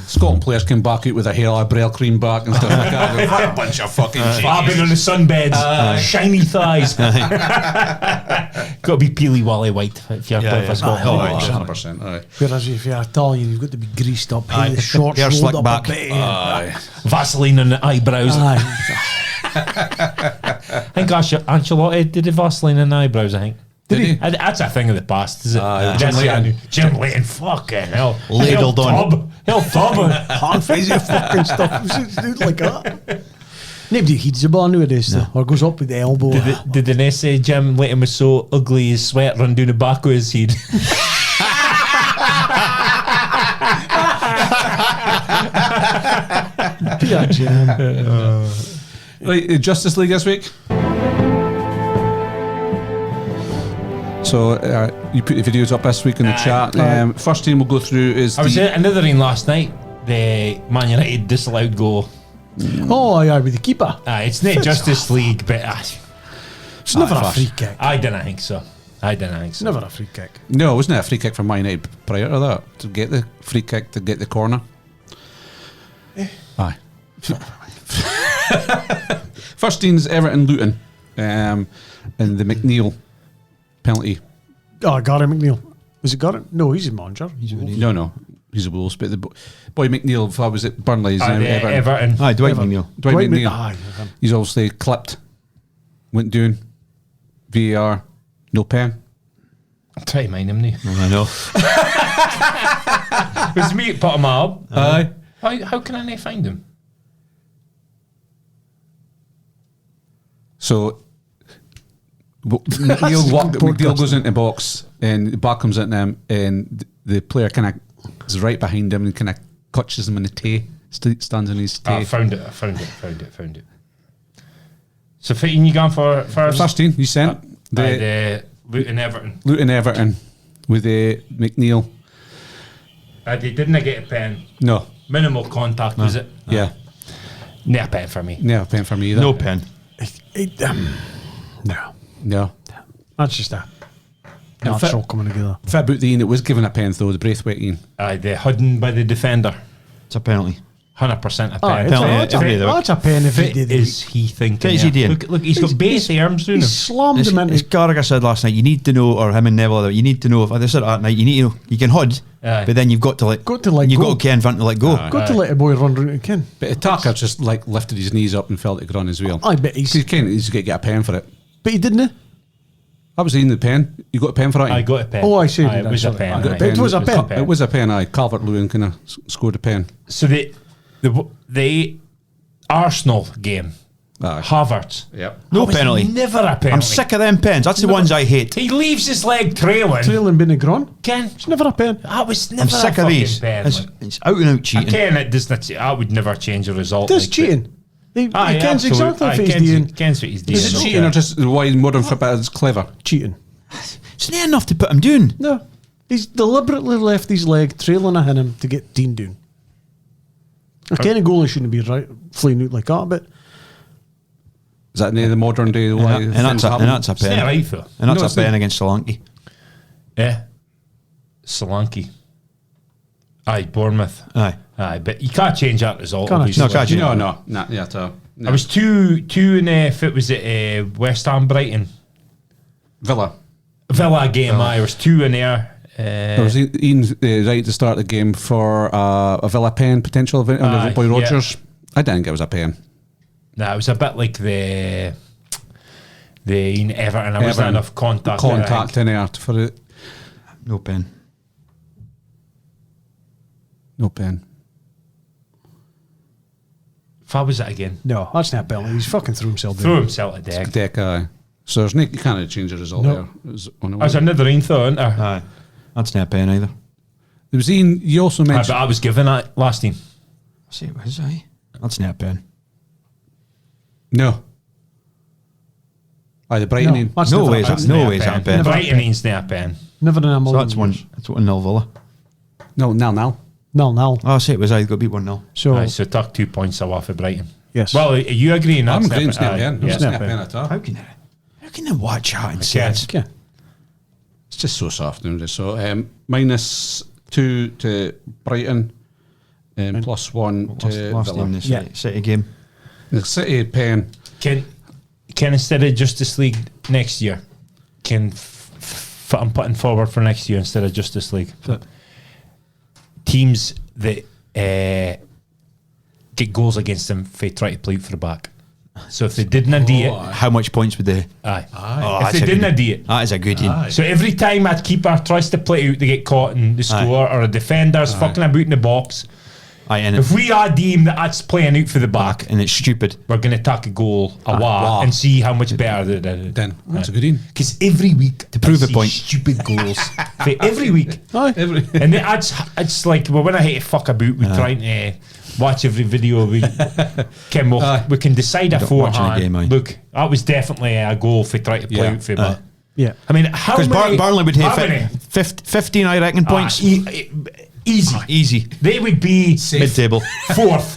Speaker 1: Scotland players came back out with a hair Braille cream back and stuff like that. What a bunch of fucking shit.
Speaker 4: Bobbing on the sunbeds, shiny thighs. Got to be peely wally white if you're playing for Scotland.
Speaker 1: 100%. Aye.
Speaker 3: Whereas if you're Italian, you've got to be greased up, hair, short,
Speaker 5: hair
Speaker 3: rolled
Speaker 5: slicked
Speaker 3: up
Speaker 5: back.
Speaker 3: a bit.
Speaker 4: Vaseline on the eyebrows.
Speaker 3: Aye.
Speaker 4: I think Ancelotti did a Vaseline on the eyebrows, I think.
Speaker 1: Did he?
Speaker 4: That's a thing of the past, is it?
Speaker 1: Jim Leighton.
Speaker 4: Jim Leighton, fucking hell.
Speaker 5: Ladled on.
Speaker 4: He'll tub on
Speaker 3: Hard crazy fucking stuff. Dude like that. Nobody heeds the ball nowadays, though, or goes up with the elbow.
Speaker 4: Did they say Jim Leighton was so ugly his sweat run down the back of his head?
Speaker 3: Yeah, Jim.
Speaker 1: Right, Justice League this week. So you put the videos up this week in the chat. First team we'll go through is
Speaker 4: I was at another in last night. The Man United disallowed goal.
Speaker 3: Oh, yeah, with the keeper.
Speaker 4: It's not Justice League, but
Speaker 3: It's never a free kick.
Speaker 4: I didn't think so.
Speaker 3: It's never a free kick.
Speaker 1: No, wasn't it a free kick for Man United prior to that to get the free kick to get the corner? Aye. First team's Everton Luton, and the McNeil penalty.
Speaker 3: Oh, Gary McNeil. Was it Gary? No, he's a manager.
Speaker 1: No, he's a Wolves. But the boy McNeil, if I was at Burnley, he's
Speaker 4: Everton.
Speaker 5: Aye, Dwight McNeil.
Speaker 1: Dwight McNeil.
Speaker 3: Aye.
Speaker 1: He's obviously clipped, went down, VAR, no pen.
Speaker 4: I'll try to mind him now.
Speaker 5: I know.
Speaker 4: It was me that put him up.
Speaker 1: Aye.
Speaker 4: How can I not find him?
Speaker 1: So McNeil goes into the box and the ball comes into him and the player kind of is right behind him and kind of clutches him in the tay, stands on his tay.
Speaker 4: I found it. So 15 you gone for first?
Speaker 1: 15 you sent.
Speaker 4: The Luton Everton.
Speaker 1: Luton Everton with McNeil.
Speaker 4: They didn't get a pen.
Speaker 1: No.
Speaker 4: Minimal contact, was it?
Speaker 1: Yeah.
Speaker 4: No pen for me.
Speaker 1: No pen for me either.
Speaker 5: No pen.
Speaker 3: No.
Speaker 1: No.
Speaker 3: That's just a natural coming together.
Speaker 1: If about the Ian, it was given a pen though, the Braithwaite Ian.
Speaker 4: The hidden by the defender.
Speaker 5: It's a penalty.
Speaker 4: 100% a
Speaker 3: Oh,
Speaker 4: pen.
Speaker 3: that's a pen if he
Speaker 4: What
Speaker 3: did
Speaker 4: is he thinking?
Speaker 5: What is he doing?
Speaker 4: Look, he's got base arms doing
Speaker 3: He
Speaker 4: him.
Speaker 3: slammed him into
Speaker 5: As Gallagher said last night, you need to know, or him and Neville, you need to know, if they said it at night, you need to know, you can hud,
Speaker 4: Aye.
Speaker 5: but then you've got to let
Speaker 3: go.
Speaker 5: You've got to Ken Van to let go.
Speaker 3: Got to let a boy run round the kin.
Speaker 1: But Ataka just like lifted his knees up and fell to the ground as well.
Speaker 3: I bet he's.
Speaker 1: He's going to get a pen for it.
Speaker 3: But he didn't.
Speaker 1: I was in the pen. You got a pen for that?
Speaker 4: I got a pen.
Speaker 3: Oh, I see.
Speaker 4: It was a pen.
Speaker 1: I got a
Speaker 4: aye.
Speaker 1: pen.
Speaker 3: It was a pen.
Speaker 1: It was a pen. Aye, Calvert-Lewin kind of scored a pen.
Speaker 4: So the Arsenal game,
Speaker 1: Aye.
Speaker 4: Havertz.
Speaker 1: Yep.
Speaker 5: No
Speaker 4: That was
Speaker 5: penalty.
Speaker 4: Never a penalty.
Speaker 5: I'm sick of them pens. That's the ones I hate.
Speaker 4: He leaves his leg trailing.
Speaker 3: Trailing bin gron.
Speaker 4: Ken,
Speaker 3: It's never a pen.
Speaker 4: that was never
Speaker 5: I'm
Speaker 4: a
Speaker 5: sick of
Speaker 4: fucking
Speaker 5: these.
Speaker 4: pen.
Speaker 5: It's out and out cheating.
Speaker 4: Ken, it does not. I would never change the result.
Speaker 3: That's
Speaker 4: like
Speaker 3: cheating. He Ken's exactly what he's doing.
Speaker 4: Ken's what he's doing.
Speaker 1: Is it cheating or just the way modern football is clever?
Speaker 3: Cheating.
Speaker 5: It's not enough to put him down.
Speaker 3: No. He's deliberately left his leg trailing ahead him to get Dean down. A kind of goalie shouldn't be flying out like that, but
Speaker 1: Is that near the modern day? The way
Speaker 5: And that's a
Speaker 4: It's not
Speaker 5: pen.
Speaker 4: right though.
Speaker 5: And that's
Speaker 1: No,
Speaker 5: a
Speaker 1: it's
Speaker 5: pen
Speaker 1: not.
Speaker 5: against Solanke.
Speaker 4: Yeah. Solanke. Aye, Bournemouth.
Speaker 5: Aye.
Speaker 4: Aye, but you can't change that result.
Speaker 3: Can't
Speaker 4: obviously.
Speaker 5: No, can't you?
Speaker 1: No. Yeah, no.
Speaker 4: I was two in if it was at West Ham Brighton
Speaker 1: Villa.
Speaker 4: Villa game. Aye, there was two in there.
Speaker 1: There was Ian right to start the game for a Villa pen potential event under
Speaker 4: Aye,
Speaker 1: Boy
Speaker 4: yeah.
Speaker 1: Rogers. I didn't think it was a pen.
Speaker 4: Nah, it was a bit like the in Everton. There wasn't enough contact. there, I
Speaker 1: Contact
Speaker 4: think.
Speaker 1: in there for it.
Speaker 5: No pen.
Speaker 1: No pen.
Speaker 4: How was it again?
Speaker 3: no, that's not a penalty. He's fucking threw himself
Speaker 4: Threw
Speaker 3: down.
Speaker 4: himself to deck.
Speaker 1: Deck, aye. So there's no, you can't change the result
Speaker 3: No.
Speaker 1: there. It was on the
Speaker 4: There's
Speaker 1: way.
Speaker 4: another in though, isn't there?
Speaker 5: Aye. That's not a pen either.
Speaker 1: There was Ian, you also
Speaker 4: Aye, but
Speaker 1: mentioned...
Speaker 4: I was given that last time.
Speaker 5: See, what is I? That's not a pen.
Speaker 1: No. Aye, the Brighton
Speaker 3: No,
Speaker 1: Ian.
Speaker 3: that's
Speaker 5: No
Speaker 3: never
Speaker 5: ways.
Speaker 3: a pen.
Speaker 5: No ways. That's a pen.
Speaker 3: Never.
Speaker 4: Brighton means not a pen.
Speaker 3: Never in a
Speaker 5: So
Speaker 3: million
Speaker 5: that's one.
Speaker 3: years.
Speaker 5: That's one nil Villa.
Speaker 1: No, Nal.
Speaker 3: 0-0.
Speaker 5: Oh, I say it was I got beat 1-0.
Speaker 3: So,
Speaker 4: Aye, so took 2 points away for Brighton.
Speaker 3: yes.
Speaker 4: Well, are you agreeing?
Speaker 1: I'm
Speaker 4: That's
Speaker 1: agreeing.
Speaker 4: never-
Speaker 1: Snap
Speaker 4: aye,
Speaker 1: in.
Speaker 4: yeah.
Speaker 1: Snap in at all.
Speaker 5: How can they watch that and say
Speaker 4: guess.
Speaker 5: it's
Speaker 3: yeah.
Speaker 1: It's just so soft. Isn't it? So -2 to Brighton, +1 to
Speaker 5: last
Speaker 1: Villa.
Speaker 5: game, the
Speaker 3: Yeah.
Speaker 5: City game?
Speaker 1: The City paying.
Speaker 4: Can instead of Justice League next year, I'm putting forward for next year instead of Justice League. Teams that get goals against them if they try to play out for the back. So if they didn't do it,
Speaker 5: How much points would they?
Speaker 4: aye.
Speaker 5: Oh,
Speaker 4: If
Speaker 5: that's
Speaker 4: they
Speaker 5: a good-
Speaker 4: didn't do it,
Speaker 5: That is a good one.
Speaker 4: so every time a keeper tries to play out, they get caught in the score, or a defender's fucking about in the box.
Speaker 5: Aye, and,
Speaker 4: If we are deemed that's playing out for the back,
Speaker 5: and it's stupid.
Speaker 4: we're going to take a goal away
Speaker 1: wow.
Speaker 4: and see how much better they did.
Speaker 1: Then that's a good one.
Speaker 4: Because every week to
Speaker 5: prove a point.
Speaker 4: stupid goals. Every week,
Speaker 3: Aye.
Speaker 4: and it's like when I hate to fuck about with trying to watch every video. We can decide
Speaker 5: Watching the
Speaker 4: beforehand.
Speaker 5: game, aye.
Speaker 4: Look, that was definitely a goal if we try to play
Speaker 1: Yeah.
Speaker 4: out for but
Speaker 3: Yeah.
Speaker 4: I mean, how
Speaker 5: Because
Speaker 4: many?
Speaker 5: Burnley would
Speaker 4: how
Speaker 5: have
Speaker 4: many?
Speaker 5: 15, I reckon, points.
Speaker 4: Easy.
Speaker 5: Easy.
Speaker 4: They would be
Speaker 5: Mid-table.
Speaker 4: fourth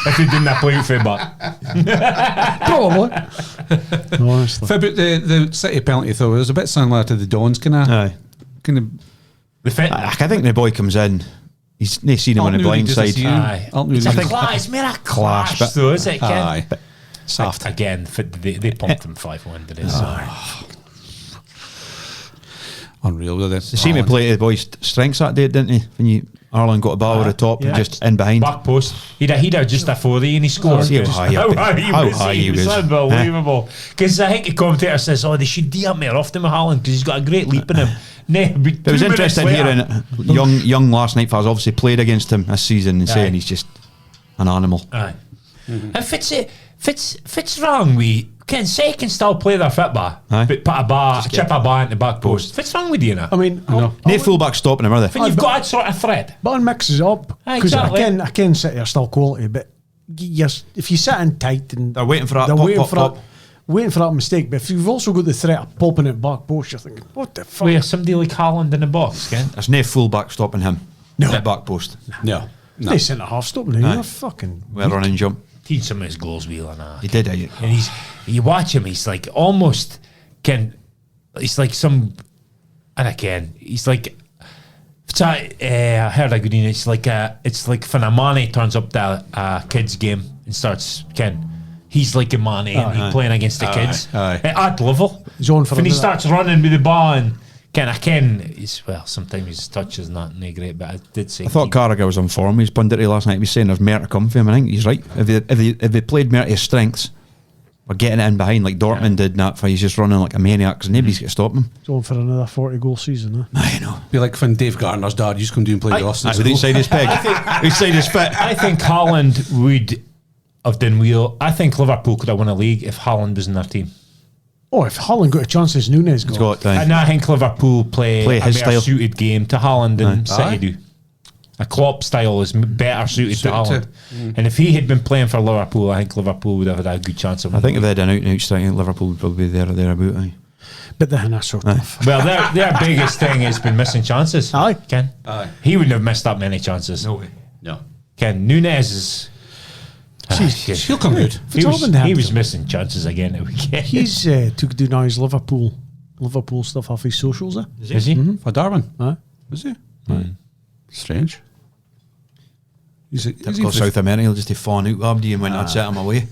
Speaker 4: if they didn't play out for but.
Speaker 3: Probably. Honestly.
Speaker 1: For about the City penalty though, it was a bit similar to the Dons kind of.
Speaker 5: Aye.
Speaker 4: The
Speaker 5: I think the boy comes in. He's not seen him on the blind side.
Speaker 4: Aye.
Speaker 1: It's
Speaker 4: It's more a clash,
Speaker 5: but-
Speaker 4: though, is it? Ken?
Speaker 1: Aye. Soft.
Speaker 4: Again, they pumped them 5-1 today. So.
Speaker 1: Unreal with
Speaker 5: They
Speaker 1: this.
Speaker 5: seemed to play to the boys' strengths that day, didn't he? When Arlen got a ball over the top and
Speaker 3: yeah.
Speaker 5: just in behind.
Speaker 4: Back post. He'd have just a 40 and he scored.
Speaker 5: See how high he-
Speaker 4: How high he was.
Speaker 5: was.
Speaker 4: Unbelievable. Because I think the commentator says, they should do up more often with Haaland because he's got a great leap in him.
Speaker 5: It was interesting hearing young last night fellas obviously played against him this season and saying he's just an animal.
Speaker 4: Aye. And Fitz wrong we can say can still play their football,
Speaker 5: Aye.
Speaker 4: but put chip a bar in the back post. Fitz wrong with you now.
Speaker 3: I mean,
Speaker 1: No.
Speaker 5: No fullback stopping him, are they?
Speaker 4: When you've got that sort of threat.
Speaker 3: but it mixes it up.
Speaker 4: Aye,
Speaker 3: Because
Speaker 4: exactly.
Speaker 3: I can sit there still quality, but if you sit in tight and
Speaker 5: They're waiting for that
Speaker 3: they're
Speaker 5: pop,
Speaker 3: waiting
Speaker 5: pop,
Speaker 3: for
Speaker 5: pop.
Speaker 3: that, waiting for that mistake. But if you've also got the threat of popping it back post, you're thinking, what the fuck?
Speaker 4: Where somebody like Haaland in the box, Ken.
Speaker 5: There's no fullback stopping him.
Speaker 3: No.
Speaker 5: At back post.
Speaker 1: No.
Speaker 3: They centre half stopping him.
Speaker 5: Aye.
Speaker 3: You're fucking.
Speaker 5: We're running jump.
Speaker 4: Teach some of his goals wheeling out.
Speaker 5: He did, eh?
Speaker 4: And you watch him, he's like almost he's like some, and again, he's like, I heard a good thing, it's like when Mannie turns up the kids game and starts, he's like a Mannie and he's playing against the kids
Speaker 1: aye.
Speaker 4: at level.
Speaker 3: He's on for
Speaker 4: when he
Speaker 3: another-
Speaker 4: starts running with the ball and sometimes his touch is not great, but I did say
Speaker 5: I thought Carragher was on form. He's punditry last night. He was saying there's more to come for him. I think he's right. If they played more to his strengths, we're getting it in behind like Dortmund did. That for he's just running like a maniac because nobody's going to stop him.
Speaker 3: He's on for another 40-goal season. Huh?
Speaker 5: I know.
Speaker 1: Be like when Dave Gardner's dad used to come do and play with us.
Speaker 5: With inside his peg, inside his fit.
Speaker 4: I think Haaland would have done well. I think Liverpool could have won a league if Haaland was in their team.
Speaker 3: Oh, if Haaland got a chance as Nunes
Speaker 5: He's
Speaker 3: got.
Speaker 5: got time.
Speaker 4: And I think Liverpool play a
Speaker 5: his
Speaker 4: better
Speaker 5: style.
Speaker 4: suited game to Haaland than
Speaker 5: Aye.
Speaker 4: City
Speaker 1: Aye.
Speaker 4: do. A Klopp style is better suited to
Speaker 1: Suited
Speaker 4: Haaland.
Speaker 1: to-
Speaker 4: And if he had been playing for Liverpool, I think Liverpool would have had a good chance of
Speaker 5: I think if
Speaker 4: winning.
Speaker 5: they had an out-and-out striker, Liverpool would probably be there or thereabout. Aye.
Speaker 3: But then that's so tough.
Speaker 4: Well, their biggest thing has been missing chances.
Speaker 3: Aye.
Speaker 4: Ken?
Speaker 1: Aye.
Speaker 4: He wouldn't have missed that many chances.
Speaker 5: way.
Speaker 1: No.
Speaker 4: Ken, Nunes is...
Speaker 1: He'll come good.
Speaker 4: He was
Speaker 3: Hampton.
Speaker 4: missing chances again at weekend.
Speaker 3: He's took do now his Liverpool stuff off his socials.
Speaker 4: Is he?
Speaker 1: For Darwin.
Speaker 3: Aye.
Speaker 1: Was he? Strange. He's
Speaker 5: Typical South America, he'll just fawn out Abdi and went and set him away.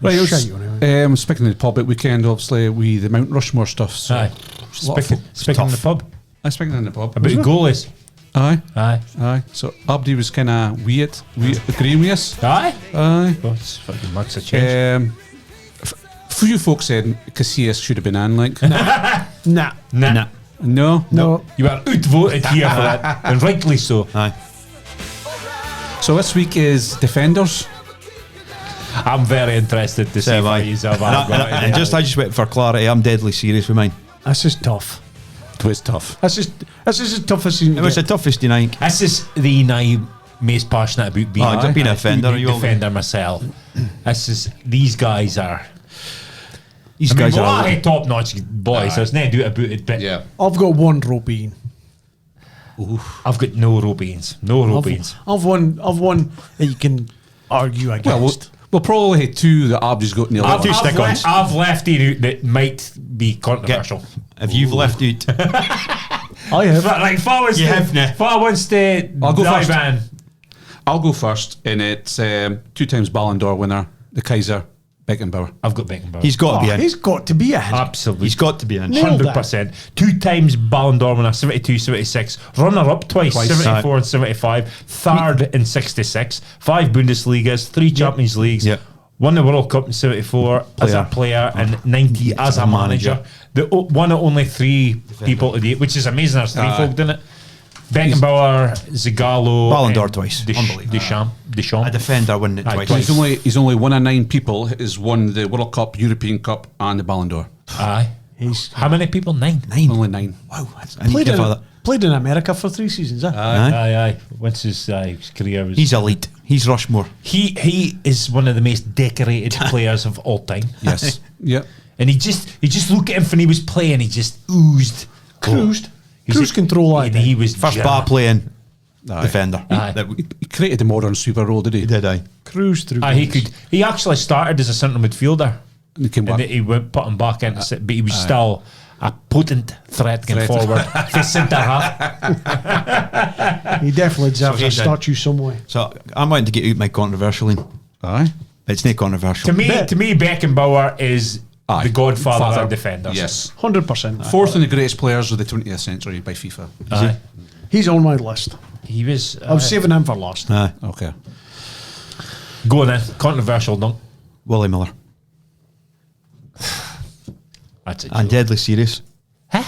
Speaker 1: Right,
Speaker 3: Shite you anyway.
Speaker 1: speaking of the pub at weekend, obviously, the Mount Rushmore stuff. So
Speaker 4: Aye. Speaking of the pub,
Speaker 1: I'm speaking in the pub.
Speaker 4: about the goalies.
Speaker 1: Aye,
Speaker 4: Aye.
Speaker 1: aye. So Abdi was kind of weird, agreeing with us.
Speaker 4: Aye?
Speaker 1: Aye.
Speaker 4: Well, it's fucking much a change.
Speaker 1: Few folks said Casillas should have been on, like.
Speaker 3: Nah.
Speaker 4: Nah.
Speaker 1: No.
Speaker 3: No.
Speaker 4: You are outvoted here for that, and rightly so.
Speaker 5: Aye.
Speaker 1: So this week is Defenders.
Speaker 4: I'm very interested to see
Speaker 5: So
Speaker 4: if I
Speaker 5: aye.
Speaker 4: use that.
Speaker 5: And I just wait for clarity. I'm deadly serious with mine.
Speaker 3: That's just tough.
Speaker 1: It was tough.
Speaker 3: That's just as tough as you
Speaker 5: It was the toughest in I think.
Speaker 4: This is the I'm most passionate about being.
Speaker 5: Oh, being a defender,
Speaker 4: being
Speaker 5: you
Speaker 4: a
Speaker 5: all-
Speaker 4: defender myself. These guys are.
Speaker 5: These
Speaker 4: I mean,
Speaker 5: guys are.
Speaker 4: top notch boys. There's no doubt about it. But
Speaker 1: Yeah.
Speaker 3: I've got one rope in.
Speaker 4: I've got no row beans. No row beans.
Speaker 3: I've one that you can argue against.
Speaker 1: We'll probably have two that Abdi's got in the
Speaker 4: I've,
Speaker 1: other.
Speaker 4: I've left it out that might be controversial.
Speaker 5: If you've left out,
Speaker 3: I have.
Speaker 4: Like, if I was
Speaker 5: You
Speaker 4: to,
Speaker 5: have now.
Speaker 4: if I was to
Speaker 1: I'll go
Speaker 4: dive
Speaker 1: first.
Speaker 4: in,
Speaker 1: I'll go first, and it's 2 times Ballon d'Or winner, the Kaiser Beckenbauer.
Speaker 4: I've got Beckenbauer.
Speaker 5: he's got to be in.
Speaker 3: He's got to be in.
Speaker 4: Absolutely.
Speaker 5: He's got to be in.
Speaker 3: Nailed that.
Speaker 4: 100%. 2 times Ballon d'Or winner, 72, 76. Runner up twice, 74 and 75. Third in 66. 5 Bundesligas, 3 Champions Leagues.
Speaker 5: Yeah.
Speaker 4: Won the World Cup in 74 as a player and 90 as a manager. One of only 3 people to date, which is amazing. There's 3 folk, didn't it? Beckenbauer, Zagallo,
Speaker 5: Ballon d'Or
Speaker 4: and
Speaker 5: twice. Unbelievable.
Speaker 4: Deschamps.
Speaker 5: A defender winning it
Speaker 4: Aye,
Speaker 5: twice.
Speaker 4: twice.
Speaker 1: He's only one of 9 people has won the World Cup, European Cup, and the Ballon d'Or.
Speaker 4: Aye.
Speaker 3: He's
Speaker 4: How many people? 9.
Speaker 1: Only 9.
Speaker 5: Wow, I need to give her that.
Speaker 3: played in America for 3 seasons.
Speaker 4: Aye. Once his career was.
Speaker 5: He's elite. He's Rushmore.
Speaker 4: He is one of the most decorated players of all time.
Speaker 1: Yes. Yep.
Speaker 4: And he just look at him when he was playing. He just oozed,
Speaker 3: Cruised.
Speaker 4: He was-
Speaker 3: Cruise control.
Speaker 4: and he was
Speaker 5: First
Speaker 4: jamming.
Speaker 5: bar playing
Speaker 1: Aye.
Speaker 5: defender.
Speaker 4: Aye.
Speaker 5: That
Speaker 1: He created the modern super role, did he?
Speaker 5: he did, aye.
Speaker 3: Cruise through.
Speaker 4: He could. He actually started as a central midfielder,
Speaker 1: And he came
Speaker 4: and
Speaker 1: back.
Speaker 4: then he went put him back into, but he was still a potent threat going forward for centre half.
Speaker 3: He definitely deserves
Speaker 5: So
Speaker 3: a
Speaker 5: he's in.
Speaker 3: statue somewhere.
Speaker 5: So I'm wanting to get out my controversial in.
Speaker 1: Aye.
Speaker 5: It's not controversial.
Speaker 4: To me, Beckenbauer is
Speaker 1: Aye.
Speaker 4: the godfather
Speaker 1: Father.
Speaker 4: of defenders.
Speaker 1: Yes.
Speaker 3: 100%.
Speaker 1: Fourth in the greatest players of the 20th century by FIFA.
Speaker 4: Aye.
Speaker 3: He's on my list.
Speaker 4: He was.
Speaker 3: I was saving him for last.
Speaker 5: Aye.
Speaker 1: Okay.
Speaker 4: Go on then. Controversial, Dunc.
Speaker 5: Willie Miller.
Speaker 4: That's it.
Speaker 5: And deadly serious.
Speaker 4: Huh?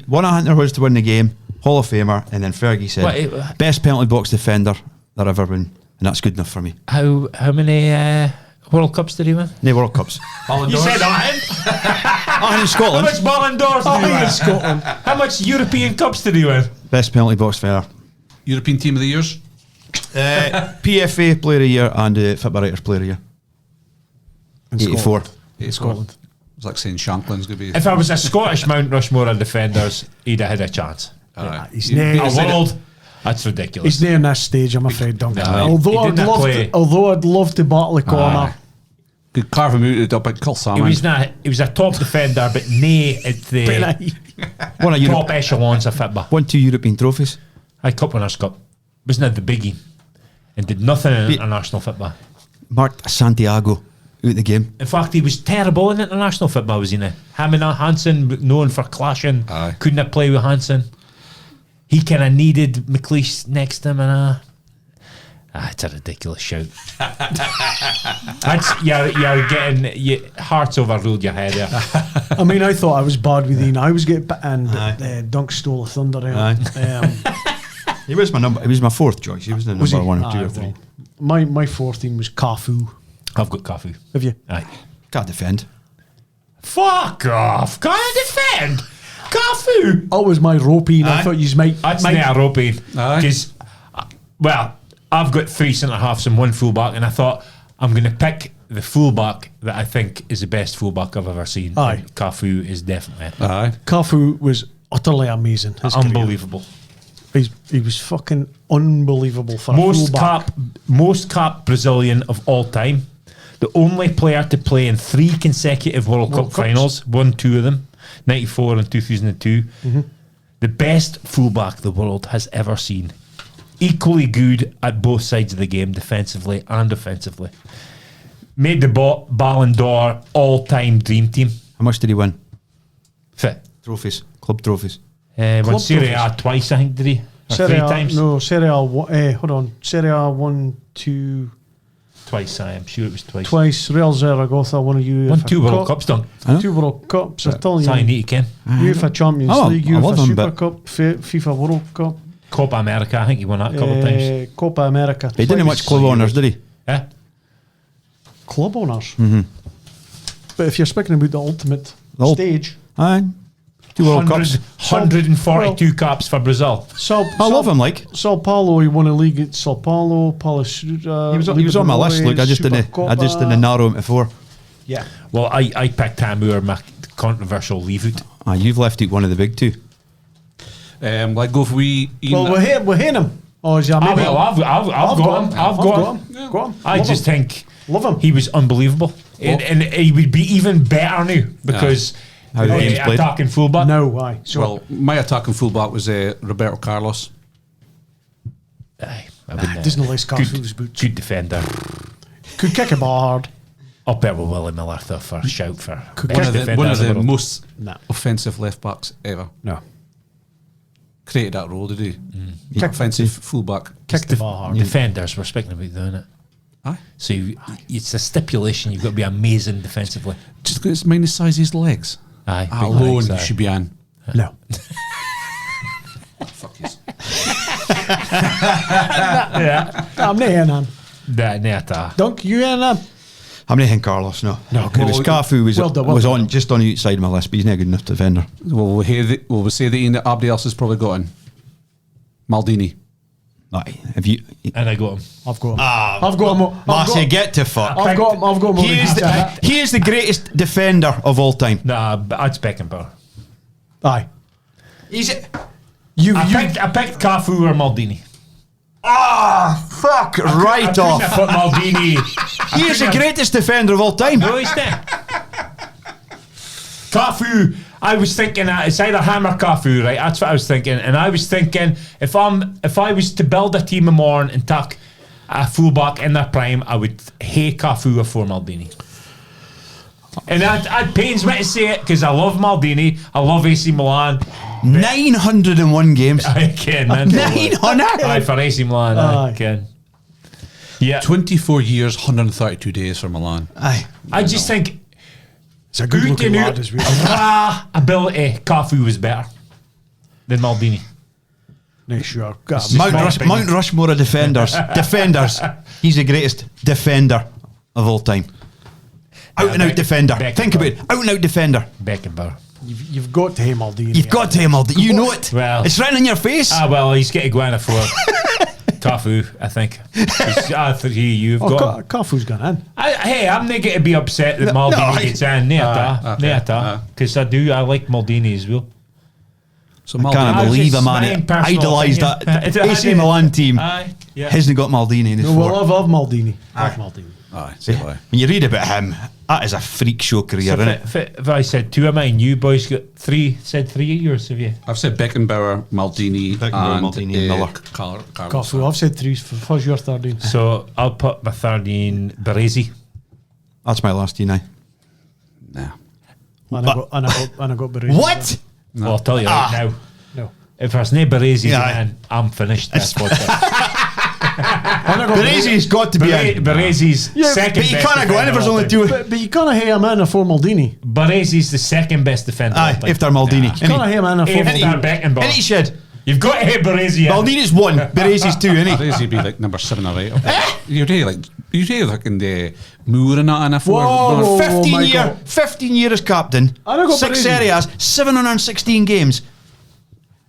Speaker 5: One of Hunter was to win the game, Hall of Famer, and then Fergie said,
Speaker 4: What,
Speaker 5: best penalty box defender there ever been. And that's good enough for me.
Speaker 4: How many World Cups did he win?
Speaker 5: No World Cups.
Speaker 4: You said that.
Speaker 5: In
Speaker 4: How
Speaker 5: Scotland,
Speaker 4: much Ballon d'Ors did he win?
Speaker 3: Scotland.
Speaker 4: How much European Cups did he win?
Speaker 5: best penalty box defender.
Speaker 1: European Team of the Years.
Speaker 5: PFA Player of the Year and Football Writers Player of the Year.
Speaker 3: In
Speaker 5: 84.
Speaker 3: In Scotland.
Speaker 1: It's like saying Shanklin's going to be.
Speaker 4: If I was a Scottish Mount Rushmore of defenders, he'd have had a chance.
Speaker 1: Aye.
Speaker 3: He's
Speaker 1: You-
Speaker 3: nailed-
Speaker 1: you
Speaker 4: A
Speaker 1: said it.
Speaker 4: world, that's ridiculous.
Speaker 3: He's near in this stage, I'm afraid, Duncan.
Speaker 4: No,
Speaker 3: although
Speaker 4: he
Speaker 3: I'd
Speaker 4: didn't
Speaker 3: love
Speaker 4: play.
Speaker 3: to, although I'd love to battle the corner.
Speaker 1: Aye. Could carve him out up at Kilsalman.
Speaker 4: He was a top defender, but nay at the
Speaker 5: One of
Speaker 4: top
Speaker 5: Europe,
Speaker 4: echelons of football.
Speaker 5: won 2 European trophies.
Speaker 4: I Cup Winners' Cup. Wasn't it the biggie? And did nothing in international football.
Speaker 5: Marked Santiago out the game.
Speaker 4: In fact, he was terrible in international football, was he not? Him and Hansen, known for clashing,
Speaker 1: Aye.
Speaker 4: couldn't have played with Hansen. He kind of needed McLeish next to him, and it's a ridiculous shout. That's you're getting hearts overruled your head there.
Speaker 3: I mean, I thought I was bad with Ian. I was getting bit, and
Speaker 5: Aye.
Speaker 3: Dunk stole the thunder.
Speaker 5: He was my number. He was my fourth choice. He was the
Speaker 3: Was
Speaker 5: number
Speaker 3: he?
Speaker 5: 1 or 2
Speaker 3: Aye,
Speaker 5: or 3.
Speaker 3: well, my fourth team was Cafu.
Speaker 4: I've got Cafu.
Speaker 3: Have you?
Speaker 4: Aye.
Speaker 5: Can't defend.
Speaker 4: Fuck off! Can't defend. Cafu.
Speaker 3: That was my ropey, and I
Speaker 4: Aye.
Speaker 3: thought you might.
Speaker 4: That's
Speaker 3: might
Speaker 4: not a ropey.
Speaker 1: Aye.
Speaker 4: Because, I've got 3 centre halves and 1 fullback, and I thought I'm going to pick the fullback that I think is the best fullback I've ever seen.
Speaker 3: Aye.
Speaker 4: And Cafu is definitely it.
Speaker 1: Aye.
Speaker 3: Cafu was utterly amazing. His career.
Speaker 4: Unbelievable.
Speaker 3: He was fucking unbelievable for a
Speaker 4: Most
Speaker 3: fullback.
Speaker 4: cap Brazilian of all time. The only player to play in 3 consecutive World Cup
Speaker 3: Cups.
Speaker 4: finals, won 2 of them, 94 and 2002. The best fullback the world has ever seen. Equally good at both sides of the game, defensively and offensively. Made the Ballon d'Or all-time dream team.
Speaker 5: How much did he win?
Speaker 4: Fit.
Speaker 5: Trophies. Club trophies.
Speaker 4: Won
Speaker 3: Club
Speaker 4: Serie A
Speaker 3: trophies.
Speaker 4: twice, I think, did he? Or
Speaker 3: Serie
Speaker 4: 3
Speaker 3: A,
Speaker 4: times?
Speaker 3: no, Serie A. Hold on, Serie A 1, 2,
Speaker 4: Twice, I am sure it was twice.
Speaker 3: twice. Real Zaragoza won a UEFA
Speaker 4: Won 2 World
Speaker 3: Cup.
Speaker 4: Cups, done.
Speaker 3: 2 World Cups. I tell
Speaker 4: That's all you
Speaker 3: you,
Speaker 4: need to ken.
Speaker 3: UEFA Champions
Speaker 5: Oh,
Speaker 3: League,
Speaker 5: I love
Speaker 3: UEFA
Speaker 5: him,
Speaker 3: Super
Speaker 5: but-
Speaker 3: Cup, FIFA World Cup,
Speaker 4: Copa America, I think he won that a couple of times.
Speaker 3: Copa America.
Speaker 5: He didn't have much club honours, did he?
Speaker 4: Yeah.
Speaker 3: Club honours. But if you're speaking about the ultimate
Speaker 5: ult-
Speaker 3: stage,
Speaker 5: Aye. 2 World Cups.
Speaker 4: 142 caps for Brazil.
Speaker 5: I love him, like.
Speaker 3: Sao Paulo, he won a league at Sao Paulo, Palestina.
Speaker 5: He was on my list. Look, I just didn't narrow him to 4.
Speaker 3: Yeah.
Speaker 4: Well, I picked Tamur, my controversial leave out.
Speaker 5: You've left out one of the big 2.
Speaker 1: Like go for we.
Speaker 3: Well, we're hitting him. Oh, is
Speaker 4: I've got him. I've got him.
Speaker 3: Yeah. Go on.
Speaker 4: I just think
Speaker 3: Love him.
Speaker 4: he was unbelievable, and he would be even better now because
Speaker 5: How the game's played.
Speaker 4: attacking fullback.
Speaker 3: No, why? So
Speaker 1: Well, my attacking fullback was Roberto Carlos.
Speaker 4: Aye, I wouldn't,
Speaker 3: doesn't like scarf through his
Speaker 4: good,
Speaker 3: boots.
Speaker 4: good defender.
Speaker 3: Could kick a ball hard.
Speaker 4: Up there with Willie Miller though for a shout for
Speaker 3: Could
Speaker 4: best
Speaker 1: One of the,
Speaker 4: defender
Speaker 1: one
Speaker 4: in
Speaker 1: of
Speaker 4: the
Speaker 1: the
Speaker 4: world.
Speaker 1: most
Speaker 3: No.
Speaker 1: offensive left backs ever.
Speaker 3: No.
Speaker 1: Created that role, did he?
Speaker 3: Kick-
Speaker 1: Offensive fullback.
Speaker 3: Kick the ball hard.
Speaker 4: Defenders were speaking about doing it.
Speaker 1: Aye.
Speaker 4: So it's a stipulation. You've got to be amazing defensively.
Speaker 1: Just because it's mind the size of his legs.
Speaker 4: Aye, big
Speaker 1: Alone,
Speaker 4: legs,
Speaker 1: you
Speaker 4: aye.
Speaker 1: should be on.
Speaker 3: No.
Speaker 1: Fuck yes.
Speaker 4: Yeah,
Speaker 3: I'm not in on.
Speaker 4: that.
Speaker 3: Dunc, you in on?
Speaker 5: I'm not hitting Carlos, no.
Speaker 3: No,
Speaker 5: It was Cafu was,
Speaker 3: well done, well
Speaker 5: was
Speaker 3: done.
Speaker 5: on just on the outside of my list, but he's not a good enough defender.
Speaker 1: Well, we'll say the Ian that everybody else has probably gotten. Maldini.
Speaker 5: Aye, have you?
Speaker 4: And I got him.
Speaker 3: I've got him. I've got him.
Speaker 5: Marcy, get to fuck.
Speaker 3: I've got him. I've got him.
Speaker 5: He is the greatest defender of all time.
Speaker 4: Nah, but that's Beckenbauer.
Speaker 3: Aye.
Speaker 5: He's
Speaker 4: I picked Cafu or Maldini.
Speaker 5: fuck
Speaker 4: I
Speaker 5: right
Speaker 4: couldn't
Speaker 5: off.
Speaker 4: have put Maldini.
Speaker 5: He is the greatest defender of all time.
Speaker 4: No, he's not. Cafu, I was thinking it's either him or Cafu, right? That's what I was thinking. And I was thinking if I was to build a team of morn and take a fullback in their prime, I would hate Cafu before Maldini. And that pains me to say it because I love Maldini, I love AC Milan.
Speaker 5: 901 games.
Speaker 4: I can, man.
Speaker 5: 900?
Speaker 4: Aye, for AC Milan, I
Speaker 3: Aye.
Speaker 4: can. Yeah,
Speaker 1: 24 years, 132 days for Milan.
Speaker 5: Aye.
Speaker 4: I just think
Speaker 3: It's a good looking lad as well.
Speaker 4: raw ability, Cafu was better than Maldini.
Speaker 3: No, sure. Got
Speaker 5: Mount Rushmore of defenders. Defenders. He's the greatest defender of all time. Out and out defender. Think about it. Out and out defender.
Speaker 4: Beckenbauer.
Speaker 3: You've got to him, Maldini.
Speaker 5: You've got to him all. You know it.
Speaker 4: Well-
Speaker 5: It's right in your face.
Speaker 4: Well, he's getting going for Cafu, I think. You've got.
Speaker 3: Cafu's gone in.
Speaker 4: Hey, I'm not going to be upset that
Speaker 5: No,
Speaker 4: Maldini
Speaker 5: no,
Speaker 4: gets in. Because I like Maldini as well.
Speaker 1: So
Speaker 5: I
Speaker 1: Maldini.
Speaker 5: can't believe
Speaker 4: just
Speaker 5: a man
Speaker 4: my personal
Speaker 5: idolised
Speaker 4: opinion.
Speaker 5: that.
Speaker 4: It
Speaker 5: AC
Speaker 4: had-
Speaker 5: Milan team
Speaker 4: Aye, yeah.
Speaker 5: hasn't got Maldini in his
Speaker 3: No, well,
Speaker 5: fort.
Speaker 3: I love Maldini. Love Maldini.
Speaker 1: Aye, say why.
Speaker 5: When you read about him, that is a freak show career,
Speaker 4: So
Speaker 5: isn't it?
Speaker 4: if I said two of mine, you boys got three of yours, have you?
Speaker 1: I've said Beckenbauer, Maldini,
Speaker 5: Beckenbauer,
Speaker 1: and
Speaker 5: Maldini, and Miller.
Speaker 1: Carlos.
Speaker 3: Cafu, I've said threes. What's your third in?
Speaker 4: So I'll put my third in Baresi.
Speaker 5: That's my last team now.
Speaker 1: Nah.
Speaker 3: And I got Beretta.
Speaker 5: What?
Speaker 4: Well, I'll tell you right now.
Speaker 3: No.
Speaker 4: If there's no Baresi,
Speaker 5: Yeah.
Speaker 4: man, I'm finished this podcast.
Speaker 5: Berezi's got to be in.
Speaker 4: Baresi's second
Speaker 5: But you
Speaker 4: best
Speaker 5: can't go in if there's
Speaker 4: defender
Speaker 5: only
Speaker 4: of all time.
Speaker 5: two.
Speaker 3: But you can't have him in for Maldini.
Speaker 4: Baresi's the second best defender. of all
Speaker 5: Aye,
Speaker 4: time.
Speaker 5: if they're Maldini.
Speaker 3: You can't have him in for
Speaker 4: If
Speaker 3: Maldini.
Speaker 4: they're Beckenbauer.
Speaker 5: And he said,
Speaker 4: You've got to hit Baresi. in.
Speaker 5: Maldini's one, Berezi's two, innit?
Speaker 1: Baresi be like number 7 or 8. You'd like in the Moore and that and a four.
Speaker 3: Whoa.
Speaker 5: 15
Speaker 3: my
Speaker 5: year,
Speaker 3: God.
Speaker 5: 15 year as captain,
Speaker 3: I don't got
Speaker 5: 6
Speaker 3: Baresi.
Speaker 5: Serie A's, 716 games.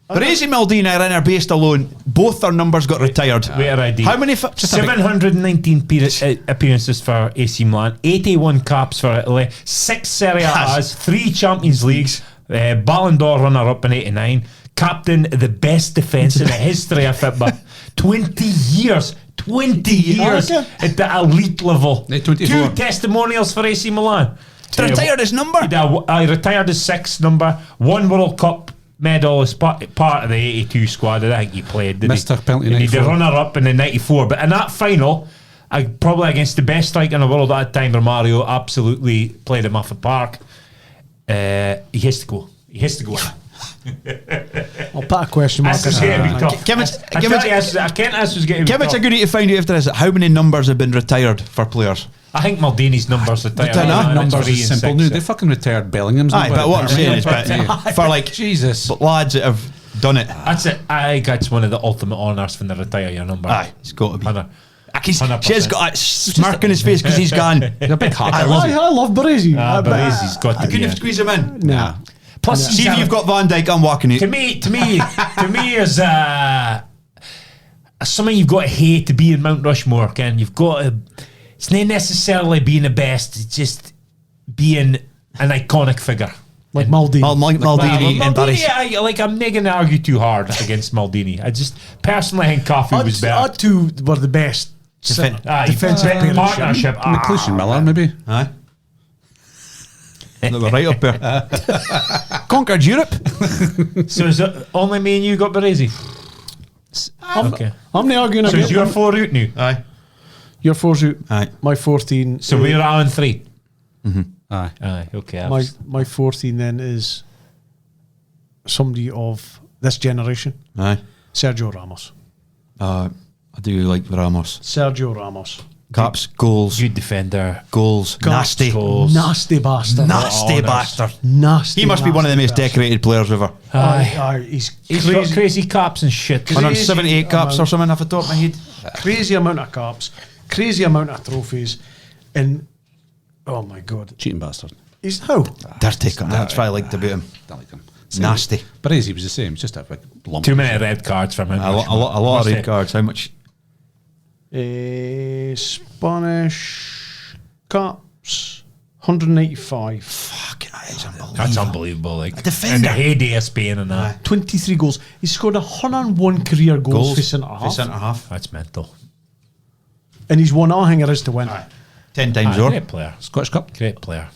Speaker 5: Baresi and Maldini are in our based alone. Both their numbers got retired.
Speaker 4: Wait a ID.
Speaker 5: How many?
Speaker 4: 719 appearances for AC Milan, 81 caps for Italy, 6 Serie A's, 3 Champions Leagues, Ballon d'Or runner-up in 89, captain the best defence in the history of football. 20 years. 20 years
Speaker 3: Okay.
Speaker 4: at the elite level.
Speaker 1: Yeah, 24.
Speaker 4: 2 testimonials for AC Milan.
Speaker 5: Retired his number.
Speaker 4: I retired his 6th number. 1 World Cup medal as part of the 82 squad. I think he played. Did
Speaker 1: Missed
Speaker 4: he?
Speaker 1: a penalty
Speaker 4: And he did
Speaker 1: 94.
Speaker 4: runner up in the 94. But in that final, probably against the best striker in the world at that time, Romario absolutely played him off the park. He has to go. He has to go.
Speaker 3: I'll put a question mark.
Speaker 4: This is going to be tough.
Speaker 5: Give us-
Speaker 4: I
Speaker 5: give
Speaker 4: tell
Speaker 5: us-
Speaker 4: you, I can't answer. Going to be
Speaker 5: Give us
Speaker 4: tough.
Speaker 5: a good to find out if there is how many numbers have been retired for players.
Speaker 4: I think Maldini's numbers are tired.
Speaker 1: Numbers is simple. No, they fucking retired Bellingham's
Speaker 5: Aye,
Speaker 1: number.
Speaker 5: but what I'm saying is, but
Speaker 1: Yeah.
Speaker 5: for like
Speaker 1: Jesus.
Speaker 5: lads that have done it,
Speaker 4: That's it. I think that's one of the ultimate honours when they retire your number.
Speaker 5: aye, it's got to be.
Speaker 4: 100.
Speaker 5: She's
Speaker 4: 100%.
Speaker 5: got a smirk on his face because he's gone.
Speaker 1: You're a big heart.
Speaker 3: I love Baresi.
Speaker 4: Baresi's got to
Speaker 5: I
Speaker 4: be
Speaker 5: couldn't
Speaker 4: in.
Speaker 5: squeeze him in.
Speaker 3: Nah.
Speaker 4: Plus,
Speaker 5: See if you've got Van Dijk, I'm walking
Speaker 4: to
Speaker 5: out.
Speaker 4: me is something you've got to hate to be in Mount Rushmore. Ken, you've got to. It's not necessarily being the best; it's just being an iconic figure.
Speaker 3: Like Maldini.
Speaker 5: Maldini and Barry.
Speaker 4: I'm not going to argue too hard against Maldini. I just personally think Coffey was better.
Speaker 3: Our two were the best defensive
Speaker 4: partnership.
Speaker 1: McLeish and Miller, maybe.
Speaker 5: Aye. They were right up there. Conquered Europe.
Speaker 4: So is it only me and you got Baresi? Okay.
Speaker 3: I'm not arguing
Speaker 4: So
Speaker 3: against
Speaker 4: is your 4 out now?
Speaker 5: Aye.
Speaker 3: your 4's out.
Speaker 5: Aye.
Speaker 3: My 14.
Speaker 4: So we're on 3.
Speaker 1: Aye.
Speaker 4: Aye, okay.
Speaker 3: My 14 then is somebody of this generation,
Speaker 5: Aye.
Speaker 3: Sergio Ramos.
Speaker 5: I do like Ramos.
Speaker 3: Sergio Ramos.
Speaker 5: Caps, goals,
Speaker 4: Good defender.
Speaker 5: goals, nasty.
Speaker 4: Goals.
Speaker 3: Nasty bastard.
Speaker 5: Nasty
Speaker 4: Honest.
Speaker 5: bastard.
Speaker 3: Nasty.
Speaker 5: He must be one of the most
Speaker 3: nasty
Speaker 5: decorated players ever.
Speaker 3: bastard. Aye, he's
Speaker 4: He's got
Speaker 3: crazy.
Speaker 4: crazy caps and shit.
Speaker 5: 178 caps or something off the top of my head.
Speaker 3: Crazy amount of caps, crazy amount of trophies, and oh my god,
Speaker 1: Cheating bastard.
Speaker 3: he's how?
Speaker 5: Dirty. That's what I liked about him.
Speaker 1: Don't like him.
Speaker 5: Nasty.
Speaker 1: Baresi was the same. Just a big lump.
Speaker 4: Too many red cards from him.
Speaker 5: A lot of red cards. How much?
Speaker 3: Spanish caps, 185.
Speaker 5: Fucking that is unbelievable.
Speaker 4: That's unbelievable. Like
Speaker 5: defender.
Speaker 4: in the heyday of Spain and that.
Speaker 3: 23 goals. He scored 101 career goals for centre half,
Speaker 5: centre half.
Speaker 4: That's mental.
Speaker 3: and he's won all hanger is to win.
Speaker 5: 10 times over.
Speaker 4: Great player.
Speaker 1: Scottish Cup.
Speaker 4: Great player.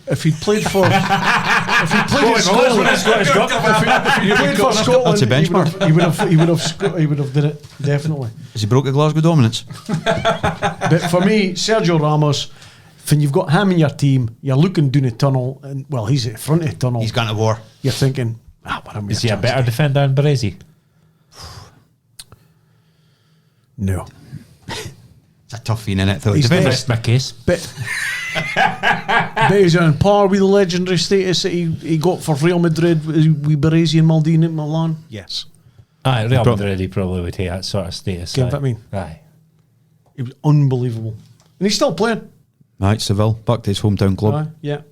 Speaker 3: If he played for, if he played in Scotland, if he played for Scotland,
Speaker 5: That's a benchmark.
Speaker 3: he would have did it definitely.
Speaker 5: Has he broke the Glasgow dominance?
Speaker 3: But for me, Sergio Ramos, when you've got him in your team, you're looking down a tunnel, and well, he's at the front of the tunnel.
Speaker 5: He's gone to war.
Speaker 3: You're thinking, what am I?
Speaker 4: Is he a better defender than Baresi?
Speaker 3: No,
Speaker 5: It's a tough fiend, innit? Though.
Speaker 3: He's
Speaker 4: Rest my case.
Speaker 3: but he's on par with the legendary status that he got for Real Madrid with Baresi and Maldini at Milan. Yes,
Speaker 4: Aye, Real Madrid, he probably would take that sort of status.
Speaker 3: Get what I mean?
Speaker 4: Aye.
Speaker 3: it was unbelievable, and he's still playing.
Speaker 5: Right, Seville, back to his hometown club.
Speaker 3: Aye, yeah.
Speaker 5: And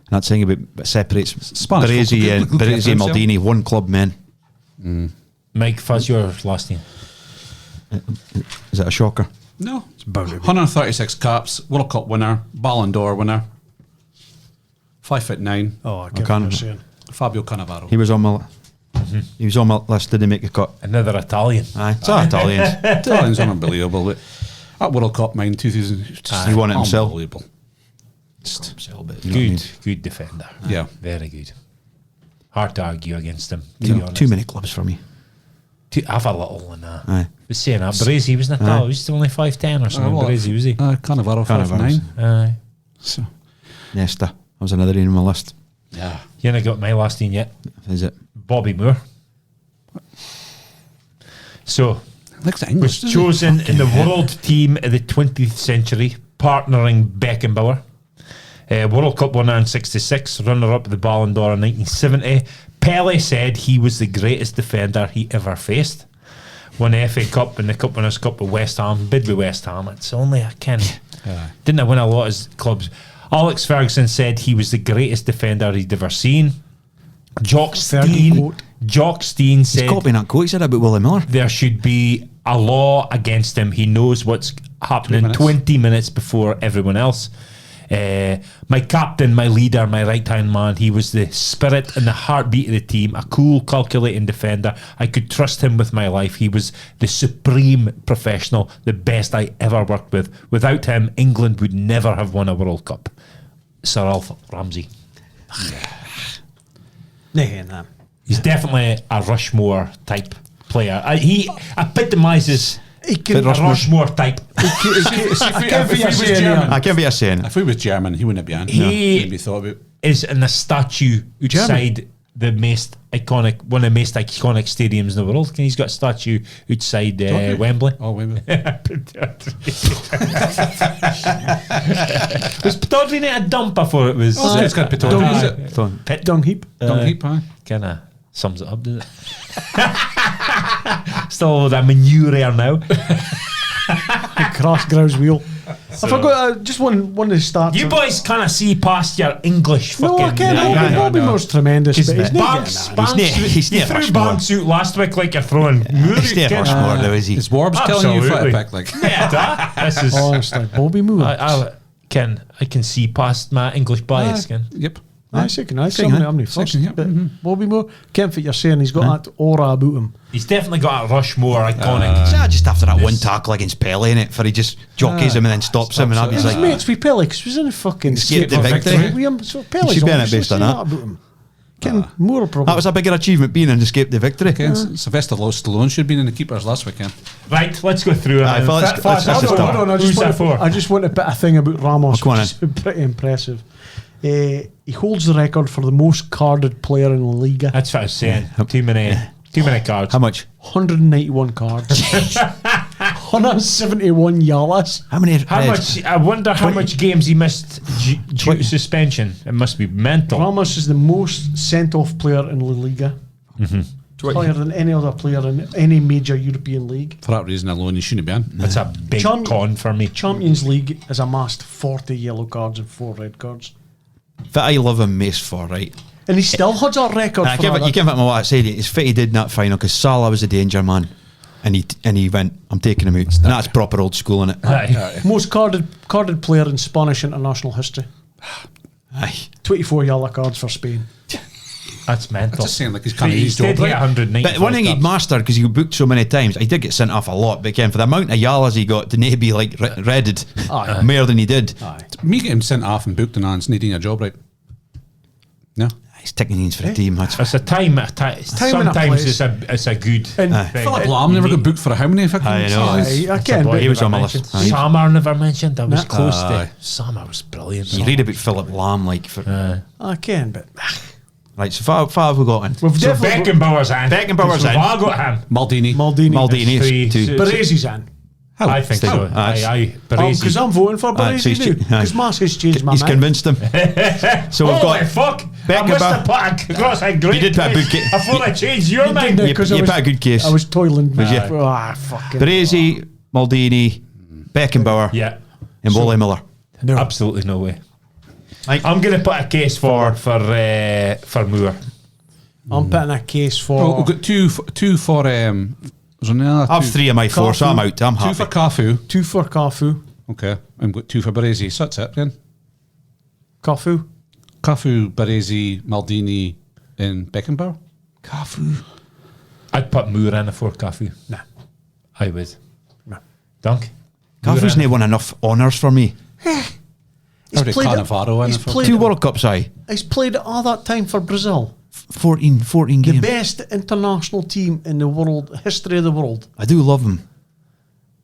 Speaker 5: that thing about separates
Speaker 1: Spanish
Speaker 5: Baresi
Speaker 1: football,
Speaker 5: and
Speaker 1: good
Speaker 5: Baresi and
Speaker 1: reference,
Speaker 5: Maldini, one club men.
Speaker 4: Mike, fuzz your last name.
Speaker 5: Is that a shocker?
Speaker 1: No.
Speaker 3: bound to be.
Speaker 1: 136 caps. World Cup winner. Ballon d'Or winner. 5'9".
Speaker 3: Oh, I get what
Speaker 5: can't-
Speaker 3: you're saying.
Speaker 1: Fabio Cannavaro.
Speaker 5: He was on my. He was on my list. Didn't make a cut.
Speaker 4: Another Italian.
Speaker 5: Aye, it's all Italians.
Speaker 1: Italians are unbelievable. But at World Cup 2000, just
Speaker 5: He won it himself.
Speaker 1: Unbelievable. Just,
Speaker 5: You know what I mean?
Speaker 4: Good defender.
Speaker 1: Yeah.
Speaker 4: Very good. Hard to argue against him. To be honest.
Speaker 5: Too many clubs for me.
Speaker 4: Have a little in that.
Speaker 5: Aye.
Speaker 4: But saying that, Baresi was not tall. He was only 5'10" or something. Baresi, was he?
Speaker 1: Cannavaro 5'9".
Speaker 4: Aye.
Speaker 1: So,
Speaker 5: Nesta. That was another name on my list.
Speaker 1: yeah.
Speaker 4: You ain't got my last name yet.
Speaker 5: Is it?
Speaker 4: Bobby Moore. So,
Speaker 1: Like the
Speaker 4: was
Speaker 1: English. doesn't he?
Speaker 4: chosen in the world team of the 20th century, partnering Beckenbauer. World Cup winner in 66, runner-up of the Ballon d'Or in 1970. Pele said he was the greatest defender he ever faced. Won the FA Cup and the Cup Winners' Cup with West Ham. Bid with West Ham. It's only a didn't I win a lot as clubs. Alex Ferguson said he was the greatest defender he'd ever seen. Jock Stein
Speaker 5: He's
Speaker 4: said
Speaker 5: copying that quote he said about Willie Miller.
Speaker 4: there should be a law against him. He knows what's happening 20 minutes before everyone else. My captain, my leader, my right-hand man, he was the spirit and the heartbeat of the team, a cool, calculating defender. I could trust him with my life. He was the supreme professional, the best I ever worked with. Without him, England would never have won a World Cup. Sir Alf Ramsey.
Speaker 3: Nah.
Speaker 4: He's definitely a Rushmore type player. He epitomises
Speaker 3: He
Speaker 4: a
Speaker 3: can.
Speaker 4: Rushmore type.
Speaker 5: I can't be a saying.
Speaker 1: If he was German, he wouldn't be on.
Speaker 4: He-
Speaker 1: Wouldn't be thought about.
Speaker 4: Is in a statue outside the most iconic, one of the most iconic stadiums in the world. He's got a statue outside Wembley.
Speaker 1: Oh, Wembley.
Speaker 4: Was Pittodrie not a dump before it was?
Speaker 1: Oh, it's got Pittodrie, is it?
Speaker 4: Pit
Speaker 3: Dung heap.
Speaker 1: Dung heap, aye.
Speaker 4: kind of sums it up, does it? Still all that manure now.
Speaker 3: Cross grouse wheel. I forgot just one of the stats.
Speaker 4: You boys kind of see past your English
Speaker 3: No,
Speaker 4: fucking.
Speaker 3: I can't. Bobby Moore's tremendous, but he's not getting that.
Speaker 5: He's
Speaker 4: you
Speaker 5: near
Speaker 4: threw
Speaker 5: Rushmore.
Speaker 4: Banks out last week like you're throwing.
Speaker 5: He's near Rushmore, though, is he?
Speaker 1: Is Warbs killing you for
Speaker 4: Absolutely.
Speaker 1: a pick? Like,
Speaker 4: Yeah, this is.
Speaker 3: Honestly, Bobby Moore.
Speaker 4: I can see past my English bias. Ken.
Speaker 1: yep.
Speaker 3: Aye, second. Aye,
Speaker 5: Second,
Speaker 3: somebody
Speaker 5: aye.
Speaker 3: I'm not first.
Speaker 1: Second, yeah.
Speaker 3: But Bobby Moore, Kemp, you're saying he's got that aura about him.
Speaker 4: He's definitely got a Rushmore iconic.
Speaker 5: Just after that one tackle against Pele in it, for he just jockeys him and then stops him, and
Speaker 1: Stops
Speaker 5: Abby's
Speaker 1: him.
Speaker 3: His
Speaker 5: like,
Speaker 3: mates with Pele, because he was in a fucking
Speaker 5: Escape
Speaker 3: state
Speaker 5: the
Speaker 3: of
Speaker 5: victory.
Speaker 3: William, so Pele's
Speaker 5: should be in it
Speaker 3: obviously
Speaker 5: based on
Speaker 3: saying
Speaker 5: that.
Speaker 3: about him. Getting more problem.
Speaker 5: that was a bigger achievement being and escape the victory.
Speaker 1: Okay, Sylvester Stallone should have been in the keepers last weekend.
Speaker 4: Right, let's go through it.
Speaker 5: Aye, let's
Speaker 3: Hold
Speaker 5: just start.
Speaker 3: on,
Speaker 4: Who's that for?
Speaker 3: I just want to put a thing about Ramos,
Speaker 5: Oh, go on
Speaker 3: which is pretty impressive. He holds the record for the most carded player in La Liga.
Speaker 4: That's what I was saying. Too many cards.
Speaker 5: How much?
Speaker 3: 191 cards. 171 yalas.
Speaker 5: How many?
Speaker 4: How much? I wonder how much games he missed due to suspension. It must be mental.
Speaker 3: Ramos is the most sent-off player in La Liga. Higher than any other player in any major European league.
Speaker 1: For that reason alone, he shouldn't be in.
Speaker 4: That's a big con for me.
Speaker 3: Champions League has amassed 40 yellow cards and 4 red cards.
Speaker 5: That I love him most for, right?
Speaker 3: And he still holds a record
Speaker 5: And
Speaker 3: for that.
Speaker 5: you give it my what I said. It's fit he did in that final because Salah was a danger man, and he went, I'm taking him out. And that's proper old school, innit?
Speaker 4: Aye.
Speaker 3: Most carded player in Spanish international history.
Speaker 5: Aye.
Speaker 3: 24 yellow cards for Spain.
Speaker 4: That's mental.
Speaker 1: Just saying, like, he's kind of
Speaker 4: He
Speaker 1: his
Speaker 4: stayed
Speaker 1: job,
Speaker 4: here
Speaker 1: right?
Speaker 4: 190.
Speaker 5: But one thing he'd mastered because he got booked so many times, he did get sent off a lot. But again, for the amount of yalas he got, didn't he be like redded
Speaker 3: Aye.
Speaker 5: more than he did?
Speaker 3: Aye.
Speaker 1: Me getting sent off and booked and on, needing a job, right? No.
Speaker 5: He's taking things for a team. That's
Speaker 4: It's a time.
Speaker 3: Time and a
Speaker 4: Sometimes
Speaker 3: place.
Speaker 4: it's a good
Speaker 3: And
Speaker 4: thing.
Speaker 1: Philip Lahm never got booked for how many fucking
Speaker 5: I know.
Speaker 1: seasons?
Speaker 3: I can, but
Speaker 5: he was on my list. Aye.
Speaker 4: Samar never mentioned. I was
Speaker 3: Nah.
Speaker 4: close
Speaker 1: Aye.
Speaker 4: to. Samar was brilliant.
Speaker 5: You read about Philip Lahm, like for
Speaker 3: I can, but
Speaker 5: right. So far have we got in?
Speaker 3: we've
Speaker 4: So
Speaker 3: definitely
Speaker 4: Beckenbauer's in.
Speaker 5: Beckenbauer's
Speaker 4: We've
Speaker 5: in.
Speaker 4: all got him.
Speaker 1: Maldini.
Speaker 5: Maldini
Speaker 4: Three.
Speaker 5: is two.
Speaker 3: Baresi's in.
Speaker 1: How?
Speaker 4: I think so. Aye.
Speaker 3: Because I'm voting for
Speaker 5: Aye, so
Speaker 3: Baresi
Speaker 5: he's
Speaker 3: too.
Speaker 5: ch- aye.
Speaker 3: Because Mas has changed my
Speaker 5: He's
Speaker 3: mind.
Speaker 5: convinced him. So we've
Speaker 4: Holy
Speaker 5: got
Speaker 4: fuck! I
Speaker 5: Beckenbauer.
Speaker 4: must have put across a great
Speaker 5: You did put a
Speaker 4: case.
Speaker 5: good case.
Speaker 4: I thought I changed your
Speaker 3: You
Speaker 4: mind.
Speaker 3: did,
Speaker 5: You
Speaker 3: 'cause I
Speaker 5: put
Speaker 3: was-
Speaker 5: a good case.
Speaker 3: I was toiling.
Speaker 5: Was you?
Speaker 3: Fucking.
Speaker 5: Baresi, Maldini, Beckenbauer,
Speaker 4: Yeah,
Speaker 5: and Wally Miller.
Speaker 3: No.
Speaker 4: absolutely no way.
Speaker 5: Like,
Speaker 4: I'm going to put a case for Moore.
Speaker 3: I'm putting a case for.
Speaker 1: Oh, we've got two for was there another
Speaker 5: I've
Speaker 1: two?
Speaker 5: 3 of my 4, so I'm out. I'm
Speaker 1: Two for
Speaker 5: happy.
Speaker 1: Cafu.
Speaker 3: 2 for Cafu.
Speaker 1: Okay. And we've got 2 for Baresi. So that's it then.
Speaker 3: Cafu.
Speaker 1: Cafu, Baresi, Maldini, and Beckenbauer.
Speaker 5: Cafu.
Speaker 4: I'd put Moore in for Cafu.
Speaker 3: Nah.
Speaker 4: I would.
Speaker 3: No.
Speaker 4: Dunk.
Speaker 5: Cafu's not won enough honours for me.
Speaker 3: He's
Speaker 1: Already Cannavaro in
Speaker 3: he's
Speaker 1: it for-
Speaker 3: played,
Speaker 5: 2 World Cups, aye.
Speaker 3: he's played all that time for Brazil.
Speaker 5: 14
Speaker 3: The
Speaker 5: games.
Speaker 3: best international team in the world, history of the world.
Speaker 5: I do love him.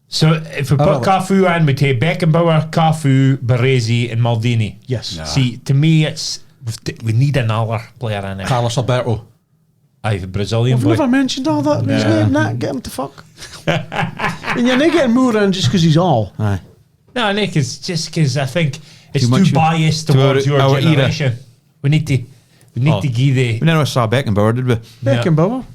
Speaker 4: So if we put Cafu in, we take Beckenbauer, Cafu, Baresi, and Maldini.
Speaker 3: Yes.
Speaker 1: Nah.
Speaker 4: See, to me, we need another player in there.
Speaker 1: Carlos Alberto.
Speaker 4: Aye, the Brazilian
Speaker 3: I've
Speaker 4: boy.
Speaker 3: never mentioned all that. His name, nah, get him to fuck. And you're not getting Moore in just because he's all.
Speaker 5: Aye.
Speaker 4: No, Nick, it's just because I think it's
Speaker 5: Too
Speaker 4: too,
Speaker 5: much
Speaker 4: biased
Speaker 5: to our-
Speaker 4: towards your
Speaker 5: our era.
Speaker 4: generation. We need to give
Speaker 5: We
Speaker 4: the.
Speaker 5: never saw Beckenbauer, did we?
Speaker 3: Beckenbauer.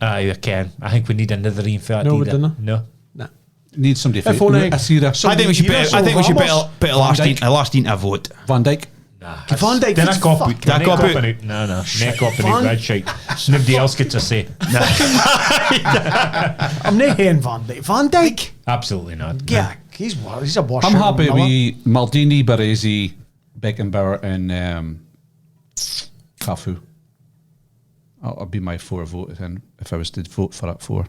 Speaker 4: Aye, I can. I think we need another in for that.
Speaker 3: No, we
Speaker 4: either.
Speaker 3: didn't.
Speaker 4: No.
Speaker 3: Nah.
Speaker 1: Need somebody
Speaker 3: If only-
Speaker 1: Asira.
Speaker 3: So-
Speaker 5: I think we should
Speaker 3: Years
Speaker 5: put. I think we should put
Speaker 3: Ramos.
Speaker 5: a last
Speaker 1: Van Dijk.
Speaker 5: in a vote.
Speaker 1: Van Dijk.
Speaker 4: Nah.
Speaker 3: Van Dijk
Speaker 4: Then
Speaker 3: gets
Speaker 4: I cop
Speaker 3: fucked.
Speaker 4: out. Then I
Speaker 5: That cop
Speaker 4: cop
Speaker 5: out.
Speaker 4: out. No. Neck up and
Speaker 3: Van-
Speaker 4: red shite. Nobody else gets a say.
Speaker 3: I'm not hearing Van Dijk. Van Dijk?
Speaker 4: Absolutely not.
Speaker 3: Yeah, he's a washer.
Speaker 1: I'm happy with Maldini, Baresi, Beckenbauer, and Cafu. That'll be my 4 vote then if I was to vote for that 4.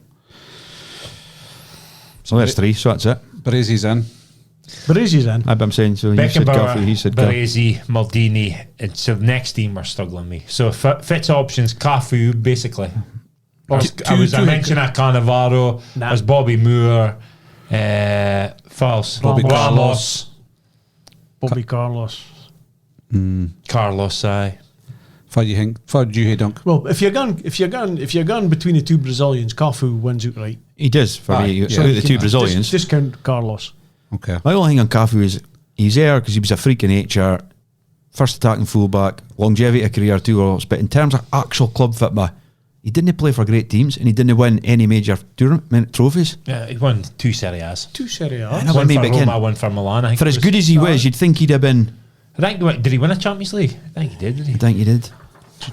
Speaker 5: So there's 3. So that's it.
Speaker 1: Baresi's in.
Speaker 3: Baresi's in.
Speaker 5: I'm saying so. You said
Speaker 4: Beckenbauer,
Speaker 5: Cafu. He said Cafu.
Speaker 4: Baresi, Maldini. And so the next team we're struggling with. So Fitz options, Cafu, basically. I mentioned a Cannavaro.
Speaker 3: Nah.
Speaker 4: There's Bobby Moore. False.
Speaker 1: Bobby
Speaker 4: Ramos.
Speaker 3: Bobby Carlos.
Speaker 4: Carlos, aye.
Speaker 1: What do you think? What do you think, Dunc?
Speaker 3: Well, if you're going between the 2 Brazilians, Cafu wins outright.
Speaker 5: He does for
Speaker 1: Aye,
Speaker 5: me.
Speaker 1: yeah.
Speaker 5: So the 2 Brazilians.
Speaker 3: Discount Carlos.
Speaker 1: Okay.
Speaker 5: My only thing on Cafu is he's there because he was a freak of nature, first attacking fullback, longevity of career, 2 Worlds. But in terms of actual club fitma, he didn't play for great teams and he didn't win any major tournament trophies.
Speaker 4: Yeah, he won 2 Serie A's.
Speaker 3: 2 Serie A.
Speaker 5: I know.
Speaker 4: One
Speaker 5: I mean,
Speaker 4: for
Speaker 5: but again,
Speaker 4: Roma, one for Milan. I think
Speaker 5: For
Speaker 4: it
Speaker 5: as
Speaker 4: was.
Speaker 5: good as he was, you'd think he'd have been.
Speaker 4: I think, did he win a Champions League? I think he did,
Speaker 5: I think he did.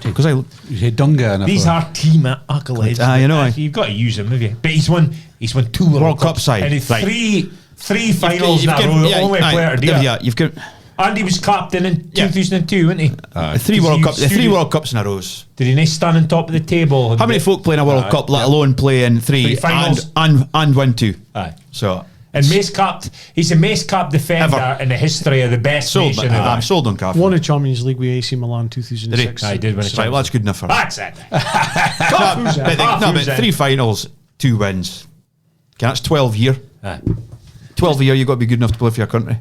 Speaker 5: Because
Speaker 1: You had Dunga in it.
Speaker 4: These
Speaker 1: for-
Speaker 4: are team accolades.
Speaker 5: You know,
Speaker 4: You've got to use them, have you? But he's won 2
Speaker 5: World Cup side,
Speaker 4: and he's
Speaker 5: right.
Speaker 4: three finals in a row. The only player to do it.
Speaker 5: You've got
Speaker 4: Andy was captain in 2002, wasn't he?
Speaker 5: The three World Cups in a row.
Speaker 4: Did he not stand on top of the table?
Speaker 5: How many folk play in a World Cup, let alone play in three
Speaker 4: finals?
Speaker 5: and win two?
Speaker 4: Aye.
Speaker 5: So
Speaker 4: And he's a mace cap defender
Speaker 5: Ever.
Speaker 4: in the history of the best
Speaker 5: sold,
Speaker 4: nation.
Speaker 5: I'm sold on Cafu.
Speaker 3: Won a Champions League with AC Milan 2006.
Speaker 4: I did win a
Speaker 5: Right,
Speaker 4: Champions
Speaker 5: well, that's good enough for me.
Speaker 4: That's it.
Speaker 5: But 3 finals, 2 wins. Okay, that's 12 year.
Speaker 4: Aye.
Speaker 5: 12 a year, you've got to be good enough to play for your country.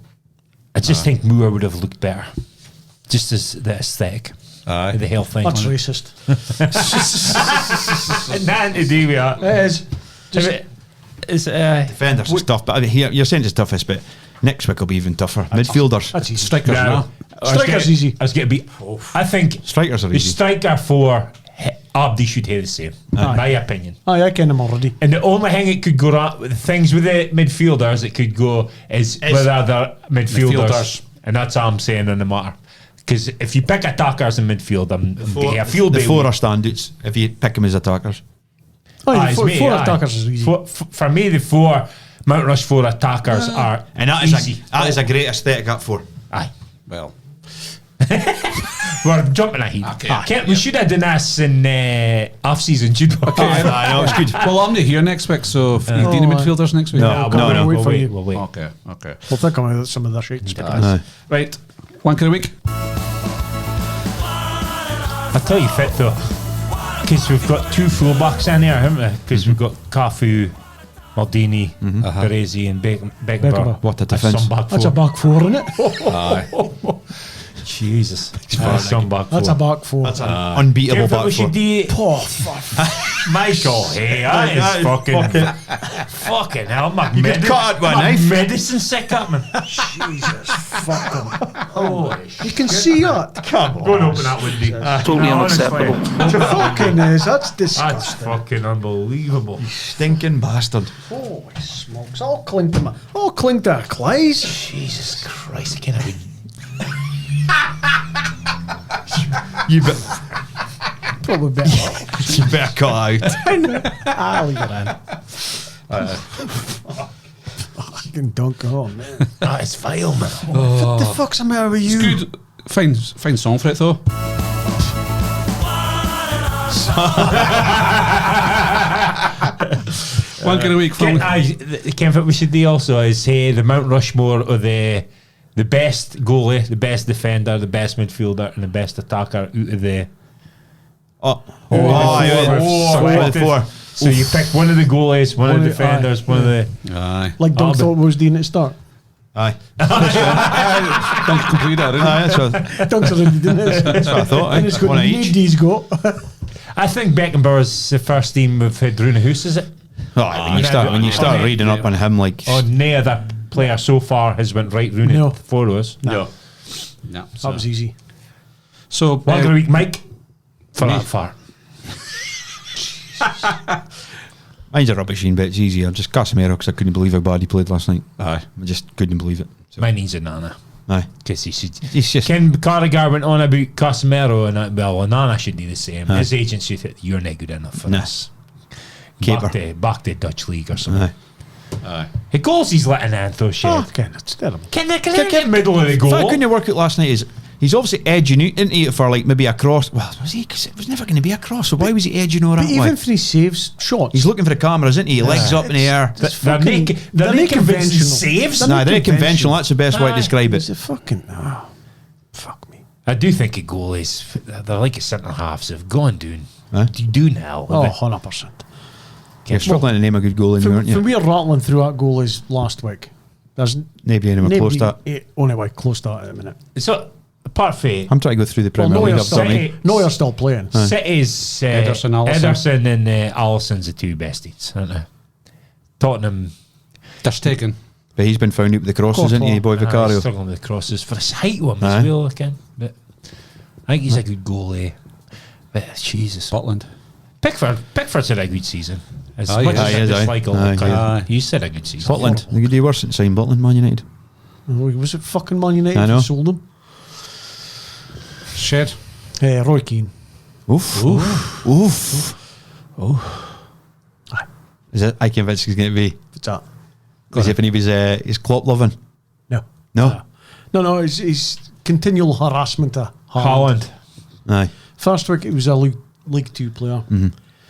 Speaker 4: I just think Moore would have looked better. Just as the aesthetic.
Speaker 1: Aye.
Speaker 4: The health thing.
Speaker 3: That's racist.
Speaker 4: Nothing to do with that.
Speaker 3: It is.
Speaker 4: It's,
Speaker 5: Defenders is tough, but I mean, here you're saying it's toughest, but next week will be even tougher. Midfielders,
Speaker 3: That's easy.
Speaker 1: Strikers
Speaker 4: No.
Speaker 1: now.
Speaker 3: Striker's easy.
Speaker 4: I was going to be. I think
Speaker 5: strikers are
Speaker 4: the
Speaker 5: easy.
Speaker 4: striker for Abdi should have the same, in my opinion.
Speaker 3: Aye, I ken him already.
Speaker 4: And the only thing it could go wrong, the things with the midfielders it could go is with other midfielders. And that's all I'm saying in the matter. Because if you pick attackers in midfield, I feel
Speaker 5: The
Speaker 4: they
Speaker 5: four
Speaker 4: would-
Speaker 5: are standouts if you pick them as attackers.
Speaker 3: Aye,
Speaker 4: it's
Speaker 3: four
Speaker 4: me, aye.
Speaker 3: attackers is easy.
Speaker 4: For me, the four Mount Rushmore attackers are
Speaker 5: And that
Speaker 4: easy.
Speaker 5: is a great aesthetic up for.
Speaker 4: Aye.
Speaker 1: Well,
Speaker 4: We're jumping ahead.
Speaker 1: Okay.
Speaker 4: We should have done this in off-season, should we?
Speaker 5: I know, it's good.
Speaker 1: well, I'm not here next week, so if you need any
Speaker 3: aye.
Speaker 1: midfielders next week.
Speaker 5: No.
Speaker 3: We'll wait for you.
Speaker 4: We'll wait.
Speaker 1: Okay.
Speaker 3: We'll think about some of the shit.
Speaker 5: Aye.
Speaker 1: Right. One of the week.
Speaker 4: I'll tell you fit though, because we've got two fullbacks in here, haven't we? Because we've got Cafu, Maldini, Baresi, and Beckenbauer.
Speaker 3: Beckenbauer.
Speaker 5: What a
Speaker 4: That's
Speaker 5: defence.
Speaker 4: some back
Speaker 3: That's a
Speaker 4: four.
Speaker 3: back four, isn't it?
Speaker 4: Jesus, that's some back
Speaker 3: That's
Speaker 4: four.
Speaker 3: a back four.
Speaker 5: That's an unbeatable
Speaker 4: Careful, we
Speaker 5: back four.
Speaker 4: should do.
Speaker 3: Oh, fuck.
Speaker 4: Michael, hey, that is fucking hell, my
Speaker 5: You get cut with a knife.
Speaker 4: medicine sick up, man.
Speaker 3: Jesus, fuck him.
Speaker 4: Holy
Speaker 3: You can see that.
Speaker 4: Come on, go and open that window.
Speaker 6: Totally unacceptable.
Speaker 3: Fucking is. That's
Speaker 4: That's
Speaker 3: disgusting.
Speaker 4: fucking unbelievable.
Speaker 5: Stinking bastard.
Speaker 3: Holy smokes. I'll cling to a Clyde.
Speaker 4: Jesus Christ, I can't have
Speaker 5: You
Speaker 3: Probably better.
Speaker 5: you better cut out.
Speaker 3: I'll leave it in. Fucking Dunc. Oh, man.
Speaker 4: that. It's vile, man.
Speaker 3: What the fuck's the matter with you?
Speaker 1: Good. Fine song for it though. One of the week.
Speaker 4: Ken, what we should do also is say the Mount Rushmore of the best goalie, the best defender, the best midfielder, and the best attacker out of the
Speaker 5: Four.
Speaker 4: So you pick one of the goalies, one of the defenders, one of the.
Speaker 1: Aye.
Speaker 3: Like Dunc
Speaker 4: but-
Speaker 3: thought we was doing at the start.
Speaker 5: Aye.
Speaker 1: Don't complete that, didn't
Speaker 5: Aye, that's what,
Speaker 3: Dunc's already doing this.
Speaker 5: that's what I thought.
Speaker 3: And it's got
Speaker 5: One of each.
Speaker 3: Nady's got.
Speaker 4: I think Beckenbauer's the first team we've had Runa Hoos, is it?
Speaker 5: When you start reading up on him, like
Speaker 4: Oh, no other player so far has went right Runa
Speaker 3: No.
Speaker 4: for us.
Speaker 1: No.
Speaker 3: That was easy.
Speaker 1: So,
Speaker 4: One of the week, Mike. For that far.
Speaker 5: mine's a rubbish but it's easier. Just Casemiro because I couldn't believe how bad he played last night.
Speaker 1: aye.
Speaker 5: I just couldn't believe it. So,
Speaker 4: My knees are Nana.
Speaker 5: aye.
Speaker 4: Because he should.
Speaker 5: He's just
Speaker 4: Ken Carragher went on about Casemiro and Nana should do the same.
Speaker 5: Aye.
Speaker 4: His agency said you're not good enough for
Speaker 5: Nah.
Speaker 4: this.
Speaker 5: Keeper.
Speaker 4: Back to Dutch League or something.
Speaker 5: Aye.
Speaker 4: He goals he's letting in though, shit.
Speaker 3: Oh, Ken, it's terrible.
Speaker 4: Can they get middle of the
Speaker 5: What I
Speaker 4: goal?
Speaker 5: couldn't work out last night is he's obviously edging out into it for like maybe a cross. Well, was he? Because it was never going to be a cross. So why was he edging over
Speaker 3: But
Speaker 5: that
Speaker 3: even
Speaker 5: way?
Speaker 3: for his saves, shots.
Speaker 5: He's looking for the cameras, isn't he? Legs up in the air.
Speaker 4: They're
Speaker 3: fucking-
Speaker 4: not
Speaker 3: they're
Speaker 4: convincing
Speaker 3: conventional.
Speaker 4: saves.
Speaker 3: They're
Speaker 5: Nah,
Speaker 3: not
Speaker 5: they're conventional.
Speaker 3: conventional.
Speaker 5: That's the best way to
Speaker 4: Aye.
Speaker 5: describe
Speaker 3: He's
Speaker 5: it.
Speaker 3: a fucking. Oh, fuck me.
Speaker 4: I do think a goalies, they're like a centre halves. They've gone doing.
Speaker 5: Huh?
Speaker 4: You do now.
Speaker 3: Oh, 100%.
Speaker 5: You're struggling to name a good goal in you, aren't
Speaker 3: When
Speaker 5: you?
Speaker 3: we were rattling through our goalies last week, there's
Speaker 5: Nobody anywhere close to that.
Speaker 3: only way close to that at the minute.
Speaker 4: So, apart from
Speaker 5: I'm trying to go through the
Speaker 3: Well,
Speaker 5: Premier League.
Speaker 3: Neuer's
Speaker 5: I've
Speaker 3: still,
Speaker 5: done
Speaker 4: City-
Speaker 5: it.
Speaker 3: Neuer's still playing.
Speaker 4: City's
Speaker 1: Ederson, Alisson.
Speaker 4: Ederson and Alisson's the two besties, aren't they? Tottenham.
Speaker 1: That's taken.
Speaker 5: But he's been found out with the crosses,
Speaker 3: Course,
Speaker 5: isn't he, boy
Speaker 4: He's
Speaker 5: Vicario?
Speaker 4: struggling with the crosses for his height of him
Speaker 5: Aye.
Speaker 4: as well, again. But I think he's a good goalie. But Jesus.
Speaker 1: Butland.
Speaker 4: Pickford's had a good season. As
Speaker 1: Aye,
Speaker 4: much
Speaker 1: aye,
Speaker 4: as I
Speaker 5: aye.
Speaker 4: dislike all
Speaker 5: Aye,
Speaker 4: the time,
Speaker 1: aye.
Speaker 4: he's had a good season.
Speaker 5: Butland. They could do worse than sign Butland, Man United.
Speaker 3: Was it fucking Man United
Speaker 5: I know.
Speaker 3: who sold him?
Speaker 1: Shed.
Speaker 3: Roy Keane.
Speaker 5: Oof. Oof.
Speaker 3: Aye.
Speaker 5: Is it? I convinced he's going to be.
Speaker 3: What's that?
Speaker 5: As if he was his Klopp loving.
Speaker 3: No.
Speaker 5: No.
Speaker 3: No, it's continual harassment of
Speaker 4: Holland.
Speaker 5: Aye.
Speaker 3: First week, he was a League 2 player.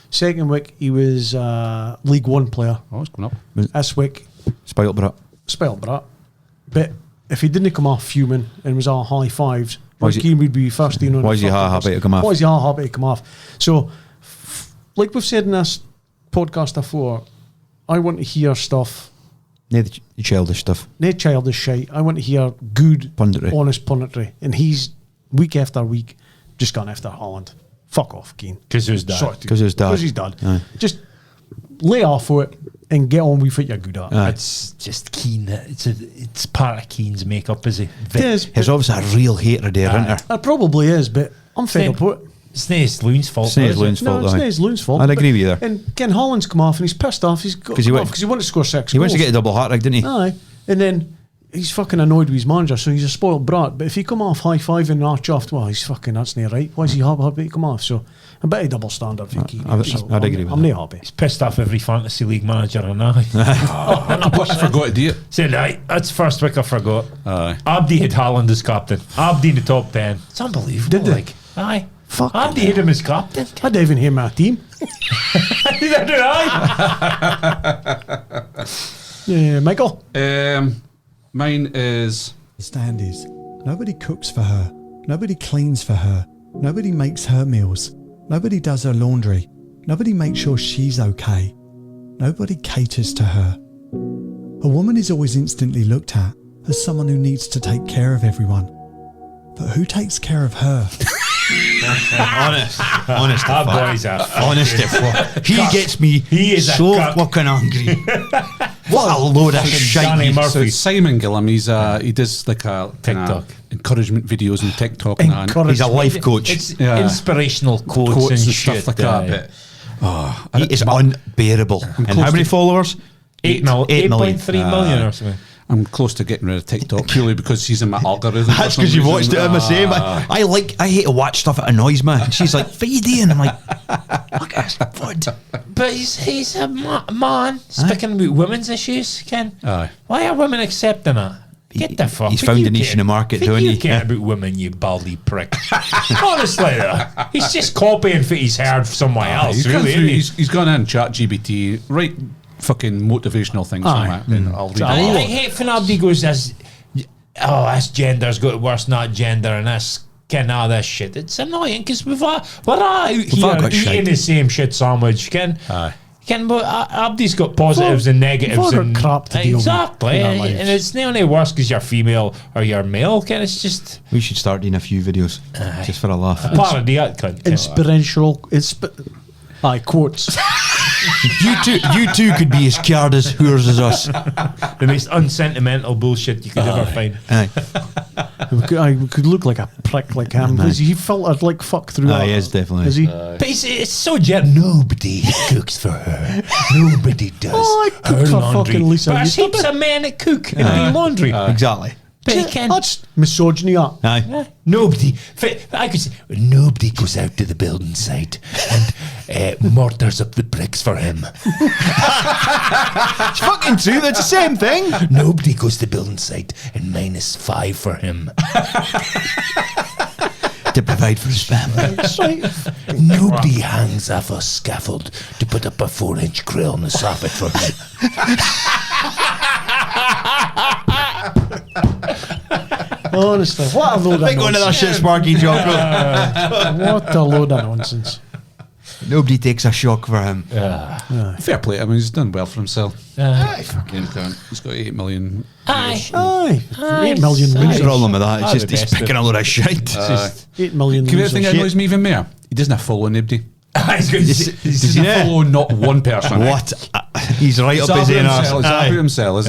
Speaker 3: Second week, he was a League 1 player.
Speaker 1: Oh, it's going up.
Speaker 3: This week,
Speaker 5: Spoiled brat.
Speaker 3: spelled brat. But if he didn't come off fuming and was all high fives,
Speaker 5: Why is
Speaker 3: Roy
Speaker 5: he-
Speaker 3: Keane would be first in on
Speaker 5: why
Speaker 3: the
Speaker 5: is he
Speaker 3: fucking
Speaker 5: happy
Speaker 3: list.
Speaker 5: to come off?
Speaker 3: Why is he happy to come off? So, like we've said in this podcast before, I want to hear stuff,
Speaker 5: No, the childish stuff.
Speaker 3: no childish shit. I want to hear good,
Speaker 5: Punditry.
Speaker 3: honest punditry. And he's, week after week, just gone after Holland. Fuck off, Keane.
Speaker 4: Because who's dad?
Speaker 3: Sorry,
Speaker 5: Because his dad.
Speaker 3: Because he's dad.
Speaker 5: Aye.
Speaker 3: Just lay off for it and get on with what you're good at.
Speaker 5: Aye.
Speaker 4: It's just Keane. It's part of Keane's makeup, is he?
Speaker 3: It is.
Speaker 5: There's obviously a real hater there, isn't there?
Speaker 3: It probably is, but I'm fed up with it.
Speaker 4: It's not his Loon's fault.
Speaker 5: It's not his
Speaker 4: though, is
Speaker 5: Loon's
Speaker 4: it?
Speaker 5: fault.
Speaker 3: No, it's
Speaker 5: aye.
Speaker 3: not his Loon's fault.
Speaker 5: I'd agree
Speaker 3: but-
Speaker 5: with you there.
Speaker 3: And Ken Holland's come off and he's pissed off. He's got
Speaker 5: 'Cause he went-
Speaker 3: because he wanted to score 6
Speaker 5: He wants to
Speaker 3: goals.
Speaker 5: get a double hat trick, didn't he?
Speaker 3: Aye. And then he's fucking annoyed with his manager, so he's a spoiled brat. But if he come off high five and arch off, well, he's fucking, that's not right. Why is he happy to come off? So a bit of double standard for Keane.
Speaker 5: I'd
Speaker 3: So
Speaker 5: agree with
Speaker 3: I'm
Speaker 5: that.
Speaker 3: not happy.
Speaker 4: He's pissed off every fantasy league manager I know.
Speaker 1: I forgot to do it.
Speaker 4: Saying, right, that's the first week I forgot.
Speaker 1: Aye.
Speaker 4: Abdi had Haaland as captain. Abdi in the top 10. It's unbelievable.
Speaker 3: Did they?
Speaker 4: Like, aye.
Speaker 3: Fuck.
Speaker 4: Abdi had him as captain.
Speaker 3: I didn't even hear my team.
Speaker 4: Neither did I.
Speaker 3: Yeah, Michael.
Speaker 1: Mine is
Speaker 6: Stand is nobody cooks for her, nobody cleans for her, nobody makes her meals, nobody does her laundry, nobody makes sure she's okay, nobody caters to her. A woman is always instantly looked at as someone who needs to take care of everyone. But who takes care of her?
Speaker 5: Honest to
Speaker 4: That
Speaker 5: fuck.
Speaker 4: boy's a
Speaker 5: Honest to fuck. He gets me
Speaker 4: He is a
Speaker 5: so
Speaker 4: cuck.
Speaker 5: fucking angry. What a load of shite.
Speaker 4: Danny
Speaker 5: he-
Speaker 4: Murphy.
Speaker 1: so it's Simon Gillum. He's he does like a kinda
Speaker 4: TikTok.
Speaker 1: encouragement videos on TikTok and that.
Speaker 5: He's a life coach.
Speaker 4: It's
Speaker 1: Yeah.
Speaker 4: inspirational quotes,
Speaker 1: Quotes
Speaker 4: and,
Speaker 1: and
Speaker 4: shit
Speaker 1: stuff like that.
Speaker 4: aye.
Speaker 1: But
Speaker 5: He is unbearable. And how
Speaker 1: close
Speaker 5: many
Speaker 1: to-
Speaker 5: followers?
Speaker 4: 8.3 million or something.
Speaker 1: I'm close to getting rid of TikTok purely because he's in my algorithm. for
Speaker 5: That's
Speaker 1: some
Speaker 5: because you've
Speaker 1: reason.
Speaker 5: watched it. I'm the same. I hate to watch stuff that annoys me. And she's like, "What are you doing?" I'm like, "Look at this foot."
Speaker 4: But he's a man speaking about women's issues, Ken.
Speaker 1: Aye.
Speaker 4: Why are women accepting it? Get the fuck.
Speaker 5: He's
Speaker 4: What
Speaker 5: found
Speaker 4: you
Speaker 5: a niche
Speaker 4: care-
Speaker 5: in the market,
Speaker 4: what
Speaker 5: don't
Speaker 4: you
Speaker 5: he?
Speaker 4: care about women, you baldy prick. Honestly, he's just copying what he's heard somewhere else.
Speaker 1: He's gone
Speaker 4: Really,
Speaker 1: through,
Speaker 4: isn't he?
Speaker 1: he's gone in chat GBT, right? Fucking motivational things
Speaker 3: Aye.
Speaker 1: like that. And I'll read
Speaker 3: Aye.
Speaker 1: it.
Speaker 4: I hate when Abdi goes as, oh, this gender's got worse, not gender, and this this shit. It's annoying because we're all out here
Speaker 5: all got
Speaker 4: eating
Speaker 5: shite.
Speaker 4: the same shit sandwich.
Speaker 1: Aye.
Speaker 4: But Abdi's got positives and negatives
Speaker 3: We've all
Speaker 4: and
Speaker 3: got crap to deal with
Speaker 4: exactly,
Speaker 3: in our lives.
Speaker 4: and it's not only worse because you're female or you're male. Ken, it's just
Speaker 5: We should start doing a few videos just for a laugh.
Speaker 4: parody. I couldn't tell that.
Speaker 3: Inspirational. Quotes.
Speaker 5: You two could be as scared as whores as us.
Speaker 4: The most unsentimental bullshit you could ever find.
Speaker 5: Aye.
Speaker 3: I could look like a prick like him. Is he filtered like fuck through
Speaker 5: Aye,
Speaker 3: that?
Speaker 5: he is definitely.
Speaker 3: Is he?
Speaker 4: But it's so nobody cooks for her. Nobody does
Speaker 3: Oh, I cook
Speaker 4: her
Speaker 3: for
Speaker 4: laundry.
Speaker 3: fucking Lisa.
Speaker 4: But there's
Speaker 3: You
Speaker 4: heaps
Speaker 3: stop
Speaker 4: of men that cook and do laundry.
Speaker 5: Exactly.
Speaker 4: But he can.
Speaker 3: That's misogyny. That.
Speaker 5: Aye.
Speaker 4: Nobody. I could say nobody goes out to the building site and mortars up the bricks for him.
Speaker 5: It's fucking true. That's the same thing.
Speaker 4: Nobody goes to the building site and -5 for him.
Speaker 5: To provide for his family.
Speaker 3: That's right.
Speaker 4: Nobody hangs off a scaffold to put up a 4-inch grill in the soffit for him.
Speaker 3: Honestly, what a load
Speaker 5: I
Speaker 3: of
Speaker 5: go into that
Speaker 3: nonsense.
Speaker 5: shit, Sparky joke.
Speaker 3: What a load of nonsense.
Speaker 5: Nobody takes a shock for him.
Speaker 1: Fair play. I mean, he's done well for himself.
Speaker 4: Aye.
Speaker 1: Fucking cunt. He's got 8 million.
Speaker 4: Aye.
Speaker 3: Aye.
Speaker 4: Aye.
Speaker 3: 8 million
Speaker 5: The
Speaker 3: readers.
Speaker 5: problem with that,
Speaker 4: Aye,
Speaker 5: it's just
Speaker 4: the
Speaker 5: he's
Speaker 4: best
Speaker 5: picking
Speaker 4: of-
Speaker 5: a load of shit.
Speaker 3: 8 million
Speaker 1: Can you think
Speaker 3: losers.
Speaker 1: annoys me even more? He doesn't follow anybody.
Speaker 4: He's
Speaker 1: He
Speaker 5: Does he
Speaker 1: doesn't
Speaker 5: know?
Speaker 1: follow not one person.
Speaker 5: What? He's right
Speaker 1: It's
Speaker 5: up his
Speaker 1: about
Speaker 5: own
Speaker 1: himself, it's
Speaker 5: arse.
Speaker 1: about himself, is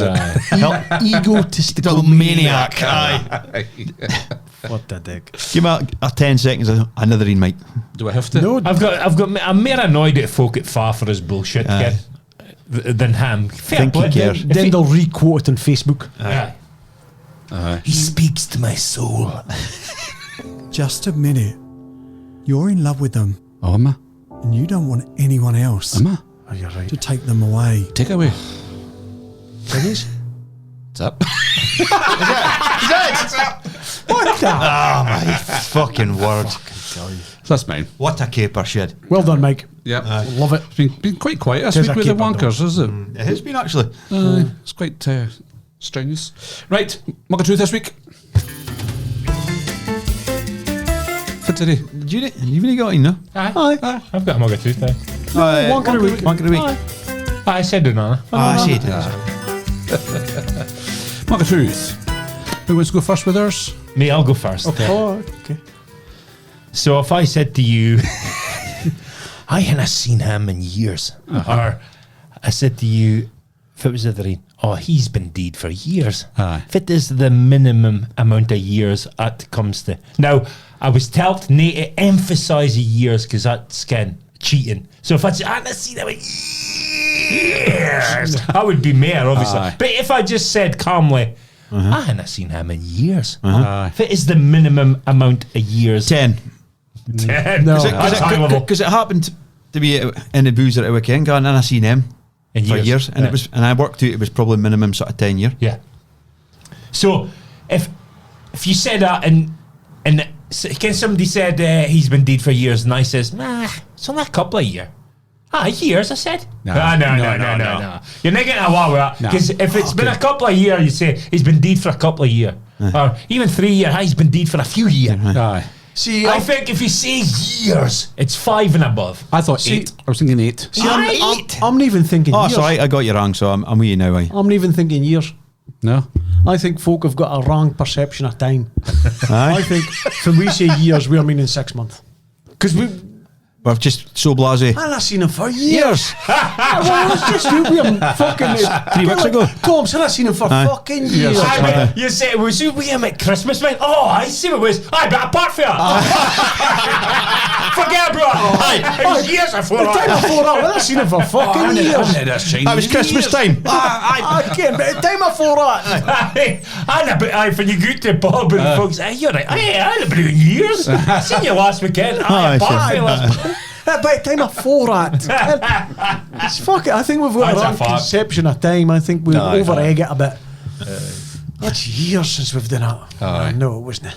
Speaker 1: it?
Speaker 5: Egotistical maniac. Aye.
Speaker 3: What a dick.
Speaker 5: Give me a 10 seconds of another in, mate.
Speaker 1: Do I have to?
Speaker 3: No,
Speaker 4: I'm more annoyed at folk at far for his bullshit
Speaker 5: Aye.
Speaker 4: Ken, than him. Fair
Speaker 5: Think he
Speaker 4: play.
Speaker 5: cares.
Speaker 4: If
Speaker 3: then they'll re-quote it on Facebook.
Speaker 4: Aye.
Speaker 1: Aye.
Speaker 4: He speaks to my soul.
Speaker 6: Just admit it. You're in love with them,
Speaker 1: Oh, am I?
Speaker 6: and you don't want anyone else
Speaker 1: Am I?
Speaker 3: Oh, you're right.
Speaker 6: to take them away.
Speaker 1: Take it away.
Speaker 3: Thing is,
Speaker 1: What's up?
Speaker 3: What the?
Speaker 5: Oh my fucking word!
Speaker 1: So that's mine.
Speaker 5: What a caper shed.
Speaker 3: Well done, Mike.
Speaker 1: Yeah.
Speaker 3: Love it.
Speaker 1: It's been quite quiet this
Speaker 3: Tis
Speaker 1: week
Speaker 3: a
Speaker 1: with the
Speaker 3: keeper,
Speaker 1: wankers, is it?
Speaker 5: It has been actually.
Speaker 1: It's quite strenuous. Right, Mug of Truth this week. For today.
Speaker 5: You've only got in, no?
Speaker 3: Aye.
Speaker 4: I've got a mug of tooth there.
Speaker 3: Wanker a week.
Speaker 5: Wanker a week.
Speaker 4: I said it, Nana.
Speaker 5: I see it.
Speaker 1: Mug of Truth. Who wants to go first with ours?
Speaker 4: Me, I'll go first.
Speaker 3: Oh, okay.
Speaker 4: So if I said to you, I hadn't seen him in years, or I said to you, if it was the rain, oh, he's been dead for years.
Speaker 1: Aye.
Speaker 4: If it is the minimum amount of years it comes to. Now, I was told not to emphasise the years because that's cheating. So if I said, I hadn't seen him in years, I would be mayor, obviously.
Speaker 1: Aye.
Speaker 4: But if I just said calmly, I hadn't seen him in years.
Speaker 1: Aye.
Speaker 4: If it is the minimum amount of years,
Speaker 5: 10.
Speaker 4: 10.
Speaker 3: No.
Speaker 5: Because it happened to be in the boozer at a weekend, and I seen him
Speaker 4: In
Speaker 5: for
Speaker 4: years,
Speaker 5: years, and
Speaker 4: yeah.
Speaker 5: I worked out it was probably minimum sort of 10 year.
Speaker 4: Yeah. So if you said that and can somebody said he's been dead for years, and I says, nah, it's only a couple of years. Years, I said.
Speaker 1: No.
Speaker 4: No.
Speaker 1: No.
Speaker 4: You're not getting away with that.
Speaker 1: No.
Speaker 4: Because if it's been a couple of years, you say he's been dead for a couple of years. Or even 3 years, he's been dead for a few years.
Speaker 1: Aye.
Speaker 3: See,
Speaker 4: I think if you say years, it's 5 and above.
Speaker 1: I thought 8. I was thinking 8.
Speaker 3: I'm not even thinking
Speaker 5: Oh,
Speaker 3: years.
Speaker 5: sorry, I got you wrong, so I'm with you now. Aye.
Speaker 3: I'm not even thinking years.
Speaker 1: No?
Speaker 3: I think folk have got a wrong perception of time.
Speaker 5: Aye.
Speaker 3: I think when we say years, we're meaning 6 months. Because
Speaker 5: We're just so blasé.
Speaker 3: I've seen him for years.
Speaker 5: Years.
Speaker 3: It's just we him fucking
Speaker 5: 3 weeks ago.
Speaker 3: Tom said I've seen him for
Speaker 5: Aye.
Speaker 3: fucking years.
Speaker 4: You say, was you with him at Christmas, mate? Oh, I see what it was. I bet apart for you. Forget it, bro. It was years before
Speaker 3: The time
Speaker 4: that.
Speaker 3: before that, I've seen him for fucking years.
Speaker 5: That was Christmas time.
Speaker 3: I can't, but the time before that.
Speaker 4: When you go to the pub and folks, you're like, hey, I've been in years. I seen you last weekend.
Speaker 5: Aye,
Speaker 4: Apart for you
Speaker 5: sure.
Speaker 4: last
Speaker 3: By the time before that. It's fucking, I think we've got
Speaker 4: That's
Speaker 3: a
Speaker 4: a
Speaker 3: wrong
Speaker 4: fact.
Speaker 3: conception of time. I think we
Speaker 1: Aye,
Speaker 3: over-egg it a bit. That's years since we've done that.
Speaker 1: Aye.
Speaker 3: No, it wasn't.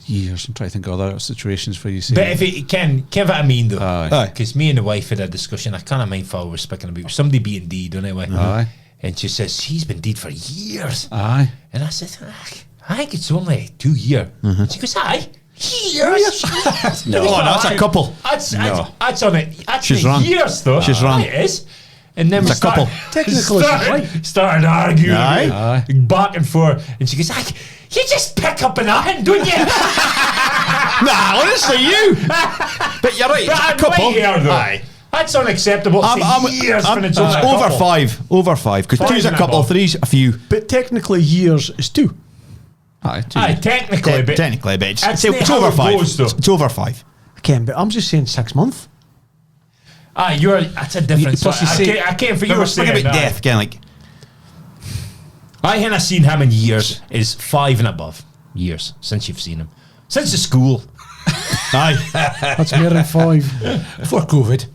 Speaker 1: Years. I'm trying to think of other situations for you.
Speaker 4: But if it can, give it a mean though.
Speaker 1: Aye.
Speaker 4: Because me and the wife had a discussion. I can't mind how we were speaking about somebody being deed anyway.
Speaker 1: Aye.
Speaker 4: And she says, he's been deed for years.
Speaker 1: Aye.
Speaker 4: And I said, I think it's only 2 years. She goes, aye. Years?
Speaker 5: No, that's a couple.
Speaker 4: That's
Speaker 1: No.
Speaker 4: on it. That's
Speaker 5: She's
Speaker 4: the
Speaker 5: wrong.
Speaker 4: years though.
Speaker 5: She's wrong.
Speaker 4: It is. And then
Speaker 5: It's
Speaker 4: we
Speaker 5: a couple.
Speaker 3: Technically, she's right.
Speaker 4: started arguing
Speaker 5: Aye.
Speaker 4: back and forth. And she goes, you just pick up an iron, don't you?
Speaker 5: Nah, honestly, you. But you're right.
Speaker 4: But
Speaker 5: It's a
Speaker 4: I'm
Speaker 5: couple.
Speaker 4: right here, though.
Speaker 5: Aye.
Speaker 4: That's unacceptable. Years when it's only a
Speaker 5: over
Speaker 4: couple.
Speaker 5: 5. Over 5. Because
Speaker 4: Five
Speaker 5: 2's a
Speaker 4: and
Speaker 5: couple,
Speaker 4: above.
Speaker 5: 3's a few.
Speaker 3: But technically, years is 2.
Speaker 1: Aye.
Speaker 4: Aye, technically, but
Speaker 5: Technically, but
Speaker 4: That's
Speaker 5: it's
Speaker 4: not
Speaker 5: over
Speaker 4: how it
Speaker 5: 5.
Speaker 4: goes, though.
Speaker 5: It's over 5.
Speaker 3: I can, but I'm just saying 6 months.
Speaker 4: that's a difference.
Speaker 1: Plus you say-
Speaker 4: I can't for
Speaker 5: But
Speaker 4: you
Speaker 5: we're
Speaker 4: were
Speaker 5: speaking
Speaker 4: saying
Speaker 5: about
Speaker 4: that.
Speaker 5: death, kind of like.
Speaker 4: I haven't seen him in years. Is 5 and above years since you've seen him. Since the school.
Speaker 5: Aye.
Speaker 3: That's more than 5.
Speaker 1: Before COVID.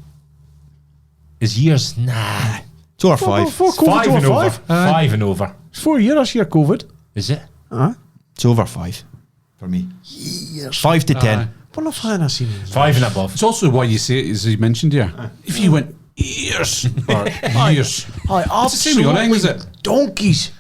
Speaker 4: Is years? Nah.
Speaker 5: It's over 5.
Speaker 3: Before
Speaker 4: 5
Speaker 3: COVID,
Speaker 4: and
Speaker 3: over
Speaker 4: over.
Speaker 3: 5.
Speaker 4: 5 and over.
Speaker 3: It's 4 years this year, COVID.
Speaker 4: Is it?
Speaker 5: It's over 5 for me. Years. 5 to 10.
Speaker 1: Aye.
Speaker 3: What if I hadn't seen him?
Speaker 4: 5 and above.
Speaker 1: It's also why you say it, as you mentioned here. If you went years or years.
Speaker 3: Aye,
Speaker 1: It's the same with your name, is it?
Speaker 3: Donkeys.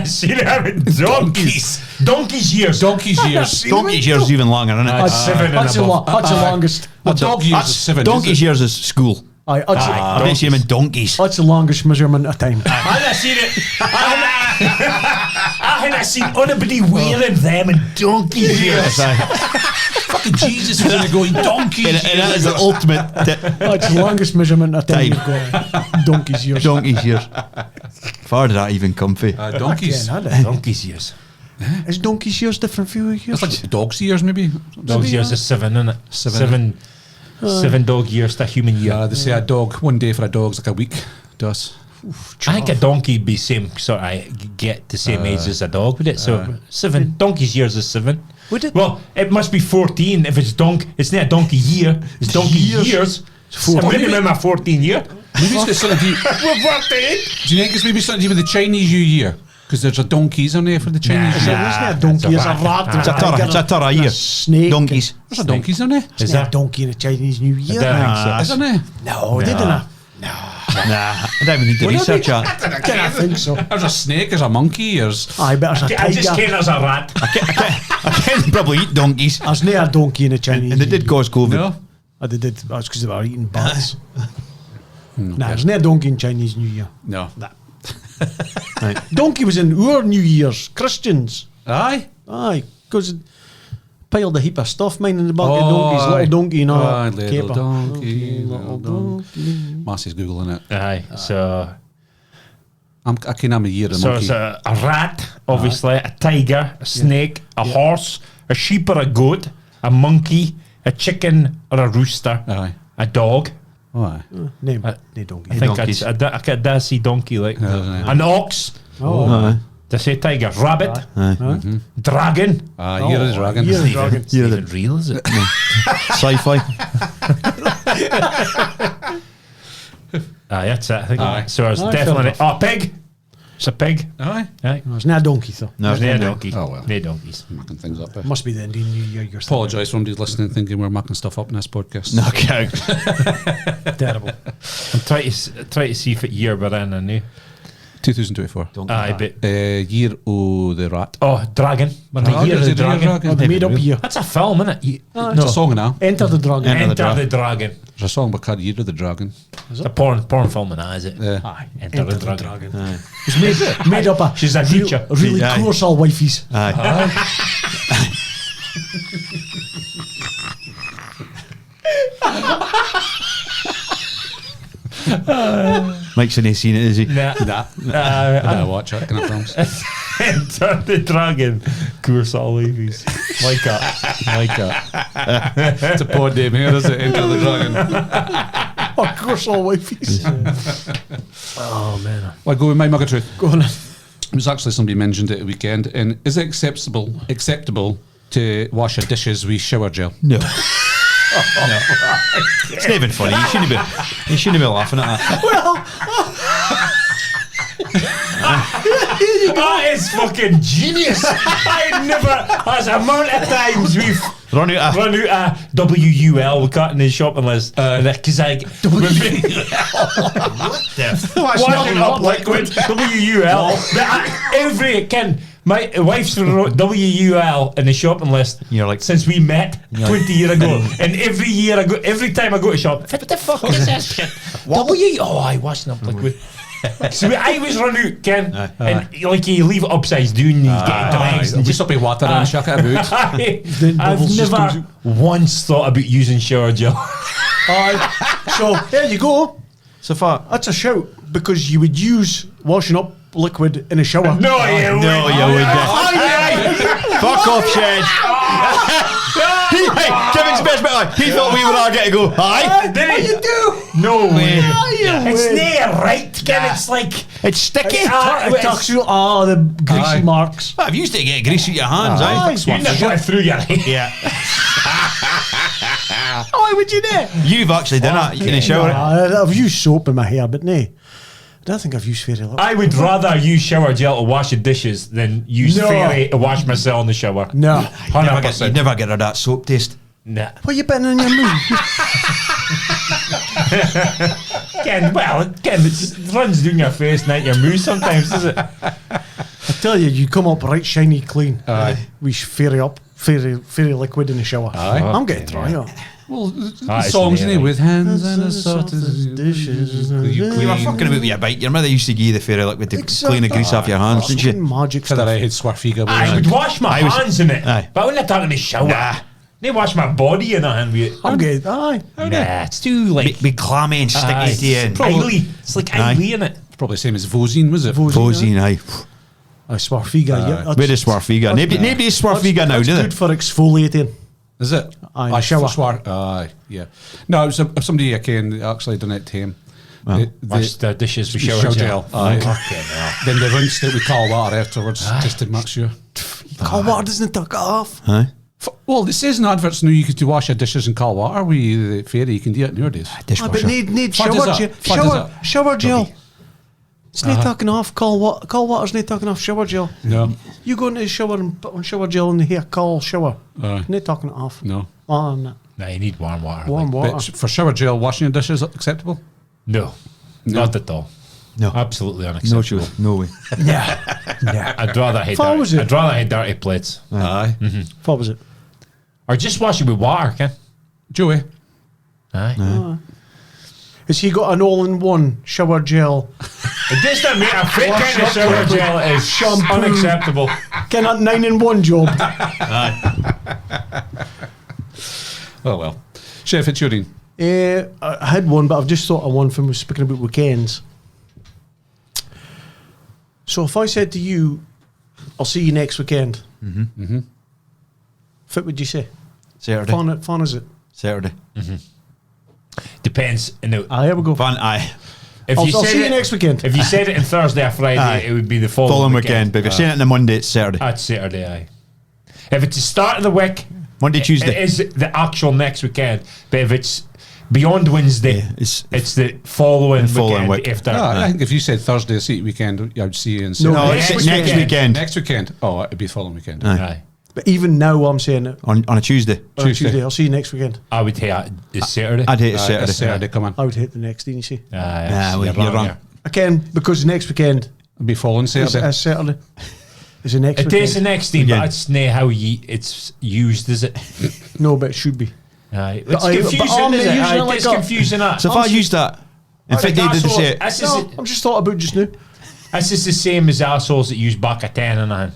Speaker 4: Seen him in donkeys. Donkeys years.
Speaker 1: Donkey's years.
Speaker 5: Donkey's years is even longer, isn't it?
Speaker 4: That's 7 and
Speaker 3: That's the
Speaker 4: above.
Speaker 3: longest.
Speaker 1: Well, dog years is 7.
Speaker 5: Donkey's years is school.
Speaker 3: Aye,
Speaker 5: I didn't see him in donkeys.
Speaker 3: that's the longest measurement of time.
Speaker 4: I hadn't seen it. I hadn't seen anybody wearing them in donkey years.
Speaker 1: Fucking Jesus was going to go in donkey
Speaker 5: And that is the ultimate
Speaker 3: That's the longest measurement of time you've got. Donkeys years.
Speaker 5: donkey's years. Far did that even come for?
Speaker 1: donkeys.
Speaker 4: Donkey's years.
Speaker 3: Is donkeys years different for you?
Speaker 1: It's like dog's years, maybe.
Speaker 4: Dog's years is 7, isn't it?
Speaker 1: 7.
Speaker 4: 7 dog years to a human year.
Speaker 1: They say a dog, one day for a dog's like a week to us.
Speaker 4: I think a donkey would be same sort of get the same age as a dog, would it? So 7 donkey's years is 7.
Speaker 3: Would it?
Speaker 4: Well, it must be 14 if it's it's not a donkey year. It's donkey years. It's a minimum of 14 year.
Speaker 1: Maybe it's got something to do.
Speaker 4: We're 14.
Speaker 1: Do you think it's maybe something to do with the Chinese New Year? Because there's a donkeys on there for the Chinese.
Speaker 3: Isn't it a donkey? It's a rat.
Speaker 5: It's a turra. It's a turra
Speaker 3: and
Speaker 5: year.
Speaker 3: Snake.
Speaker 5: Donkeys.
Speaker 1: There's a donkeys on there.
Speaker 3: Isn't there a donkey in the Chinese New Year?
Speaker 1: Isn't there?
Speaker 3: No, they didn't.
Speaker 5: Nah, I don't even need to research that.
Speaker 3: I think so.
Speaker 1: There's a snake, there's a monkey, there's...
Speaker 3: I bet there's a
Speaker 4: I just
Speaker 3: tiger.
Speaker 4: came as a rat.
Speaker 5: I can probably eat donkeys.
Speaker 3: There's not a donkey in the Chinese.
Speaker 5: And they did cause COVID.
Speaker 1: No?
Speaker 3: Oh, they did. That's because they were eating bats. Nah, there's not a donkey in Chinese New Year.
Speaker 1: No.
Speaker 3: Donkey was in our New Year's. Christians.
Speaker 1: Aye?
Speaker 3: Aye, because piled a heap of stuff, mine in the back of
Speaker 1: Oh,
Speaker 3: donkeys,
Speaker 1: aye.
Speaker 3: little donkey, you know.
Speaker 1: Aye, little
Speaker 3: caper.
Speaker 1: donkey,
Speaker 3: little
Speaker 1: little
Speaker 3: donkey.
Speaker 1: Massey's Googling it.
Speaker 4: Aye, so
Speaker 1: I can name a year of
Speaker 4: so
Speaker 1: monkey.
Speaker 4: it's a rat, obviously, a tiger, a snake, a horse, a sheep or a goat, a monkey, a chicken or a rooster,
Speaker 1: Aye.
Speaker 4: a dog.
Speaker 1: Oh, aye.
Speaker 3: Name, no donkey.
Speaker 4: I think
Speaker 5: donkeys.
Speaker 4: I could see donkey like
Speaker 1: Yeah,
Speaker 4: an ox.
Speaker 3: Oh,
Speaker 4: They say tiger, rabbit, dragon.
Speaker 1: Year of the Dragon.
Speaker 3: Year of the
Speaker 4: Isn't
Speaker 3: Dragon.
Speaker 4: even- isn't even real, is it?
Speaker 5: Sci-fi.
Speaker 4: Aye, that's it. I think
Speaker 1: Aye.
Speaker 4: so. It's
Speaker 3: Aye,
Speaker 4: definitely
Speaker 3: fair
Speaker 4: pig. It's a pig.
Speaker 1: Aye.
Speaker 4: Aye.
Speaker 3: No, it's not a donkey, though.
Speaker 5: No,
Speaker 4: There's no donkey.
Speaker 1: Oh, well.
Speaker 4: No donkeys.
Speaker 1: Making things up.
Speaker 3: Must be the Indian New Year. You're
Speaker 1: Apologise for somebody listening thinking we're making stuff up in this podcast.
Speaker 5: No, okay.
Speaker 3: terrible.
Speaker 4: I'm trying to see if it year we're in. I knew.
Speaker 1: 2024.
Speaker 4: Aye, but
Speaker 1: Year of the Rat.
Speaker 4: oh, dragon. When the
Speaker 1: Dragon,
Speaker 4: year of
Speaker 1: is
Speaker 4: the
Speaker 1: it Year of
Speaker 4: dragon.
Speaker 3: Oh, they made up year.
Speaker 4: That's a film, isn't it?
Speaker 1: It's a song now.
Speaker 3: Enter the Dragon.
Speaker 4: Enter the Dragon.
Speaker 1: There's a song called Year of the Dragon.
Speaker 4: It's a porn film, and is it?
Speaker 1: Yeah.
Speaker 3: Aye.
Speaker 4: Enter the Dragon.
Speaker 3: It's made up of
Speaker 4: She's a teacher.
Speaker 3: really
Speaker 5: Aye.
Speaker 3: colossal wifeys.
Speaker 5: Aye. Mike's in seen it, is he?
Speaker 4: Nah.
Speaker 1: I don't watch that kind of films.
Speaker 4: Enter the Dragon. Course all ladies. Like that.
Speaker 1: It's a pod name here, is it? Enter the Dragon.
Speaker 3: Oh, colossal wifeys.
Speaker 4: Oh man.
Speaker 1: Well, go with my mug of truth.
Speaker 3: Go on.
Speaker 1: It was actually somebody mentioned it at the weekend. And is it acceptable to wash your dishes with shower gel?
Speaker 5: No. No. It's not even funny. You shouldn't be laughing at that.
Speaker 4: That is fucking genius. I never, as amount of times we've
Speaker 5: Run out
Speaker 4: run out of WUL, we cut in the shopping list. Because I washing up liquid WUL. My wife's wrote WUL in the shopping list.
Speaker 5: You're like-
Speaker 4: since we met 20 years ago, and every time I go to shop, what the fuck is this shit? I washing up liquid. So I always run out, Ken, and like you leave it upside down, and you get drenched, and
Speaker 1: Just up with water and chuck it about.
Speaker 3: Then
Speaker 4: I've
Speaker 3: bubbles just
Speaker 4: never
Speaker 3: comes
Speaker 4: once thought about using shower gel.
Speaker 3: So there you go.
Speaker 5: so far.
Speaker 3: That's a shout because you would use washing up liquid in a shower.
Speaker 4: No, you
Speaker 5: No,
Speaker 4: wouldn't.
Speaker 5: you wouldn't. Fuck off, Shed. Kevin's best bit. He thought we were all getting to go. Aye.
Speaker 4: What you do? No way. It's near right, Ken. It's like
Speaker 5: It's sticky.
Speaker 3: It tucks you. Oh, the greasy
Speaker 1: Aye.
Speaker 3: marks.
Speaker 5: I've used it to get grease with your hands. Aye.
Speaker 4: you just got it through your head.
Speaker 5: Yeah.
Speaker 3: Why would you do?
Speaker 5: You've actually done that. You can shower it.
Speaker 3: I've used soap in my hair, but no. I don't think I've used fairy liquid.
Speaker 4: I would rather use shower gel to wash the dishes than use
Speaker 3: No.
Speaker 4: fairy to wash myself in the shower.
Speaker 3: No.
Speaker 4: 100%.
Speaker 5: You'd never get rid of that soap taste.
Speaker 4: Nah.
Speaker 3: What are you betting on your moon?
Speaker 4: Ken, it runs down your face, not your mouth sometimes, does it?
Speaker 3: I tell you, you come up right shiny clean. We fairy liquid in the shower. I'm getting dry.
Speaker 1: Well,
Speaker 4: Ah, it's
Speaker 1: songs in
Speaker 4: nearly.
Speaker 1: it with hands and a sort of
Speaker 3: dishes.
Speaker 5: You were fucking about with your bite. Your mother used to give you the fairy liquid to clean the grease off your hands, didn't she?
Speaker 3: Magic
Speaker 1: Said that
Speaker 3: stuff.
Speaker 1: I had Swarfiga.
Speaker 4: I would wash my hands in it,
Speaker 5: Aye.
Speaker 4: but I wouldn't talk in the shower.
Speaker 5: Nah.
Speaker 4: They wash my body in a hand with it.
Speaker 3: I'm good. Aye.
Speaker 4: Nah, it's too like
Speaker 5: Be clammy and sticky to you. and-
Speaker 4: oily. It's like
Speaker 5: Aye.
Speaker 4: oily in it.
Speaker 1: Probably the same as Vosine, was it?
Speaker 5: Posing, aye.
Speaker 3: I Swarfiga. Yeah,
Speaker 5: Where is Swarfiga? Nobody's Swarfiga now,
Speaker 3: That's
Speaker 5: do
Speaker 3: good
Speaker 5: they?
Speaker 3: for exfoliating.
Speaker 1: Is it?
Speaker 3: Aye, shower.
Speaker 1: Aye, yeah. No, it was somebody again actually done it to him.
Speaker 4: Wash the dishes with
Speaker 1: shower
Speaker 4: shower
Speaker 1: gel.
Speaker 4: gel.
Speaker 1: Aye.
Speaker 4: Fucking hell.
Speaker 1: Then they rinsed it with cold water afterwards, just to make sure.
Speaker 3: Cold water doesn't tuck it off.
Speaker 5: Aye.
Speaker 1: Well, it says in adverts now you can wash your dishes in cold water with the fairy. You can do it nowadays.
Speaker 3: But
Speaker 5: Dishwasher.
Speaker 3: need
Speaker 1: What
Speaker 3: shower
Speaker 1: is
Speaker 3: gel.
Speaker 1: that? What is that?
Speaker 3: Shower gel. It's not taking off. Cold water's not taking off shower gel.
Speaker 1: No.
Speaker 3: You go into the shower and put on shower gel in the hair, cold shower.
Speaker 1: Aye.
Speaker 3: Not taking it off.
Speaker 1: No.
Speaker 3: Oh, no.
Speaker 4: No, you need warm water.
Speaker 3: Warm water.
Speaker 1: But for shower gel, washing your dishes acceptable?
Speaker 4: No, not at all.
Speaker 5: No.
Speaker 4: Absolutely
Speaker 5: No,
Speaker 4: unacceptable.
Speaker 5: sure. No way.
Speaker 4: I'd rather have
Speaker 3: What was it?
Speaker 4: I'd rather have dirty plates.
Speaker 1: Aye.
Speaker 3: What was it?
Speaker 4: Or just wash it with water, Ken.
Speaker 1: Joey.
Speaker 4: Aye.
Speaker 3: Has he got an all-in-one shower gel?
Speaker 4: It does not mean a fake kind of shower gel is
Speaker 3: Shampoo.
Speaker 4: unacceptable.
Speaker 3: Can that 9-in-1 job?
Speaker 1: Oh, well. Chef, it's your turn.
Speaker 3: I had one, but I've just thought of one from we speaking about weekends. So if I said to you, I'll see you next weekend, what would you say?
Speaker 5: Saturday.
Speaker 3: Fun is it?
Speaker 5: Saturday.
Speaker 4: Depends. No,
Speaker 3: Here we go.
Speaker 5: Fun, aye.
Speaker 4: if
Speaker 3: I'll
Speaker 4: said
Speaker 3: see you
Speaker 4: it-
Speaker 3: next weekend.
Speaker 4: If you said it on Thursday or Friday,
Speaker 5: Aye.
Speaker 4: it would be the
Speaker 5: Following weekend. But if you're saying it on a Monday, it's Saturday.
Speaker 4: That's Saturday, aye. If it's the start of the week,
Speaker 5: Monday, Tuesday.
Speaker 4: it is the actual next weekend. But if it's beyond Wednesday,
Speaker 5: Yeah, it's-
Speaker 4: it's the following
Speaker 5: following
Speaker 4: weekend.
Speaker 5: week.
Speaker 4: After.
Speaker 1: I think if you said Thursday, I'll see you weekend, I would see you in
Speaker 3: No,
Speaker 1: Saturday.
Speaker 5: No,
Speaker 4: next
Speaker 5: it's next
Speaker 4: weekend.
Speaker 5: weekend.
Speaker 1: Next weekend. Oh, it'd be the following weekend.
Speaker 5: Aye.
Speaker 4: Aye.
Speaker 3: But even now, I'm saying it.
Speaker 5: On a Tuesday.
Speaker 3: On
Speaker 1: Tuesday.
Speaker 3: Tuesday. I'll see you next weekend.
Speaker 4: I would hate it's Saturday.
Speaker 5: I'd hate it
Speaker 1: Aye,
Speaker 5: Saturday.
Speaker 1: it's Saturday, come on.
Speaker 3: I would hit the next day, you see.
Speaker 4: Aye,
Speaker 5: Nah,
Speaker 4: you're
Speaker 5: you're wrong.
Speaker 4: there.
Speaker 3: I can, because next weekend
Speaker 1: It'd be following
Speaker 3: is
Speaker 1: Saturday.
Speaker 3: Saturday. Is the next
Speaker 4: It
Speaker 3: weekend.
Speaker 4: is the next thing,
Speaker 5: Again.
Speaker 4: but it's not how it's used, is it?
Speaker 3: No, but it should be.
Speaker 4: Aye.
Speaker 3: But
Speaker 4: It's
Speaker 3: I'm
Speaker 4: confusing,
Speaker 3: not
Speaker 4: is it?
Speaker 3: using
Speaker 4: Aye,
Speaker 3: it like
Speaker 4: it's
Speaker 3: that.
Speaker 4: confusing, that.
Speaker 5: So if I use that, in fact, they did say it.
Speaker 4: This
Speaker 3: No, I'm just thought about just now.
Speaker 4: is the same as assholes that use back at 10 and that.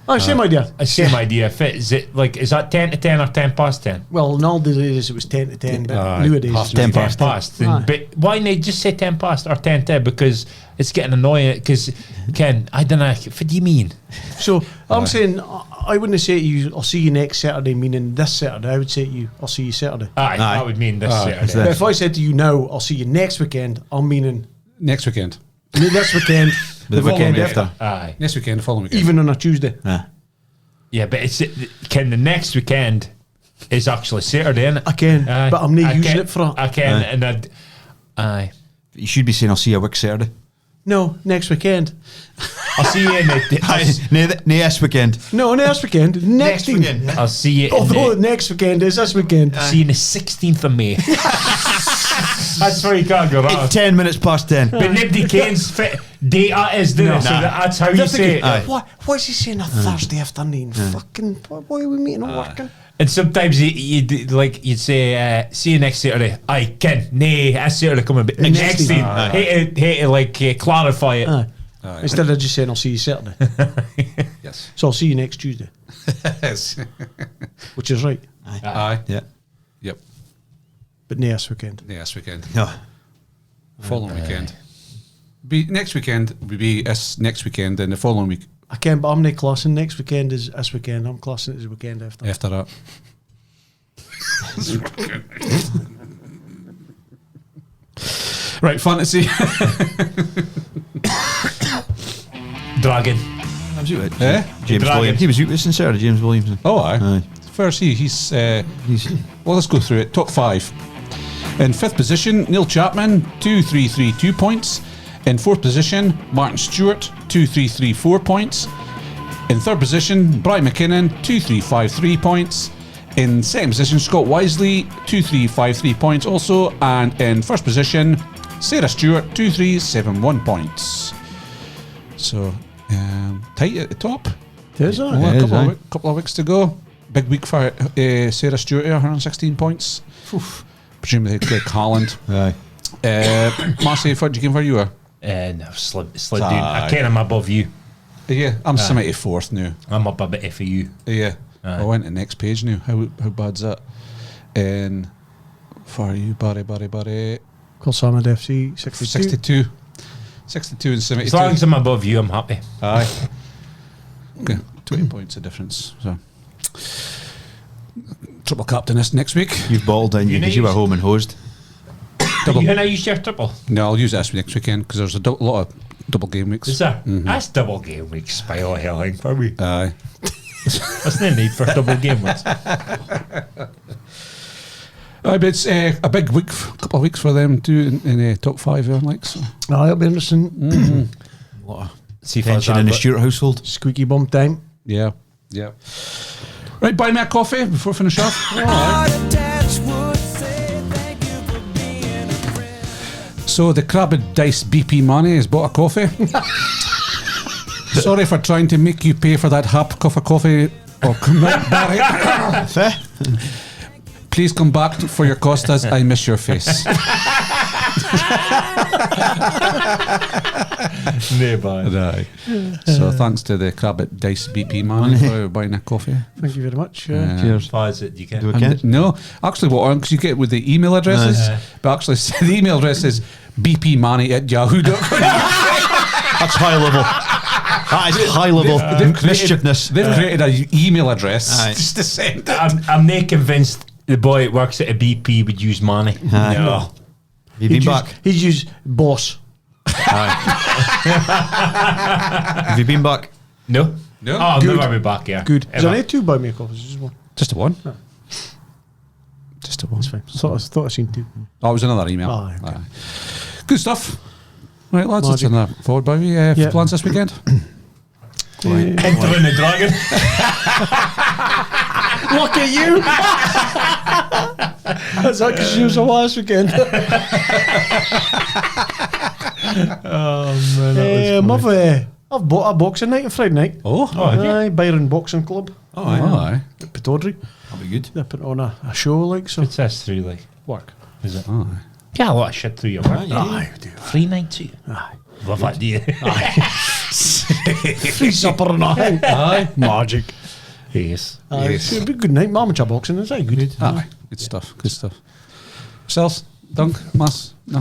Speaker 3: Oh, same idea.
Speaker 4: Same idea. Is it like, is that 10 to 10 or 10 past 10?
Speaker 3: Well, in all the days it was 10 to 10, but
Speaker 1: Aye,
Speaker 3: nowadays
Speaker 1: half
Speaker 3: it's
Speaker 5: 10
Speaker 4: 10
Speaker 5: past.
Speaker 4: past.
Speaker 3: Aye.
Speaker 4: But why not just say 10 past or 10 to? Because it's getting annoying. Because, Ken, I don't know. What do you mean?
Speaker 3: So I'm saying I wouldn't say to you, I'll see you next Saturday, meaning this Saturday. I would say to you, I'll see you Saturday.
Speaker 4: Aye,
Speaker 5: Aye.
Speaker 4: that would mean this Saturday.
Speaker 5: it's
Speaker 3: But if I said to you now, I'll see you next weekend, I'm meaning
Speaker 1: Next weekend.
Speaker 3: this weekend,
Speaker 5: The weekend
Speaker 1: following
Speaker 5: after.
Speaker 4: Aye.
Speaker 1: Next weekend, the following weekend.
Speaker 3: even on a Tuesday.
Speaker 5: Aye.
Speaker 4: Yeah, but it's Ken, the next weekend is actually Saturday, isn't it?
Speaker 3: I can,
Speaker 4: Aye.
Speaker 3: but I'm not
Speaker 4: I
Speaker 3: using
Speaker 4: can-
Speaker 3: it for it.
Speaker 4: I can,
Speaker 5: Aye.
Speaker 4: and aye.
Speaker 5: You should be saying, I'll see you a week Saturday.
Speaker 3: No, next weekend.
Speaker 4: I'll see you in the.
Speaker 5: This weekend.
Speaker 3: No, next weekend. Next weekend.
Speaker 4: I'll see you.
Speaker 3: Although
Speaker 4: In the,
Speaker 3: next weekend is this weekend.
Speaker 4: see you in the 16th of May. That's where you can't go wrong.
Speaker 5: It's 10 minutes past 10.
Speaker 4: But nobody cares fit data is doing it, so that's how you say it.
Speaker 5: Aye.
Speaker 3: Why is he saying a Thursday afternoon? Fucking, why are we meeting and working?
Speaker 4: And sometimes you'd say, see you next Saturday. I can. Nay, that's Saturday coming. But
Speaker 3: Next
Speaker 4: next
Speaker 3: thing.
Speaker 4: thing, hate to like clarify it.
Speaker 3: Aye. Instead of just saying, I'll see you Saturday.
Speaker 1: Yes.
Speaker 3: So I'll see you next Tuesday,
Speaker 1: Yes.
Speaker 3: which is right.
Speaker 1: Aye.
Speaker 5: Yeah.
Speaker 1: Yep.
Speaker 3: But next weekend.
Speaker 1: Next weekend.
Speaker 5: No.
Speaker 1: Following weekend. Be next weekend would be this next weekend, and the following week
Speaker 3: I can, but I'm not classing. Next weekend is this weekend. I'm classing it as the weekend after.
Speaker 1: after that. Right, fantasy.
Speaker 4: Dragon.
Speaker 5: I was out with
Speaker 1: Eh?
Speaker 5: James
Speaker 4: Dragon.
Speaker 5: Williams. He was out with Sincerity, James Williamson.
Speaker 1: Oh, aye.
Speaker 5: Aye.
Speaker 1: First, he's.
Speaker 5: He's
Speaker 1: Well, let's go through it. Top 5. In 5th position, Neil Chapman, 2,332 points. In 4th position, Martin Stewart, 2,334 points. In 3rd position, Brian McKinnon, 2,353 points. In 2nd position, Scott Wisely, 2,353 points also. And in 1st position, Sarah Stewart, 2,371 points. So, tight at the top.
Speaker 3: There's that.
Speaker 1: Well,
Speaker 5: It
Speaker 1: a
Speaker 5: is,
Speaker 1: couple of weeks to go. Big week for Sarah Stewart here, 116 points. Presumably Holland.
Speaker 5: aye.
Speaker 1: Marcy, what did you give for you?
Speaker 4: And I've slid down. I can't, I'm above you.
Speaker 1: Yeah, I'm 74th now.
Speaker 4: I'm up a bit for you.
Speaker 1: Yeah.
Speaker 4: Aye.
Speaker 1: I went to the next page now. How bad's that? And for you, Barry.
Speaker 3: Colsamad FC 62.
Speaker 1: 62 and 72.
Speaker 4: As long as I'm above you, I'm happy.
Speaker 1: Aye. Okay, 20 points of difference. So, triple captain this next week.
Speaker 5: You've bottled, didn't you? Because you were home and hosed.
Speaker 1: Double.
Speaker 4: You gonna use your triple?
Speaker 1: No, I'll use this next weekend because there's a lot of double game weeks.
Speaker 4: Is there? That's double game weeks by all hell thing for me.
Speaker 1: Aye.
Speaker 4: There's no need for double game weeks.
Speaker 1: But it's a big week, couple of weeks for them too in top 5 there, like so.
Speaker 3: It'll be interesting.
Speaker 5: A lot of
Speaker 4: See if
Speaker 5: tension in the Stewart household.
Speaker 3: Squeaky bum time.
Speaker 1: Yeah. Right, buy me a coffee before we finish off. So the Crabbed Dice BP Mannie has bought a coffee. Sorry for trying to make you pay for that half cup of coffee or milk, Barry. Please come back for your costas. I miss your face.
Speaker 4: Nearby.
Speaker 1: Right. So thanks to the Crabbed Dice BP Mannie for buying a coffee.
Speaker 3: Thank you very much.
Speaker 5: Cheers.
Speaker 4: Why is it you get?
Speaker 5: Do we
Speaker 1: And
Speaker 5: can?
Speaker 1: no, actually, what because you get with the email addresses, but actually the email address is bpmanny@yahoo.com.
Speaker 5: That's high level. That is high level mischievousness.
Speaker 1: They've created an email address
Speaker 5: Aye.
Speaker 1: just to send it.
Speaker 4: I'm not convinced the boy that works at a BP would use Mannie.
Speaker 5: Aye.
Speaker 4: No.
Speaker 5: Have you been back?
Speaker 3: He's used boss.
Speaker 5: Have you been back?
Speaker 4: No?
Speaker 1: No?
Speaker 4: Oh, I'll
Speaker 3: Good.
Speaker 4: never be back, yeah.
Speaker 3: Good. Is
Speaker 4: Ever.
Speaker 3: there any 2 buy me coffees? Just one.
Speaker 1: Just a one. Just a one.
Speaker 3: That's fine. Thought I seen 2.
Speaker 1: Oh, it was another email.
Speaker 3: Aye, okay.
Speaker 1: Aye. Good stuff. Right, lads,
Speaker 3: Magic.
Speaker 1: let's turn that forward, Bobby.
Speaker 3: Yeah.
Speaker 1: Plans this weekend?
Speaker 4: Entering the Dragon.
Speaker 3: Look at you! That's that because you was the last weekend. I've bought a boxing night on Friday night.
Speaker 1: Oh,
Speaker 3: Aye, Byron Boxing Club.
Speaker 1: oh, aye.
Speaker 3: At Pataudry.
Speaker 5: That'll be good.
Speaker 3: They're putting on a show like so.
Speaker 4: What's this through, like?
Speaker 3: Work.
Speaker 4: Is it?
Speaker 1: Aye.
Speaker 4: Yeah, a lot of shit through your work.
Speaker 3: Aye, we do.
Speaker 4: Free night too.
Speaker 3: Aye.
Speaker 4: Love that, do you?
Speaker 3: Free supper and all. Aye. Magic.
Speaker 4: Yes.
Speaker 3: Aye,
Speaker 1: Yes.
Speaker 3: It'll be a good night. Amateur boxing, is that good?
Speaker 1: Aye. Good stuff. Good stuff. Yourselves, Dunc, Mass? No?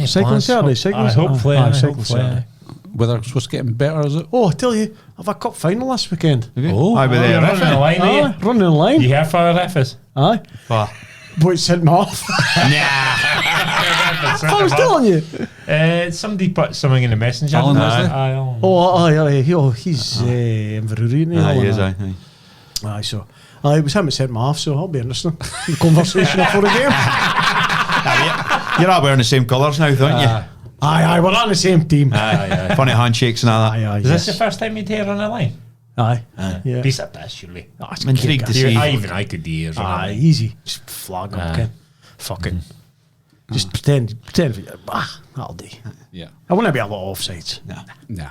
Speaker 3: Cycling Saturday, cycling Saturday.
Speaker 4: Hopefully.
Speaker 3: Aye,
Speaker 4: Aye,
Speaker 3: cycling
Speaker 4: hopefully.
Speaker 3: Saturday.
Speaker 1: Weather's supposed to getting better, is it?
Speaker 3: Oh, I tell you, I've a cup final last weekend.
Speaker 1: Oh.
Speaker 5: Aye, with
Speaker 4: You're
Speaker 5: the
Speaker 4: running the line, are
Speaker 3: Aye,
Speaker 4: you?
Speaker 3: running the line.
Speaker 4: You here for a reference?
Speaker 3: Aye. Boy, sent me off. I was telling you.
Speaker 4: Somebody put something in the messenger.
Speaker 1: Alan Leslie?
Speaker 4: Aye, Alan.
Speaker 3: Oh, aye. He's Inverurie.
Speaker 5: Aye, he is, aye.
Speaker 3: Aye, so. Aye, it was him that sent me off, so I'll be interested. The conversation before the game.
Speaker 5: You're all wearing the same colours now, aren't you?
Speaker 3: Aye, we're on the same team.
Speaker 4: Aye.
Speaker 5: Funny handshakes and all that.
Speaker 3: Aye,
Speaker 4: Is this the first time you'd hear on the line?
Speaker 3: Aye. Yeah.
Speaker 4: Piece of piss, surely.
Speaker 3: Oh, it's
Speaker 5: I'm intrigued to
Speaker 3: kick-ass.
Speaker 5: see.
Speaker 4: I could do yours.
Speaker 3: Aye, easy. Just flag up, Ken. Fucking. Just pretend. That'll do.
Speaker 1: Yeah.
Speaker 3: I want to be a lot of offsides.
Speaker 1: Nah.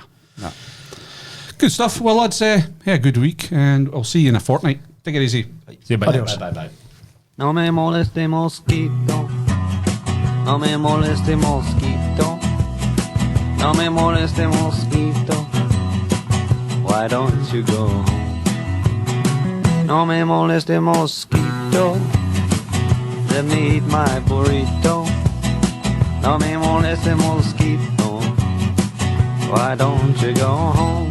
Speaker 1: Good stuff. Well, lads, yeah, good week, and I'll see you in a fortnight. Take it easy.
Speaker 4: Say bye.
Speaker 3: Adios.
Speaker 4: Bye.
Speaker 7: No me moleste mosquito, no me moleste mosquito, no me moleste mosquito. Why don't you go home? No me moleste mosquito, let me eat my burrito. No me moleste mosquito, why don't you go home?